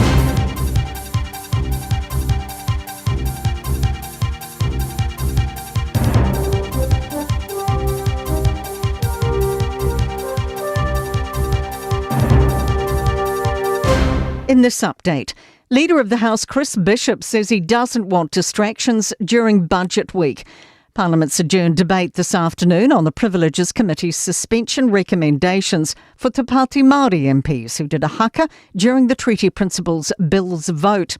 In this update, Leader of the House Chris Bishop says he doesn't want distractions during budget week. Parliament's adjourned debate this afternoon on the Privileges Committee's suspension recommendations for Te Pāti Māori MPs who did a haka during the Treaty Principles Bill's vote.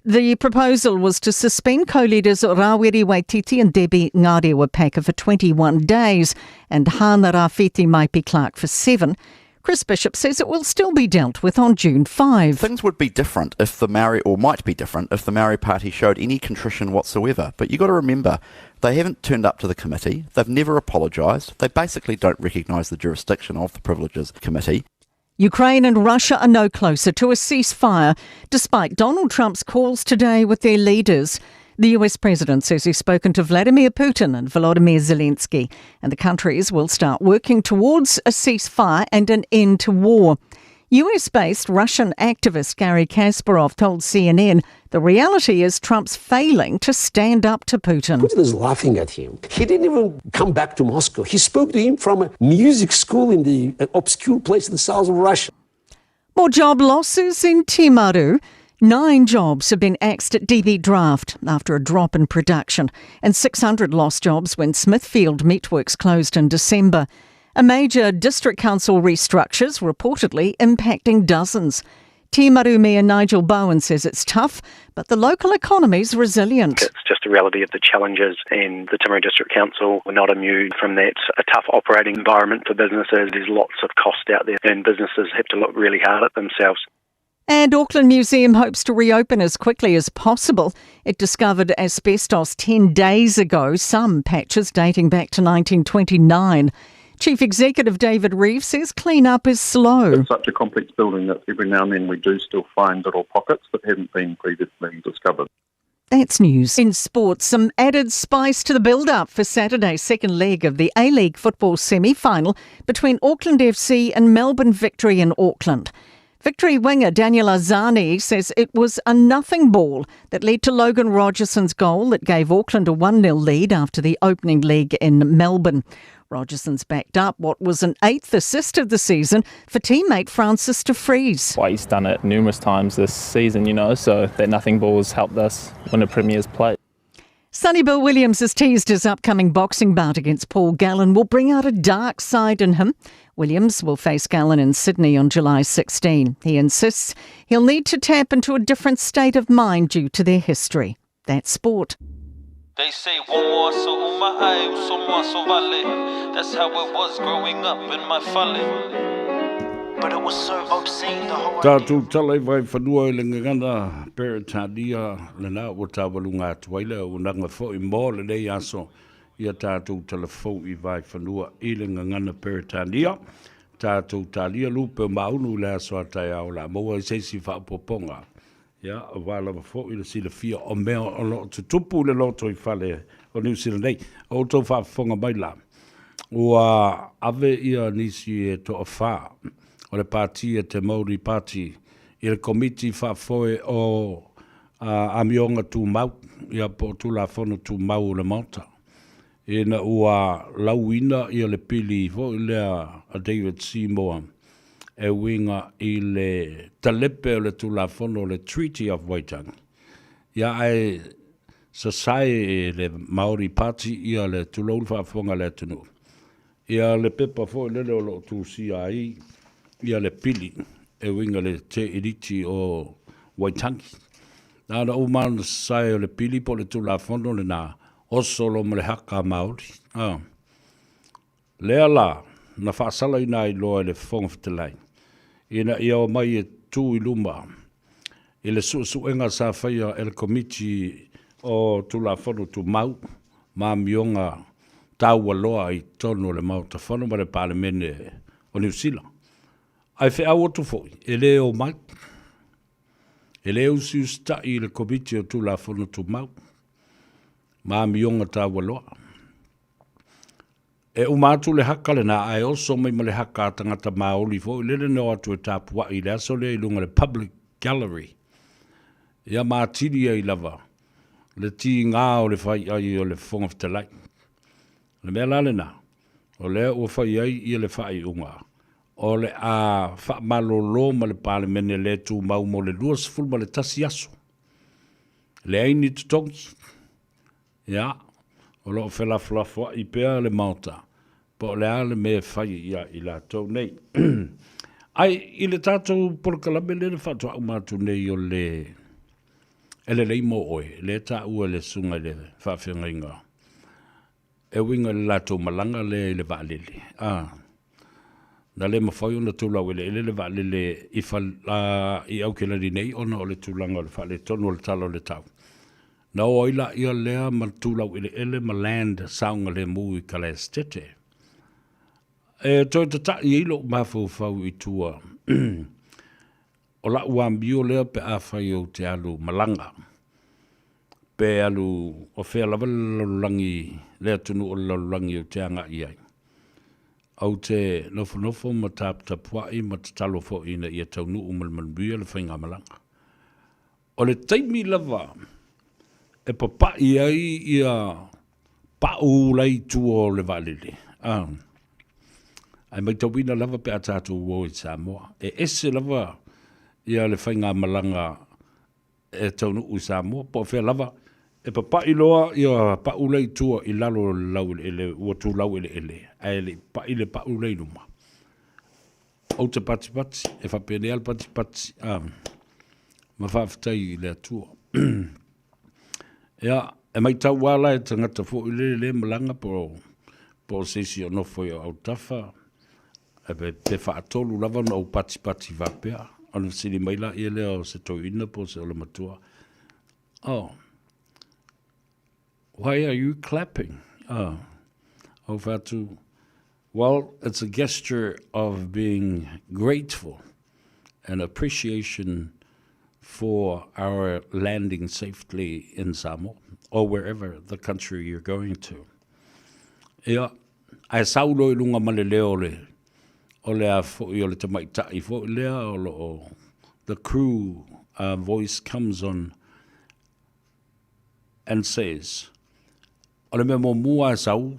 The proposal was to suspend co-leaders Rawiri Waititi and Debbie Ngarewa Paka for 21 days and Hana Rāwhiti Maipi Clark for 7. Chris Bishop says it will still be dealt with on June 5. Things would be different if the Maori, or might be different if the Maori Party showed any contrition whatsoever. But you've got to remember, they haven't turned up to the committee, they've never apologised, they basically don't recognise the jurisdiction of the Privileges Committee. Ukraine and Russia are no closer to a ceasefire, despite Donald Trump's calls today with their leaders. The US President says he's spoken to Vladimir Putin and Volodymyr Zelensky, and the countries will start working towards a ceasefire and an end to war. US-based Russian activist Garry Kasparov told CNN the reality is Trump's failing to stand up to Putin. Putin is laughing at him. He didn't even come back to Moscow. He spoke to him from a music school in the obscure place in the south of Russia. More job losses in Timaru. 9 jobs have been axed at DB Draft after a drop in production, and 600 lost jobs when Smithfield Meatworks closed in December. A major district council restructures reportedly impacting dozens. Timaru Mayor Nigel Bowen says it's tough, but the local economy's resilient. It's just a reality of the challenges, and the Timaru District Council were not immune from that. A tough operating environment for businesses. There's lots of cost out there, and businesses have to look really hard at themselves. And Auckland Museum hopes to reopen as quickly as possible. It discovered asbestos 10 days ago, some patches dating back to 1929. Chief Executive David Reeves says clean-up is slow. It's such a complex building that every now and then we do still find little pockets that haven't been previously discovered. That's news. In sports, some added spice to the build-up for Saturday's second leg of the A-League football semi-final between Auckland FC and Melbourne Victory in Auckland. Victory winger Daniel Azani says it was a nothing ball that led to Logan Rogerson's goal that gave Auckland a 1-0 lead after the opening leg in Melbourne. Rogerson's backed up what was an 8th assist of the season for teammate Francis de Vries. Well, he's done it numerous times this season, so that nothing ball has helped us win a Premier's plate. Sonny Bill Williams has teased his upcoming boxing bout against Paul Gallen will bring out a dark side in him. Williams will face Gallen in Sydney on July 16. He insists he'll need to tap into a different state of mind due to their history. That's sport. They say one more so on my eye, so more so vale. That's how it was growing up in my valley. But it was so obscene the whole Tātou talai vai whanua I le ngangana Peritania le nā o tāwalunga tuaila o nanga fo I mō le nei aso ia tātou talafo I vai whanua I le ngangana Peritania tātou tālia lupe maunu le aso atai au la moa I seisi whaapoponga ia o wala fo I le sila fia o mea o lo tutupu le loto I whale o New Zealand nei o tau whaafonga mai la ua ave ia nisi e to a wha o le pāti e te Māori Pāti I le komiti whaafoe o amionga tū mau ia po tū la whono tū mau le mauta. E na ua lauina I le pili fo I lea a David Seymour e winga I le talepe o le tū la whono le Treaty of Waitangi. Ia ai sasai le Māori Pāti ia le tūlou whaafonga le tunu. Ia le pepa fo I lele o lo tū CIE ia le pili e winga le te iriti o Waitangi. Nāna o mana sai o le pili po le tula fono le nā osolo mo le haka Māori. Lea la, na whaasala ina I loa le whonga whitelai. Ina ia o mai e tū I luma. I le suenga sa whaia e le komiti o tula fono tu mau, mā mionga tāua loa I tono le mau ta fono ma le palemene o New Zealand. Ai fe au tu foi, e le o mai. E le o si usta I le komiti o tu la fono tu mau. Ma mionga ta waloa. E umatu le haka le na ai oso mai ma le haka tangata maoli foi. Le le no atu e tapua I le aso le I lunga le public gallery. Ia ma tiri ai lava. Le ti ngā o le fai ai o le fonga fitalai. Le mea la le na. O le o fai ai I le fai unga. O le a whaamalolo ma le palemene le tū mau mo le luas ful ma le tasi aso. Le aini tutongi. Ia, o lo whelaflafua I pea le mauta. Po le ale me whai ia I la tau nei. Ai, I le tātou polokalame le le whatua umatu nei o le ele leimo oe, le tā ua le sunga le whawhenga inga. E winga le lātou malanga le vālele. Na le mawhai ona tūlau ele le vālele I au ke lari nei ona o le tūlanga o le whale tonu o le talo le tau. Na o ila ia lea ma tūlau ele ma land saunga le mui ka le stete. E toi tata I ilo mawhau I tua. O la ua mbio lea pe a whai o te alu malanga. Pe alu o whea lava lalulangi, lea tunu o lalulangi o te anga iai. au te nofo ma tapuai ma te talo fo ina ia taunu umalman bia le whainga malanga. O le taimi lava, e papai ai ia pau lai tuo le valele. Ai mai tauina lava pe atatu uo i Samoa. E ese lava ia le whainga malanga e taunu u Samoa. Po whea lava, e papai loa ia pau lai tua i lalo lau ele, ua tu lau ele. Ai le pau lai numa. O te pati, e whapene al pati, ma whawhitai i le atua. Ia, e mai tau wala e tangata fo i le malanga po sesi o nofo i au tafa. E pe whaatolu lava no pati vapea. Anu sili maila i leo se toina po se ola matua. Oh, why are you clapping? Oh, Fatu. Well, it's a gesture of being grateful and appreciation for our landing safely in Samoa or wherever the country you're going to. Ia, ai saulo I lunga maleleo o le a fo I o le tamaitai fo lea o the crew voice comes on and says, o le mea mo mua sau,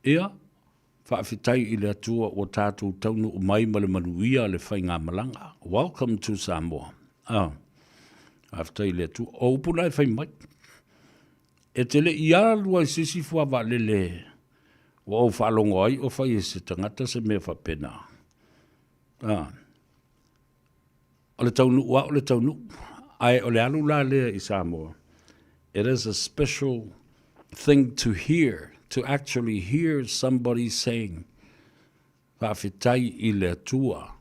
ia, whaafitai I le atua o tātou taunu o mai ma le manuia le whainga malanga. Welcome to Samoa. Whaafitai le atua, o upuna whai mai. E te le ia lua I sisi fua wa lele, wa o whalongo ai o whai e se tangata se mea whapena. O le taunu ua o le taunu, ai o le alu la lea I Samoa. It is a special thing to hear, to actually hear somebody saying, whaafitai I le atua,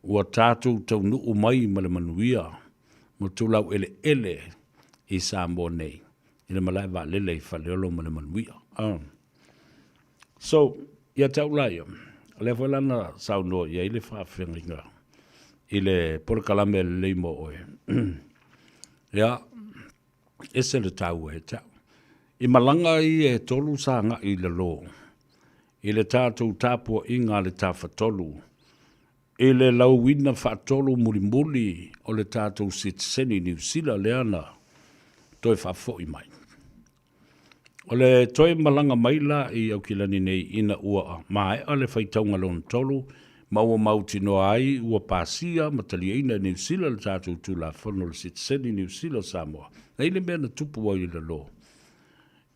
ua tātou taunu o mai ma le manuia, mo tūlau ele I Samoa nei. I le malai wa lele I whaleolo ma le manuia. So, ia tau laia, le whalana sau noa, ia I le whaafenginga, I le porakalame le leimo oe. Ia, ese le tau e tau. I malanga I e tolu sanga I le lo. I le tātou tāpua inga le tāwhatolu. I le lauwina whaatolu mulimuli o le tātou sitseni New Zealand leana toi whafo I mai. O le toi malanga maila I au kilani nei ina ua mai a le whaitaunga lon tolu maua mauti no ai ua pasia matali ina New Zealand le tātou tūla whanu le sitseni New Zealand Samoa. Nei le mea na tupu wai le lo.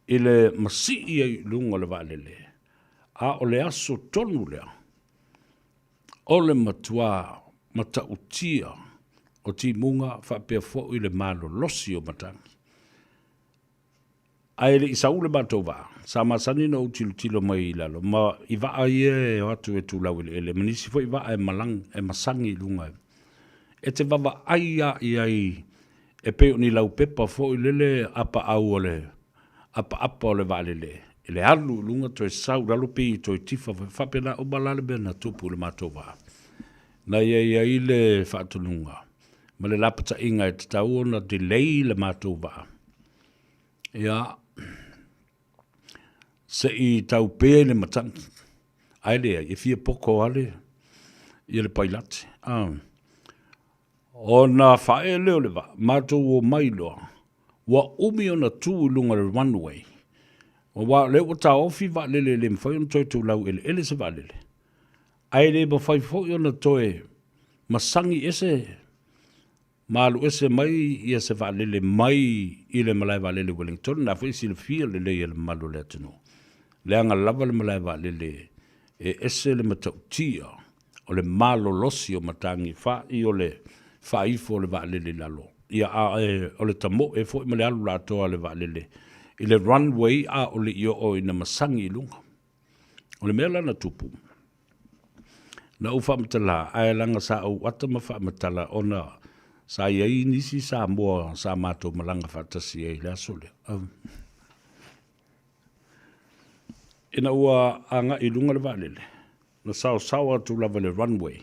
I le masi I lunga le valele. A o le aso tonu lea. O le matua matautia o ti munga whapea fo I le malo losi o matangi. Ai le isa ule matova. Sa masani no tilo mai lalo. Ma I waa ie o atu e tūlau ele. Manisi fo I waa e malang e masangi lunga. E te wawa aia I ai e peo ni lau pepa fo I lele apa au ole. Apa ole valele. Ele alu lunga toi sau lalo pi toi tifa whapena o balale bena tupu le matova. Na ia le whaatununga. Ma le lapata inga e te tau ona delay le matova. Ia se I tau pē le matangi. Ai lea, I fia poko ale, I le pailate. O na whae leo le wa, mātou o mailoa, wa umi o na tū lunga le runway. O wa leo o ta ofi wa lele le mwhai on toi tū lau ele se wa lele. Ai le ma whai fo o na toi masangi ese, malu ese mai ia se wa lele mai I le malai wa lele Wellington, na fo isi le fia lele I le malu le atinu. Le anga lava le malai wa lele e ese le matautia o le malo losi o matangi fa I o le fa ifo le wa lele lalo. Ia o le tamo e fo I male alu la toa le wa lele. I le runway a o le io o ina masangi lunga. O le mea na tupu. Na ufa matala, ae langa sa au wata mafa matala o na sa iei nisi sa mua sa mato malanga fatasi e le asole. Ina ua anga I lunga le valele. Na sao sawa tu lava le runway.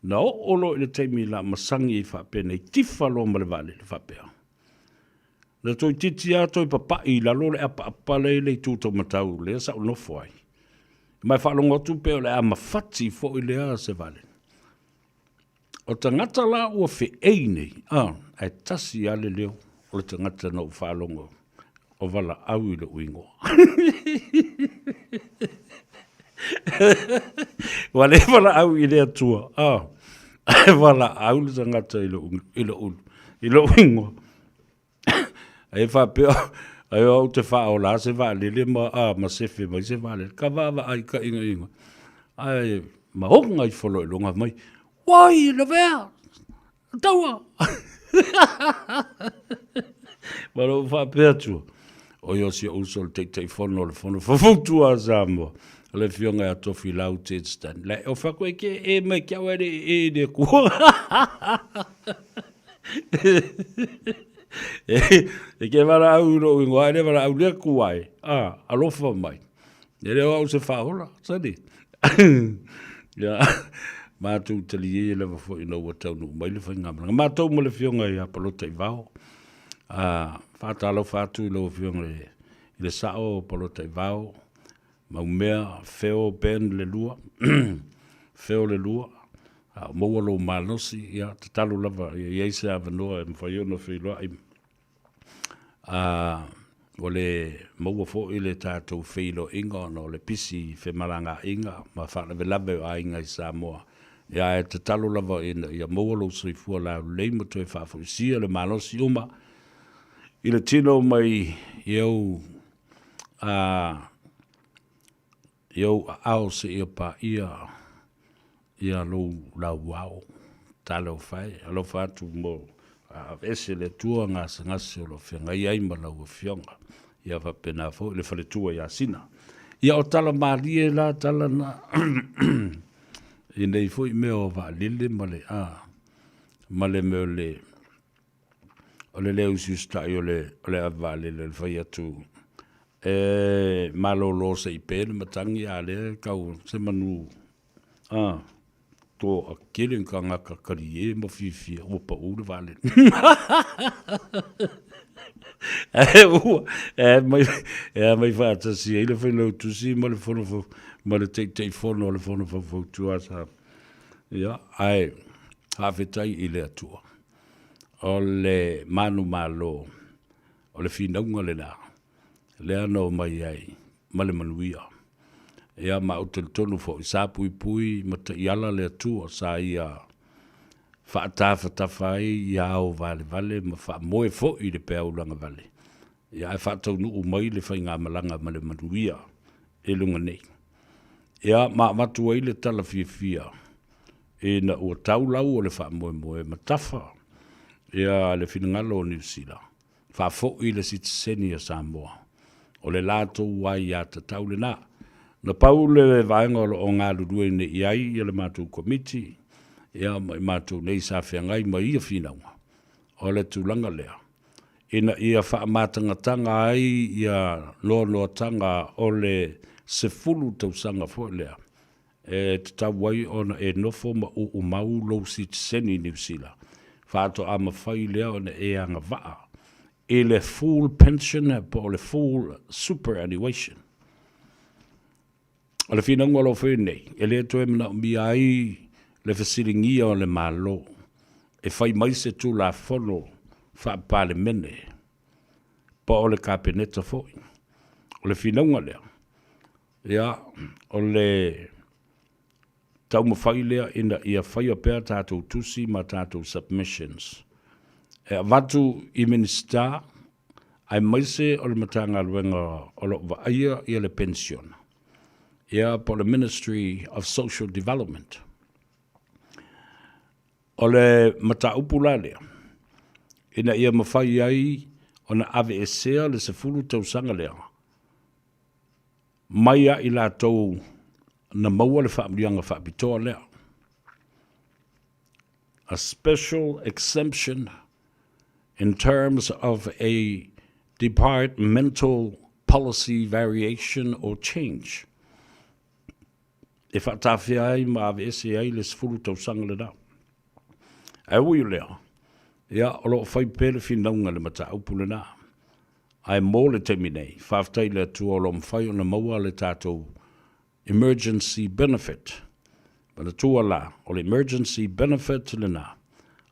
Na o olo I le teimi la masangi I whapena I tifa lo ma le valele whapea. Na toi titi a toi papai la lo le apa le tūtau matau le sa unofo ai. Mai whaalonga tu pe o le a mawhati fo i lea se vale. O tangata la ua whi nei, ai tasi ale leo, o le tangata na u whaalonga, o wala au i le uingo. Wale wala au i lea tua, wala au le tangata i le uingo. Ai whapea, ai au te whao la se vale le ma sefe mai se vale, ka wawa ai ka inga. Ai, ma honga i wholo i longa mai, wai, le vea, taua. Maro whapea tua. O yo si usol te whono le whono whawhutua Samoa. Le fionga a tofi lau te stan. Le o whakwe ke e mai kia were e ne kua. E ke wara au no ingo ai, ne wara au lea kuai. Alofa mai. E reo au se whahola, sani. Ya, mātou tali e lewa fo ina ua tau nu mai le whaingamanga. Mātou mo le fionga i apalota i vau. Whātalo whātu i lewa fionga i le sao palota i vau. Maumea, feo ben le lua. Feo le lua. Moua lo malosi, ia, te talo lava, ia eise avanoa e mwhaiono whiloa i. O le maua fo i le tātou whilo inga, no le pisi whemaranga inga, ma whānawe lawe a inga i Samoa. Ia e te talo lava ina, ia moua lo soifua la leima toi whawhuisia le malosi uma. I le tino mai iau ao se ia pa ia lo la wau talo fai alo fatu mo ese le tua ngase o lo fenga ia ima la fionga ia va pena fo le fale tua ia sina ia o tala malie la tala na i nei fo i meo va lile male meo le o le leo siusta i o le avale le fai atu malo lo se i pēle matangi a le kau se manu to a killing ka ngaka kari e ma fifi o pa ule vale mai fata si ele foi lo tu si ma le fono ma le te fono le fono fo tu asa ya ai hafetai ile atua o le manu malo o le finunga le la le ano mai ai ma le manuia ia ma o tonu fo sa pui ma te iala le atua sa ia whaatawhai ia o vale ma wha moe fo i le pēa ulanga vale ia e whaatau nuu mai le whainga malanga ma le manuia e lunga nei ia ma matua i le tala fia e na ua taulau o le wha moe ma tafa ia le finangalo o New Zealand wha fo i le sitiseni a Samoa o le lato wai ia ta tau le na pau le vaenga o ngā lurue ne iai i le mātou komiti ia mātou nei sa whiangai ma ia whinaunga o le tūlanga lea ina ia whaamatangatanga ai ia loa tanga o le sefulu tausanga fo lea e te tau wai ona e nofo ma o mau lo sitiseni New Zealand whaato ama whai lea ona e anga waa e le full pension po le full superannuation o le finanga lo nei e le toe mana mi ai le fasiringia o le malo e whai mai se tu la fono wha pale mene pa o le kapeneta foi o le finanga lea ia o le tau mawhai lea ina ia whai a pēr tātou tusi ma tātou submissions e watu i minister ai maise o le matanga luenga o lo vaia i le pension ia po le Ministry of Social Development o le mata upula lea ina ia mawhai ai o na ave e sea le sefulu tausanga lea maia i la tau na maua le whaamrianga whaapitoa lea a special exemption in terms of a departmental policy variation or change. E whaatawhia ai ma ave ese ai le sefulu tausanga le nao. E ui lea, ia o lo whai pēle whinaunga le mata upule nā. Ai mō le temi nei, whaftai le atua o lo mwhai o na maua le tātou emergency benefit. Mana tua la, o le emergency benefit le na.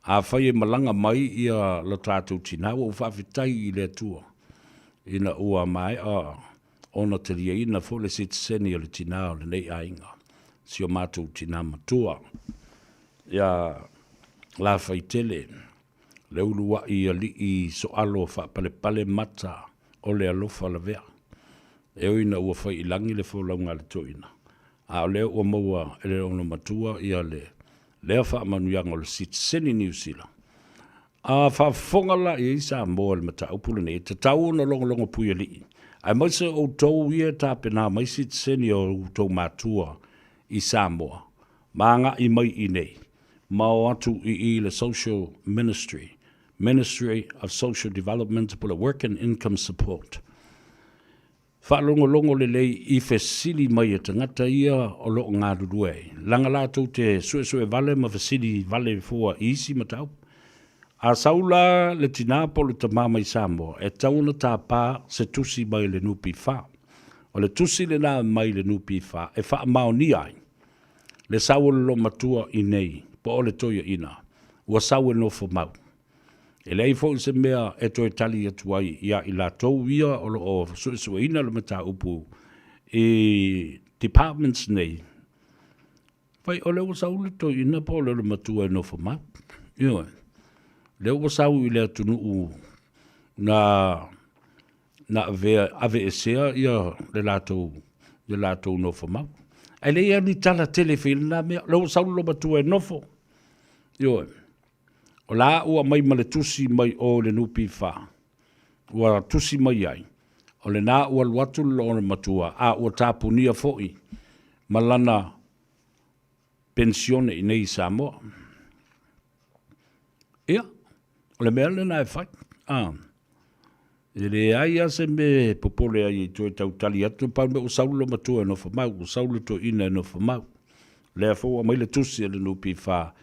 A whai e malanga mai ia la tātou tina, o whawhitai I le tua. Ina ua mai ona te ria ina fo le citizeni o le tina o le nei ainga. Si o mātou tina matua. Ia la whaitele, le ulua I ali I so alo wha pale mata o le alofa la vea. E oina ua whai ilangi le wholaunga le toina. A o leo ua maua e le ono matua ia lea wha manuianga o le citizeni New Zealand. A whafonga la I Samoa le mata upule ne, te tau na longo puia li. Ai mai se o tau ia tāpena mai citizeni o tau matua I Samoa. Maanga I mai I nei. Mao atu I le social ministry. Ministry of Social Development pula work and income support. Whaalongo le lei I fesili mai e tangata ia o loo ngā rurue. Langa lātou te sue vale ma fesili vale fua isi matau. A saula le tina po le tamama I Samoa e tauna tā pā se tusi mai le nupi wha. O le tusi le nā mai le nupi wha e wha mao ni ai. Le saula lo matua I nei po o le toia ina. Ua saula no fo mau. E lei fo se mea e toi tali atu ai ia I la tau ia o lo o suesueina le mata upu I departments nei. Fai o leo sau le toi ina po le matua e no fo mau. Ioi. Leo sau I le atunu u na vea ave esea ia le latou no fo mau. E lei ani tala telefil na mea leo sau lo matua e no fo. Ioi. O la ua mai ma le tusi mai o le nupi wha. Ua tusi mai ai. O le nā ua luatu lo ona matua. A ua tāpunia fo'i. Malana pensione I nei Samoa. Ia. O le mea le nā e whai. E le ai ase me popole ai toi tau tali atu. Pau me o saulo matua e no whamau. O saulo to ina e no whamau. Lea fo mai le tusi e le nupi wha.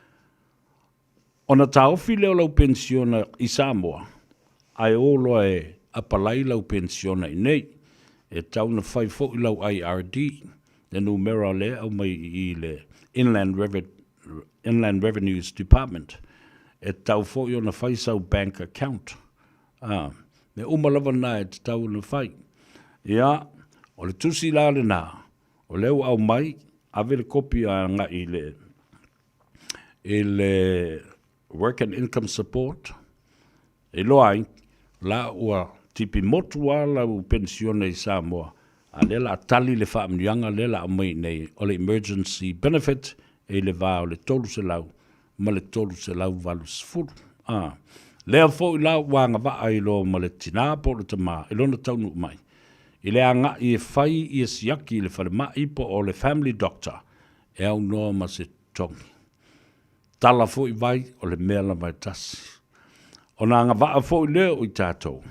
Ona taofi leo lau pensiona I Samoa, ai olo e apalai lau pensiona I nei, e tauna whai fo I lau IRD, le numera le au mai I le Inland Revenues Department, e tau fo I ona whai sau bank account. Me umalawa na e te tau na whai. Ia, o le tusi la le nā, o leo au mai, ave le kopi a nga I le work and income support, e loai, la ua tipi motua la u pensione I Samoa, a lela atali le whaamnianga lela amai nei, o le emergency benefit, e le vā o le tolu se lau, ma le tolu se lau valu sfuru. Lea fo I la wanga waa I lo ma le tina po le tama, I lona taunu mai. I le anga I e whai I e siaki le whale mai po o le family doctor, e au noa ma se tongi. Tala fo I vai o le mea la mai tasi. O nga waa fo I leo I tātou.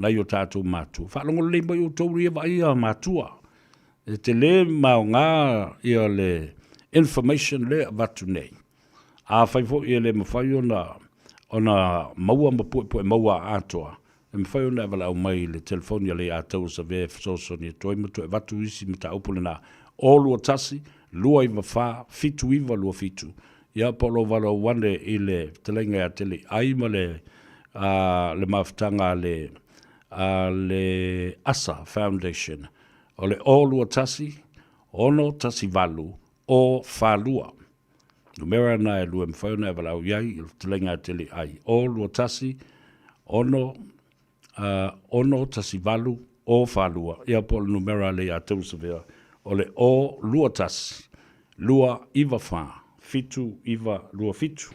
Nai o tātou mātua. Whaalongo le mai o tau ria vai a mātua. E te le mao ngā ia le information le vatu nei. A whai fo I le mawhai ona maua mapu e maua atoa. E mawhai ona e wala au mai le telefonia le ātou sa vea fsosoni e toi matu e vatu isi mata upule na. O lua tasi, lua iwa wha, fitu iwa lua fitu. Ia polo wala wane I le telenga a tele aima le maftanga le ASA Foundation. O le olua tasi, ono tasi valu, o whalua. Numera na e lua mwhauna e wala au iai, I telenga a tele ai. Olua tasi, ono tasi valu, o whalua. Ia polo numera le a tausavea. O le o lua tasi, lua iwa wha. Fitu iwa lua fitu.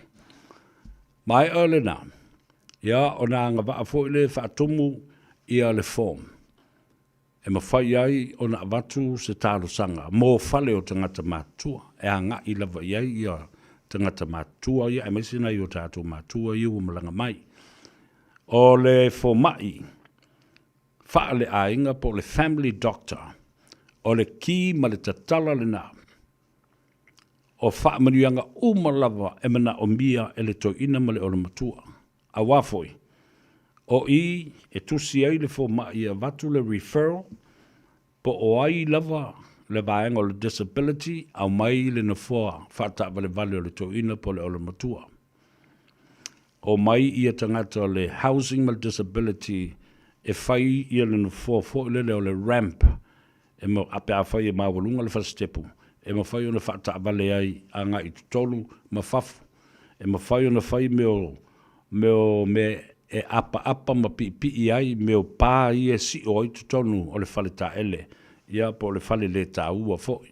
Mai ole na. Ia o na anga waa fo ile whaatomu ia le form. E mawhai ai o na watu se tālo sanga. Mō whale o tangata mātua. E anga I lava iai ia tangata mātua ia. E mesina I o tātou mātua ia o malanga mai. O le fo mai. Whaale a inga po le family doctor. O le ki ma le tatala le nā. O whaamanuianga umalawa e mana o mia e le toina ma le o le matua. A wafoi. O I e tusi ai le fo mai a watu le referral po o ai lava le vaenga o le disability, au mai le na fua, whata vale vale o le tō ina po le o le matua. O mai ia tangata o le housing mal disability, e whai ia le na fua le o le ramp, e mo ape a whai e mawalunga le whastepu, e mo whai o na whata vale ai a ngā i tutolu ma whafu, e mo whai o na whai me e apa ma pi ai me o pā i e si o i tutonu o le whale tā ele, ia po le whale le tā ua fōi.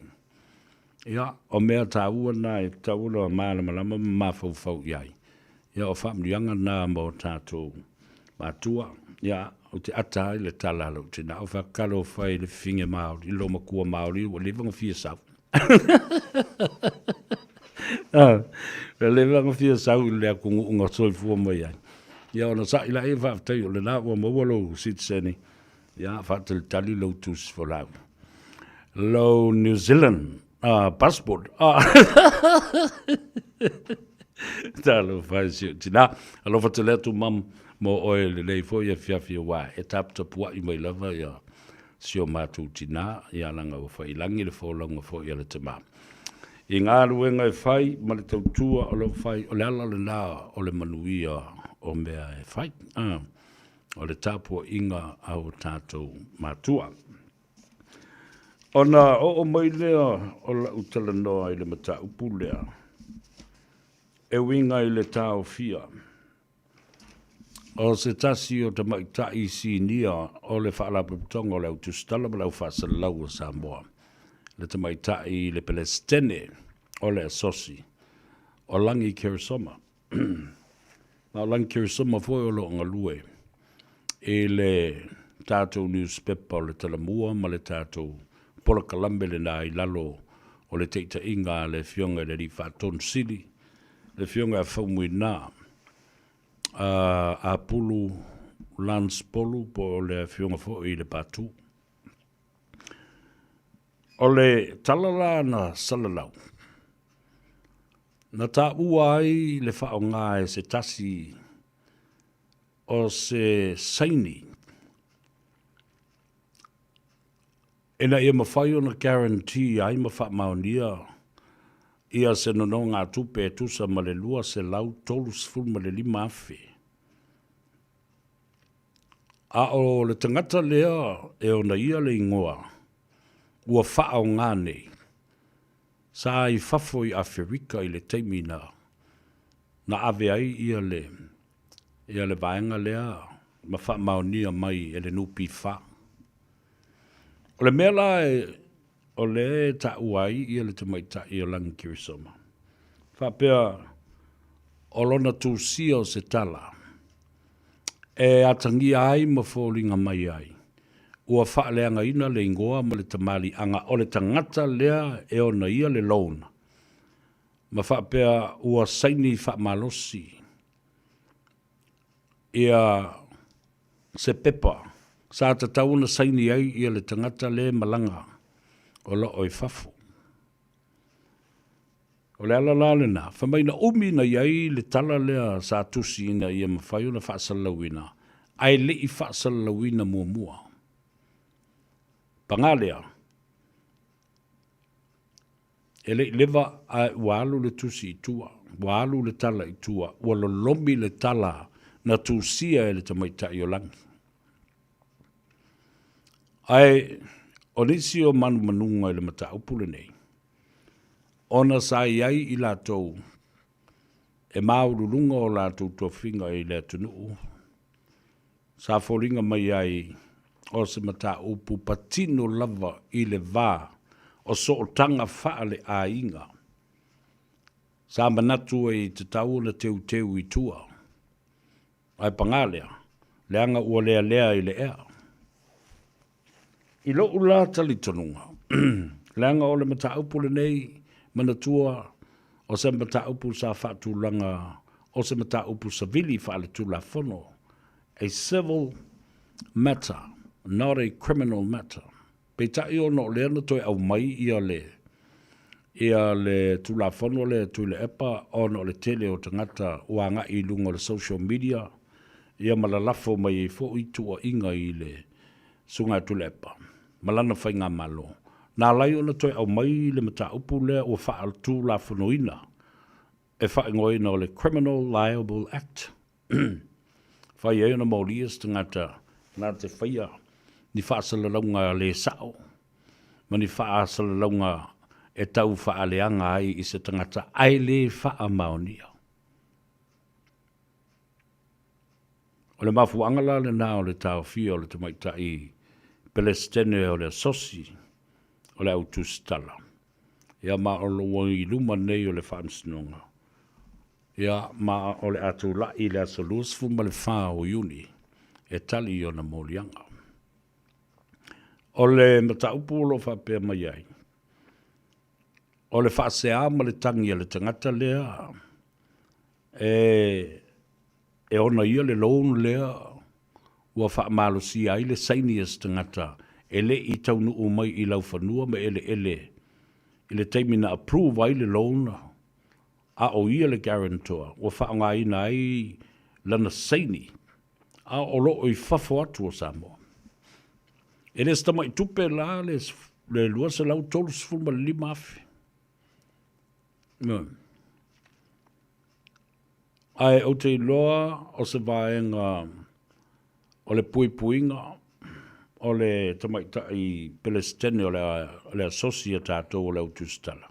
Ia, o mea tā ua nā e tā ua māla malama ma fau iai. Ia o whamrianga nā mo tātou mātua. Ia, o te ata i le talalo, te nā o whakalo whai le whinge Māori, i loma kua Māori, o le wanga fia sau. Le wanga fia sau i lea kungu unga soi fua mai ai. Ia ona sa ila e whaatai o le nā ua mawalo sitseni. Ia whaatai tali lau tus for lau. Low New Zealand passport. Talo whai siu. Tina, alo whatele tu mam mo oe le lei fo ia whiawhia wā. E tapta pua i mai lava ia sio mātou tina. Ia langa o whai langi le fōlanga fo ia le te mam. I ngā ruenga e whai, ma le tautua o le whai, o le ala le nā o le manuia o mea e whai. O le tāpua inga au tātou mātua. Ona o mai lea o la utala noa i le mata upu lea. E winga i le tāo fia. O se tasi o te maita i si nia o le whaalaputonga o le autustala ma lau whaasalau o Samoa. Le te maita i le Palestine o le asosi. O langi Kerisoma. Nā langi Kerisoma foi o lo ngalue. E le tātou newspaper o le Talamua ma le tātou Pola Kalambe le nā i lalo o le teita inga le fionga le Rifaton City. Le fionga a whaumui nā. A pulu Lance Polu po le fionga fo i le pātū. O le talala na salalau. Na tā ua ai le whao ngā e se tasi o se saini. E na ia mawhai o na guarantee ai ma wha maunia. Ia se nono ngā tupe e tusa ma le lua se lau tolu sifuru ma le lima afe. A o le tangata lea e o na ia le ingoa. Ua whao ngā nei. Sa i whafo i Afrika i le teimina. Na ave ai ia le vaenga lea. Ma wha maunia mai e le nupi wha. O le mea la o le ta uai ia le te maita i o langi Kerisoma. Wha pia o lona tūsia o se tala. E atangi ai ma fōlinga mai ai. Ua wha leanga ina le ingoa ma le tamali anga o le tangata lea e o na ia le launa. Ma wha pia ua saini wha malosi. Ia se pepa. Sa ta tauna saini ai ia le tangata le malanga. O la oi fafu. O le ala la le na. Whamaina umi na iai le tala lea sa tusi ina ia mawhaiu na whaasalawina. Ai le i whaasalawina mua mua. Pangalea. E le lewa a walu le tusi i tua. Walu le tala i tua. Walo lomi le tala na tusia e le tamaita i o langi. Ai, o nisi o manu manunga i le mata upule nei. Ona sa iai i lātou. E maurulunga o lātou tofinga i le tunuu. Sa foringa mai ai o se mata upu patino lava i le vā. O so o tanga whaale a inga. Sa manatu e te tau na teu teu i tua. Ai pangalea. Leanga ua lea lea i le ea. I lo ula tali tonunga. Leanga o le mata upule nei, manatua, o se mata upu sa whatu langa, o se mata upu sa vili whaale tu la fono. A civil matter, not a criminal matter. Pe tai o no leana toi au mai ia le tu la fono le tu le epa, o no le tele o tangata wanga i lunga o le social media, ia malalafo mai e fo i tua inga i le sunga tu le epa. Malana whainga malo. Nā lai ona toi au mai le mata upu lea ua wha al tū la whanoina. E wha ingoina o le Criminal Liable Act. Whai e ona maulias tangata nā te whaia ni wha asalaunga le sao. Ma ni wha asalaunga e tau wha aleanga ai i se tangata ai le wha a maonia. O le mafuanga la le nā o le tau fia o le tamaita i Pelestene o le asosi o le autustala. Ia ma o lo i luma nei o le whaamsinonga. Ia ma o le atu la i le asolus fuma le wha o iuni e tali o na molianga. O le mataupu o lo whapea mai ai. O le whaasea ma le tangi le tangata lea e ona ia le loonu lea ua whaamalo si ai le sainias tangata e le i taunu o mai i lau whanua me ele i le teimina approve ai le loan a o ia le guarantor ua whaanga ina ai lana saini a o lo i whafo atu o Samoa. E le stama i tupe la le lua se lau tolu sifuma le lima afi. Ai o te loa o se vaenga o le puipuinga o le tamaita i Pelestene o le asosia tātou o le autustala.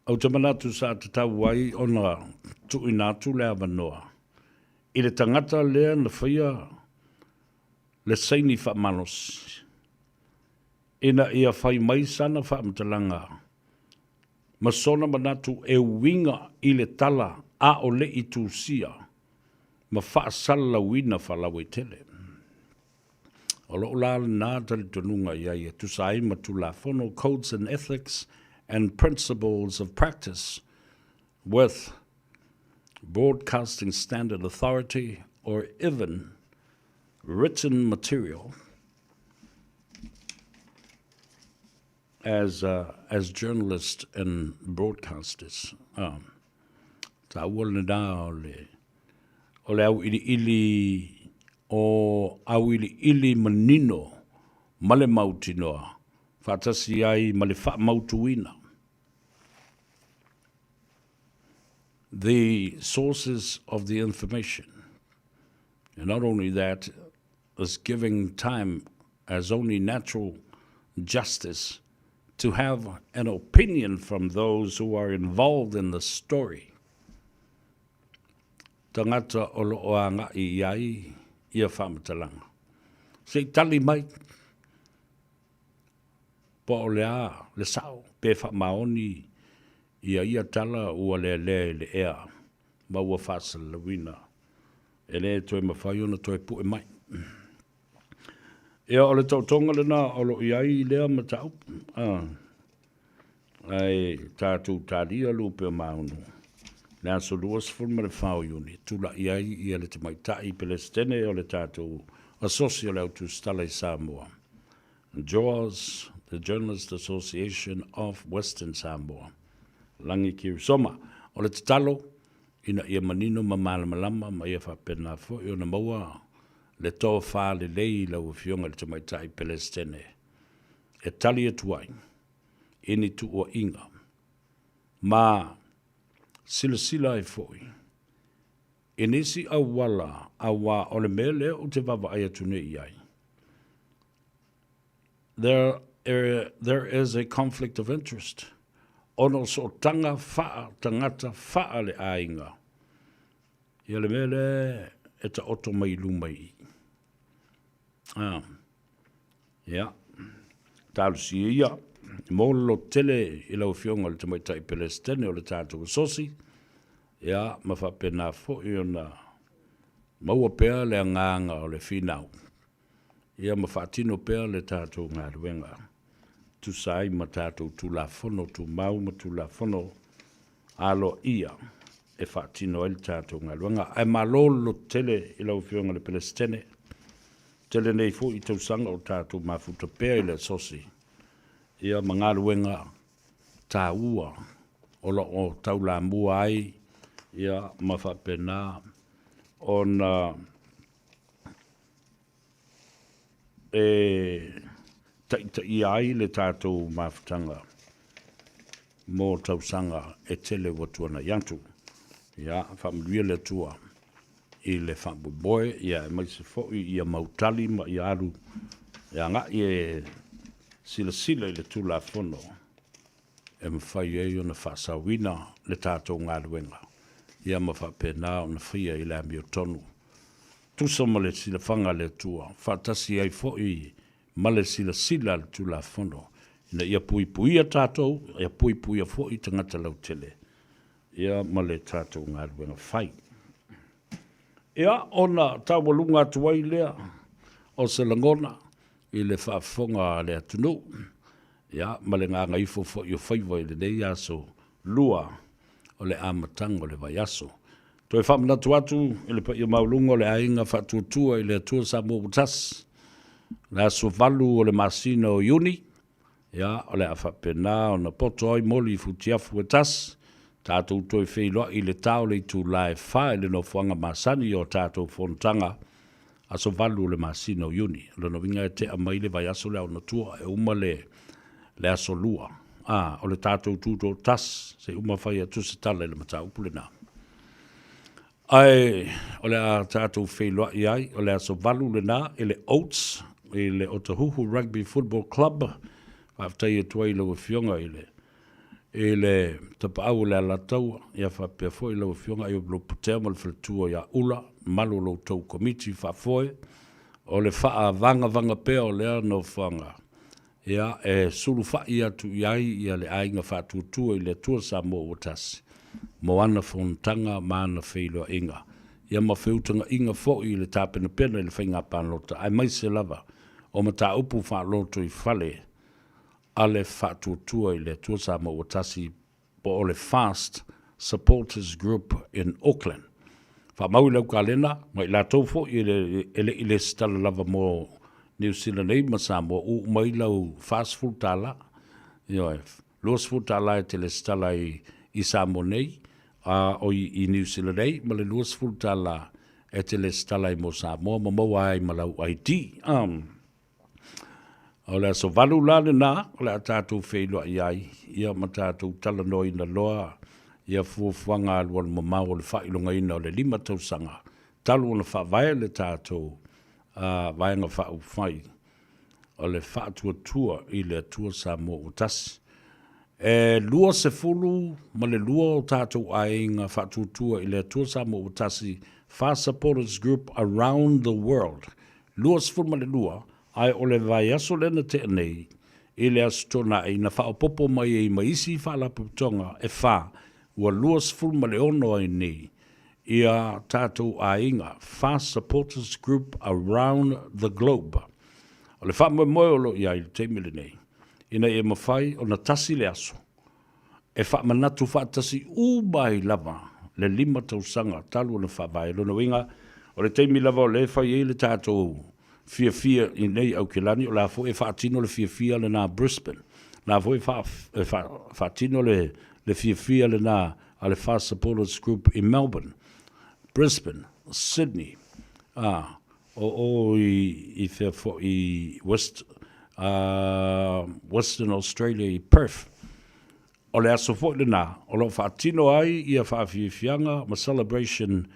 Au te manatu sa te tau wai o na tu inatu le avanoa. I le tangata lea na whaia le saini whaamanos. Ina ia whai mai sana whaamatalanga. Masona manatu e winga i le tala a o le i tūsia. Ma whaasala wina whalawe tele. O lo la nā tali tonunga ia ia tu sai ma tu la fono codes and ethics and principles of practice with broadcasting standard authority or even written material as journalists and broadcasters. Ta wala na o le au ili o au ili manino male mautinoa fatasi ai male fa mautuina. The sources of the information, and not only that, is giving time as only natural justice to have an opinion from those who are involved in the story. Tangata o loanga I ai ia whamatalanga. Se tali mai, po o lea, le sao, pe whamaoni, ia tala ua le ea, ma ua whaasala wina. E le toi mawhai ona toi pu e mai. Ea o le tautonga le nā, o lo iai lea matau. Ai tātou tāria lupe maunu. Nā so luas fulma le whao iuni. Tula iai ia le te maitai Pelestene o le tātou asosia le autu stala I Samoa. JAWS, the Journalist Association of Western Samoa. Langi ki soma. O le tatalo, ina ia manino ma malamalama ma ia whapena fo i ona maua le tō whā le lei lau fionga le te maitai Pelestene. E tali atuai, ini tu o inga. Ma sila e foi. E nisi awala awa o le mele o te vava ai atune iai. There is a conflict of interest. Ono so tanga faa, tangata faa le ainga. Ia le mele e ta oto mai lumai. Ia. Tālu si ia. Molo tele I lau fionga le tamaitai Pelestene o le tātou sosi. Ia, mawhapena fo I ona maua pēr le nganga o le whinau. Ia mawhatino pēr le tātou ngā ruenga. Tu sai ma tātou tu la fono, tu mau ma tu la fono. Alo ia, e whatino el tātou ngā ruenga. Ai malolo tele I lau fionga le Pelestene. Tele nei fo I tausanga o tātou mafuta pēr I le sosi. Ia mangaruenga tā ua o lo o tau la mua ai ia mawhapena o i ai le tātou mawhitanga mō tausanga e tele watuana iantu. Ia, whamruia le tua i le whambuboe, ia e maise fōi i a mautali ma i aru. Ia ngā i e sila i le tūla whono e mwhai e o na whaasawina le tātou ngā ruenga. Ia ma whapena o na whia i le ami o tonu. Tusa ma le sila whanga le tua, whaatasi ai fōi ma le sila le tūla whono. Ina ia pui a tātou, ia pui a fōi tangata lau tele. Ia ma le tātou ngā ruenga whai. Ia ona tawalunga tuai lea o se langona i le whaafonga le atunu. Ia ma le ngā ngaifo fōi o Faiva i le nei aso lua o le amatanga o le vai aso. Toi whamanatu atu i le pa i maulunga o le ainga whatuatua i le atua Samoa utas. Le aso valu o le masina o Iuni. Ia o le awhapena o na poto ai moli i futiafu e tas. Tātou toi wheiloa i le tau le tu lai whae le no fuanga masani o tātou whontanga aso valu le masina o Iuni. Lono winga e te amai le vai aso le au natua e uma le aso lua. O le tātou tūto tas se uma whai atu se tala le mata upule nā. Ai, o le a tātou wheiloa i ai, o le aso valu le nā, i le Oats, i le Otahuhu Rugby Football Club, whaftai e tuai lau fionga i le tapau le alatau, ia whapea fōi lau fionga i o blo putea ma le whaletua ia ula, malo lau tau komiti whafoe, o le wha vanga pea o lea no whanga. Ia e suru whai atu iai ia le ainga whatuatua i le tua Samoa utasi. Mo ana whontanga maana wheiloa inga. Ia ma whiutanga inga fōi i le tāpena pena i le whainga pānota. Ai mai se lava o ma tā upu whaloto i whale a le whatuatua i le tua Samoa utasi po o le Fast Supporters Group in Auckland. Whamau lau ka lena, mai la tau fōi i le stala lava mo New Zealand ei ma Samoa u mai lau fast food tala. Ia los food tala e te le stala i Samoa nei, o i New Zealand ei, ma le los food tala e te le stala i mo Samoa, ma mau ai ma lau ID. O le aso valu lane nā, o le a tātou wheiloa i ai, ia ma tātou tala noi na loa, ia fuafuanga alua le mamau o le whailonga ina o le 5 tausanga. Talu o le whawai le tātou vaenga whau whai o le whatuatua i le atua Samoa utasi. Lua se fulu ma le lua o tātou ainga whatuatua i le atua Samoa utasi Fast Supporters Group around the world. Lua se fulu ma le lua ai o le vai aso lena te anei i le aso tona i na whaopopo mai e maisi whaalaputonga e wha ua lua se fulu ma le ono ai nei ia tātou ainga Fast Supporters Group around the globe. O le whamoe moeolo ia i te mili nei. Ina e mawhai o na tasi le aso. E whamanatu whaatasi ubai lava le 5 tausanga talu na whawai. Lona winga o le teimi lava o le whai e le tātou fia i nei au kilani o la fo e whaatino le fia le nā Brisbane. La fo e whaatino le fia le nā a le Fast Supporters Group in Melbourne. Brisbane, Sydney, i fo i Western Australia i Perth. O le aso fo le nā, o lo whaatino ai i a whaafianga ma celebration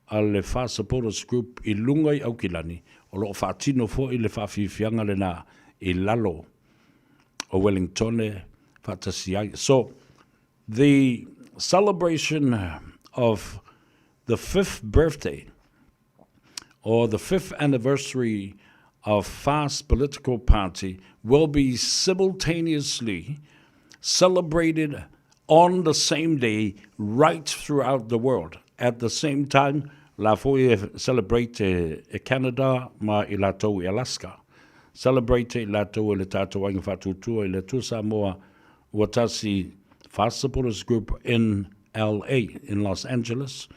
a le Fast Supporters Group i lunga i Aukilani, o lo whaatino fo i le whaafianga le nā i lalo o Wellingtone whaatasi ai. So, the celebration of the 5th birthday or the 5th anniversary of Fast Political Party will be simultaneously celebrated on the same day right throughout the world. At the same time, la foi celebrate Canada ma i latou i Alaska. Celebrate i latou le tātou ainga whatutua i le tu Samoa watasi Fast Supporters Group in LA, in Los Angeles.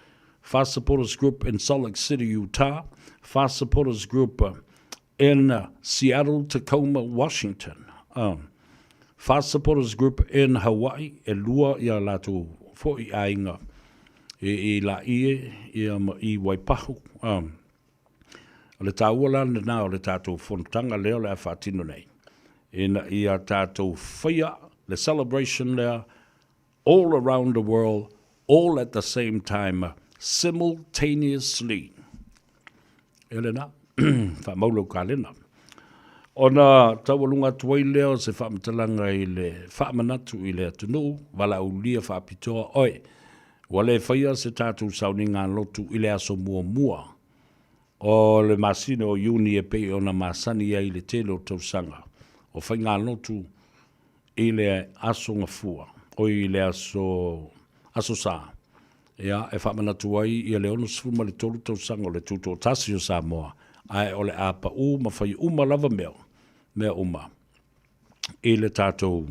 Fast Supporters Group in Salt Lake City, Utah. Fast Supporters Group in Seattle, Tacoma, Washington. Fast Supporters Group in Hawaii. E lua ia latu fo i ainga. I la i Waipahu. O le tāua lana nā o le tātou whontanga leo le a whātino nei. ina ia tātou whaia, the celebration there, all around the world, all at the same time, simultaneously. Elena, whamaulo ka lena. Ona tawalunga tuai leo se whamatalanga i le whamanatu i le atunu, wala ulia whapitoa oi. Wale whaia se tātou sauninga lotu i le aso mua mua. O le masino o Iuni e pei o na masani ai le telo tausanga. O whainga lotu i le aso ngafua. O i le aso sa. Ia e whamanatu ai i le ono sifuma le tolu tausanga o le tuto tasi o Samoa. Ai o le apa u ma whai uma lava mea. Mea uma. I le tātou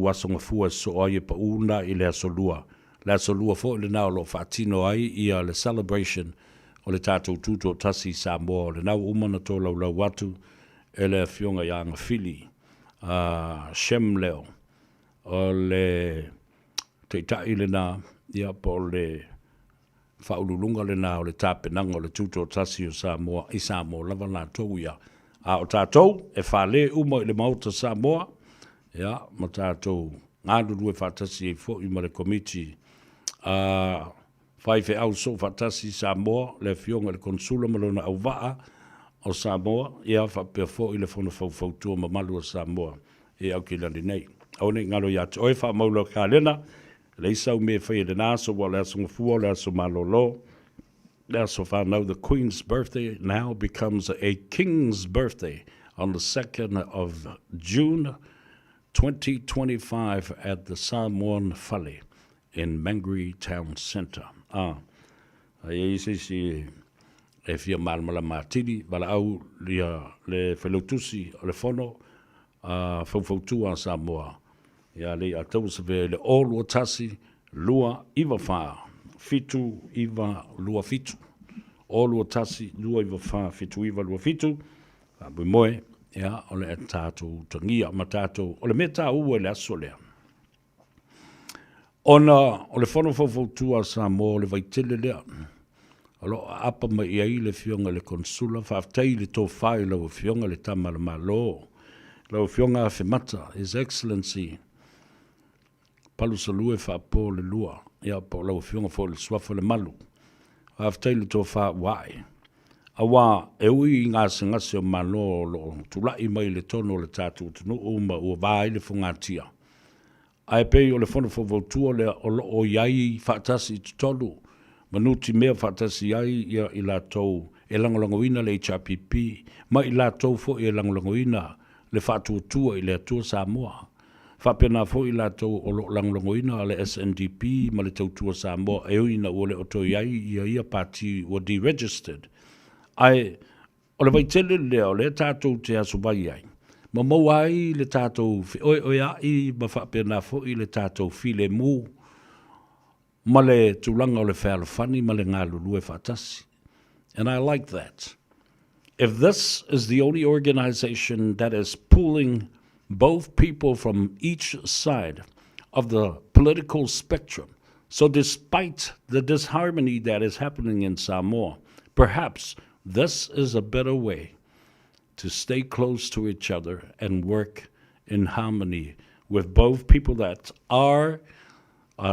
aso ngafua so ai e pa una i le aso lua. Le aso lua fo le nao lo whaatino ai i a le celebration o le tātou tuto tasi Samoa. Le nao umana tō lau watu e le fionga ia ngā whili. Shem leo. O le te tai le nā, ia po le whaululunga le nā o le tāpenanga o le tuto tasi o Samoa, i Samoa lava nā tōu ia. A o tātou e whale uma i le mauta Samoa, ia, ma tātou ngāduru e whatasi e fo i ma le komiti. Faiva au so whatasi Samoa, le fionga le konsula malona au waa o Samoa, ia whapea fo i le whona whautua ma malu o Samoa, e au ki lani nei. Au nei ngalo ia te oe wha maula ka lena, le isau me whai le nāso wa le aso ngafua, le aso malolo, le aso whanau, the Queen's birthday now becomes a King's birthday on the 2nd of June 2025 at the Samoan Whale in Mangere Town Centre. E si e fia malmala matiri, wala au le whelautusi o le whono, whautua Samoa. Ia le atau se ve le olu tasi, lua iwa wha, fitu iwa lua fitu. Olu tasi, lua iwa wha, fitu iwa lua fitu. Bui moe, ia, o le tātou tangia ma tātou, o le meta ua le aso lea. Ona, o le whono whautua Samoa, le vaitele lea. Alo, apa ma ia i le fionga le konsula, whaaftei le tō whai lau fionga le tamala malo. Lau fionga a whemata, His Excellency, Palu salue whaapo le lua, ia po lau fionga fo le swafa le malu. Whaaftei le tō wha wai. Awa, e ui ngā sengase o malo lo tulai mai le tono le tātou tunu uma ua vai le whangatia. Ai pei o le whono whautua le o iai whaatasi tolu. Manuti mea whaatasi ai ia i la tau e langolangoina le HRPP, ma i la tau fo i langolangoina le whaatuatua i le atua Samoa. Whapena fo i la tau o langolangoina le SNDP ma le tautua Samoa e uina o le oto iai ia party o deregistered. Ai, o le vaitele lea o le tātou te asubai ai. Ma mau ai le tātou, oi ai ma whapena fo i le tātou file mu, ma le tūlanga o le whaalofani, ma le ngā lulu e whaatasi. And I like that. If this is the only organization that is pulling both people from each side of the political spectrum, so despite the disharmony that is happening in Samoa, perhaps this is a better way to stay close to each other and work in harmony with both people that are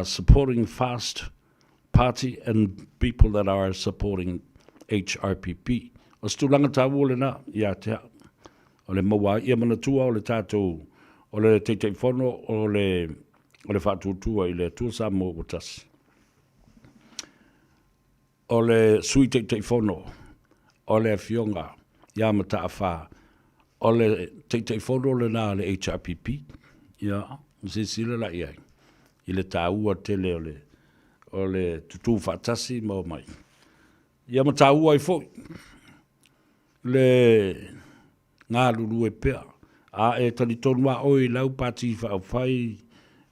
supporting Fast Party and people that are supporting HRPP. O stulanga tāua le nā, ia te ha. O le maua, ia manatua o le tātou, o le teitei whono, o le whātuatua i le tua Samoa o tasi. O le sui teitei whono, o le fionga, ia mata awha, o le teitei whono le nā le HRPP, ia, sisile la iai. I le tāua tele o le tutu whaatasi mau mai. Ia ma tāua i fōi. Le ngā lulu e pēr. A e tani tonu a oi lau pāti whaau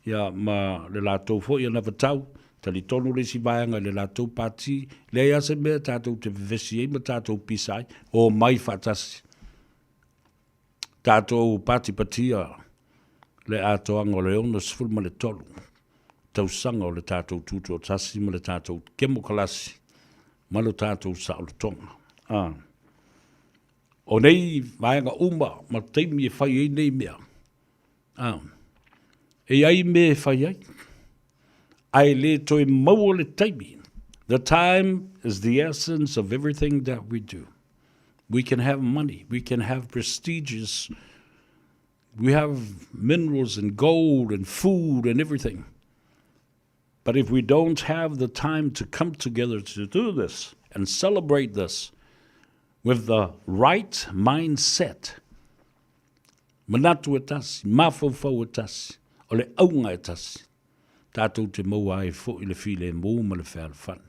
ia ma le lātou fōi ana watau. Tani tonu le si vaianga le lātou pāti. Le ia se mea tātou te vivesi e ma tātou pisai o mai whaatasi. Tātou pāti patia le atoanga o le ona sifurma le tolu. Tausanga o le tātou tutu o tasi ma le tātou kemokalasi ma le tātou saolotonga. O nei vaenga uma, ma teimi e whai ei nei mea. E ai me whai ai. Ai le toi mau le taimi. The time is the essence of everything that we do. We can have money. We can have prestigious. We have minerals and gold and food and everything. But if we don't have the time to come together to do this and celebrate this with the right mindset, manatu e tasi, mafofau e tasi, o le aunga e tasi, tātou te maua ai fo i le file mō ma le whea le whane.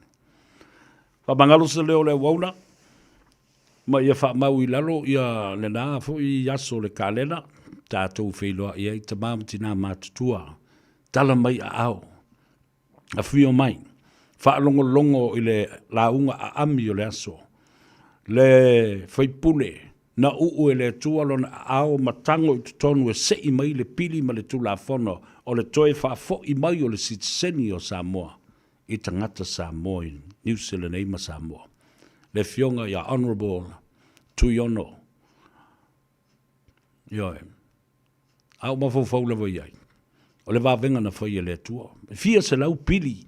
Whamangalo se leo le wauna, ma ia wha mau I lalo ia le nā fo I aso le kālena, tātou wheloa ia I tamamti nā mātutua, tala mai a au, a whio mai, wha longo I le launga a ami o le aso, le whaipule, na uu e le tualona ao matango I tutonu e sei mai le pili ma le tula whono, o le toe wha fo I mai o le sitseni o Samoa, I tangata Samoa I New Zealand e ma Samoa. Le fionga ia honorable tuiono. Ioe. Au mafofau lawa iai. O le wawenga na whaia le tua. Fia se lau pili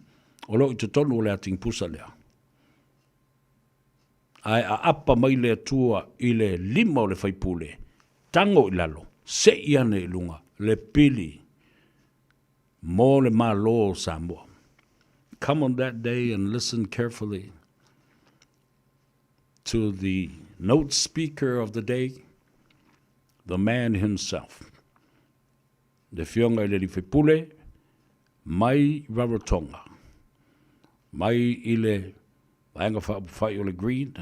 o lo I tutonu o le ating pusa lea. Ai a apa mai le tua I le lima o le whaipule. Tango I lalo. Se iane I lunga. Le pili. Mo le malo Samoa. Come on that day and listen carefully to the note speaker of the day, the man himself. Le fionga I le whaipule, mai Rarotonga. Mai I le vaenga whai o le green,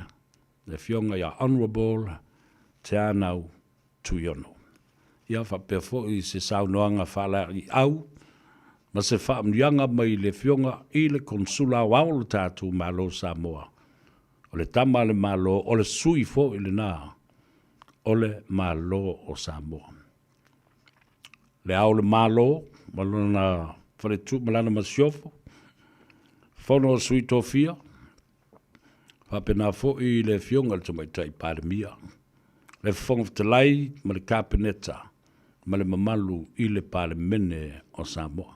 le fionga ia honorable te anau tuiono. Ia whapea fo I se saunoanga whala I au, ma se whaamrianga mai le fionga I le konsula wao le tātou malo Samoa. O le tama le malo, o le sui fo I le nā, o le malo o Samoa. Le au le malo, malona wharetu malana masiofo, whono o sui tofia, whapena fo I le fionga le tamaitai pāremia, le whonga talai ma le kāpeneta, ma le mamalu I le pāremene o Samoa.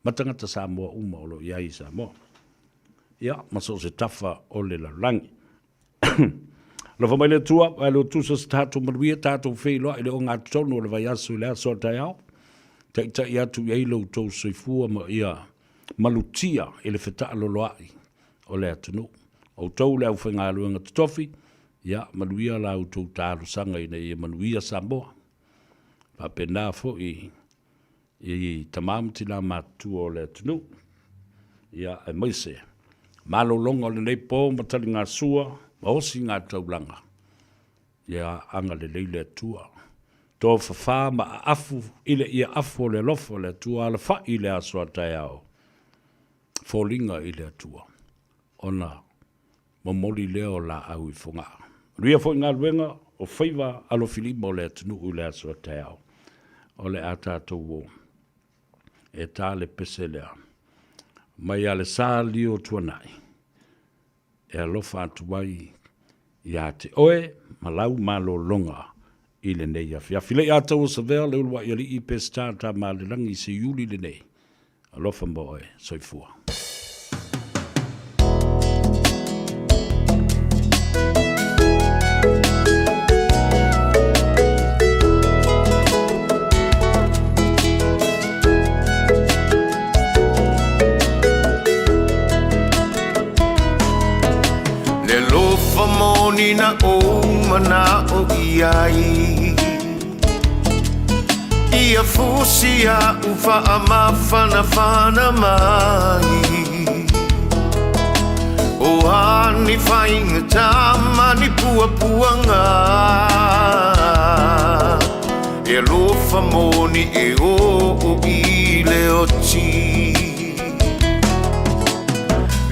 Matangata Samoa uma o lo iai Samoa. Ia, maso se tafa o le larangi. Lo fa mai le tua, ai lo tusa se tātou manuia, tātou wheloa, I le o ngā tonu o le vai asu le aso tai au. Ta I atu I lo tau soifua ma ia malutia I le wheta loloai o le atunu. O tau le au whenga aluanga tutofi, ia manuia la au tau tāru sanga I nei manuia Samoa. Pa pena fo I tamamti la matu o le atunu. Ia e maise. Malo longa le nei po matali ngā sua, maosi ngā taulanga. Ia anga le leile atua. Tō whawha ma afu, ile ia afu le lofo le atua, ala wha I le asua tai au. Fōlinga I le atua. Ona, momoli leo la au I whunga. Ria fo ngā ruenga, o Faiva alo Filimo le atunu U le asua tai au. O le atatou o. E tā le pese lea. Mai ale sā lio tuanai. E alofa atu wai I te oe, malau malo longa I le nei afi. Afi le atau o savea le ulwa I I pesta ta ma le langi se yuli le nei. Alofa mo oe, soifua. Na o mana o iai Ia fusia ufa amafana fana mai O ani fainga tama ni pua puanga E lofa moni e o I le oti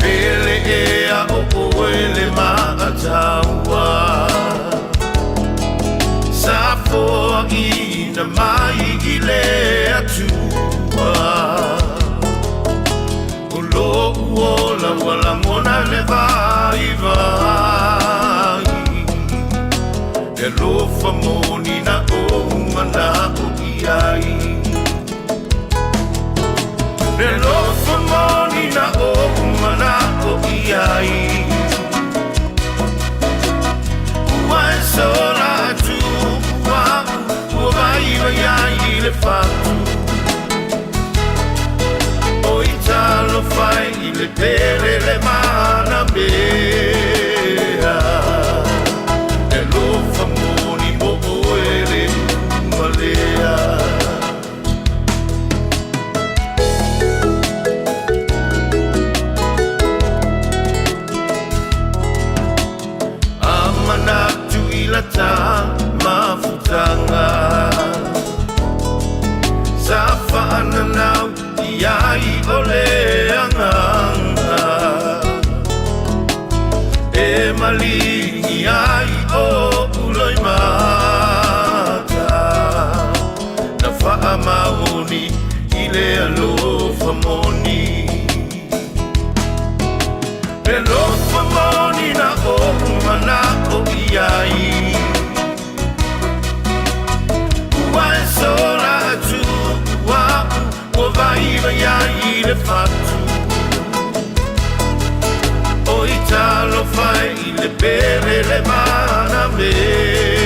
Ele e a o ele maatawa Safo I na mai I le atua Ulo uola wala mona le vai E lofa moni na o mana o iai E lofa moni na o mana o iai Ua e sola tu ua Ua vai iai le fatu O i talo fai i le pere le mana mea E lofa moni mo oere malea Amanatu i la ta mafutanga Sa whaananau iai o le anganga E mali iai o uloi mata Na wha maoni i le alofa moni E lofa moni na o mana o iai Ua e sola tu ua Ua vai iai le fatu O i talo fai i le pere le mana mea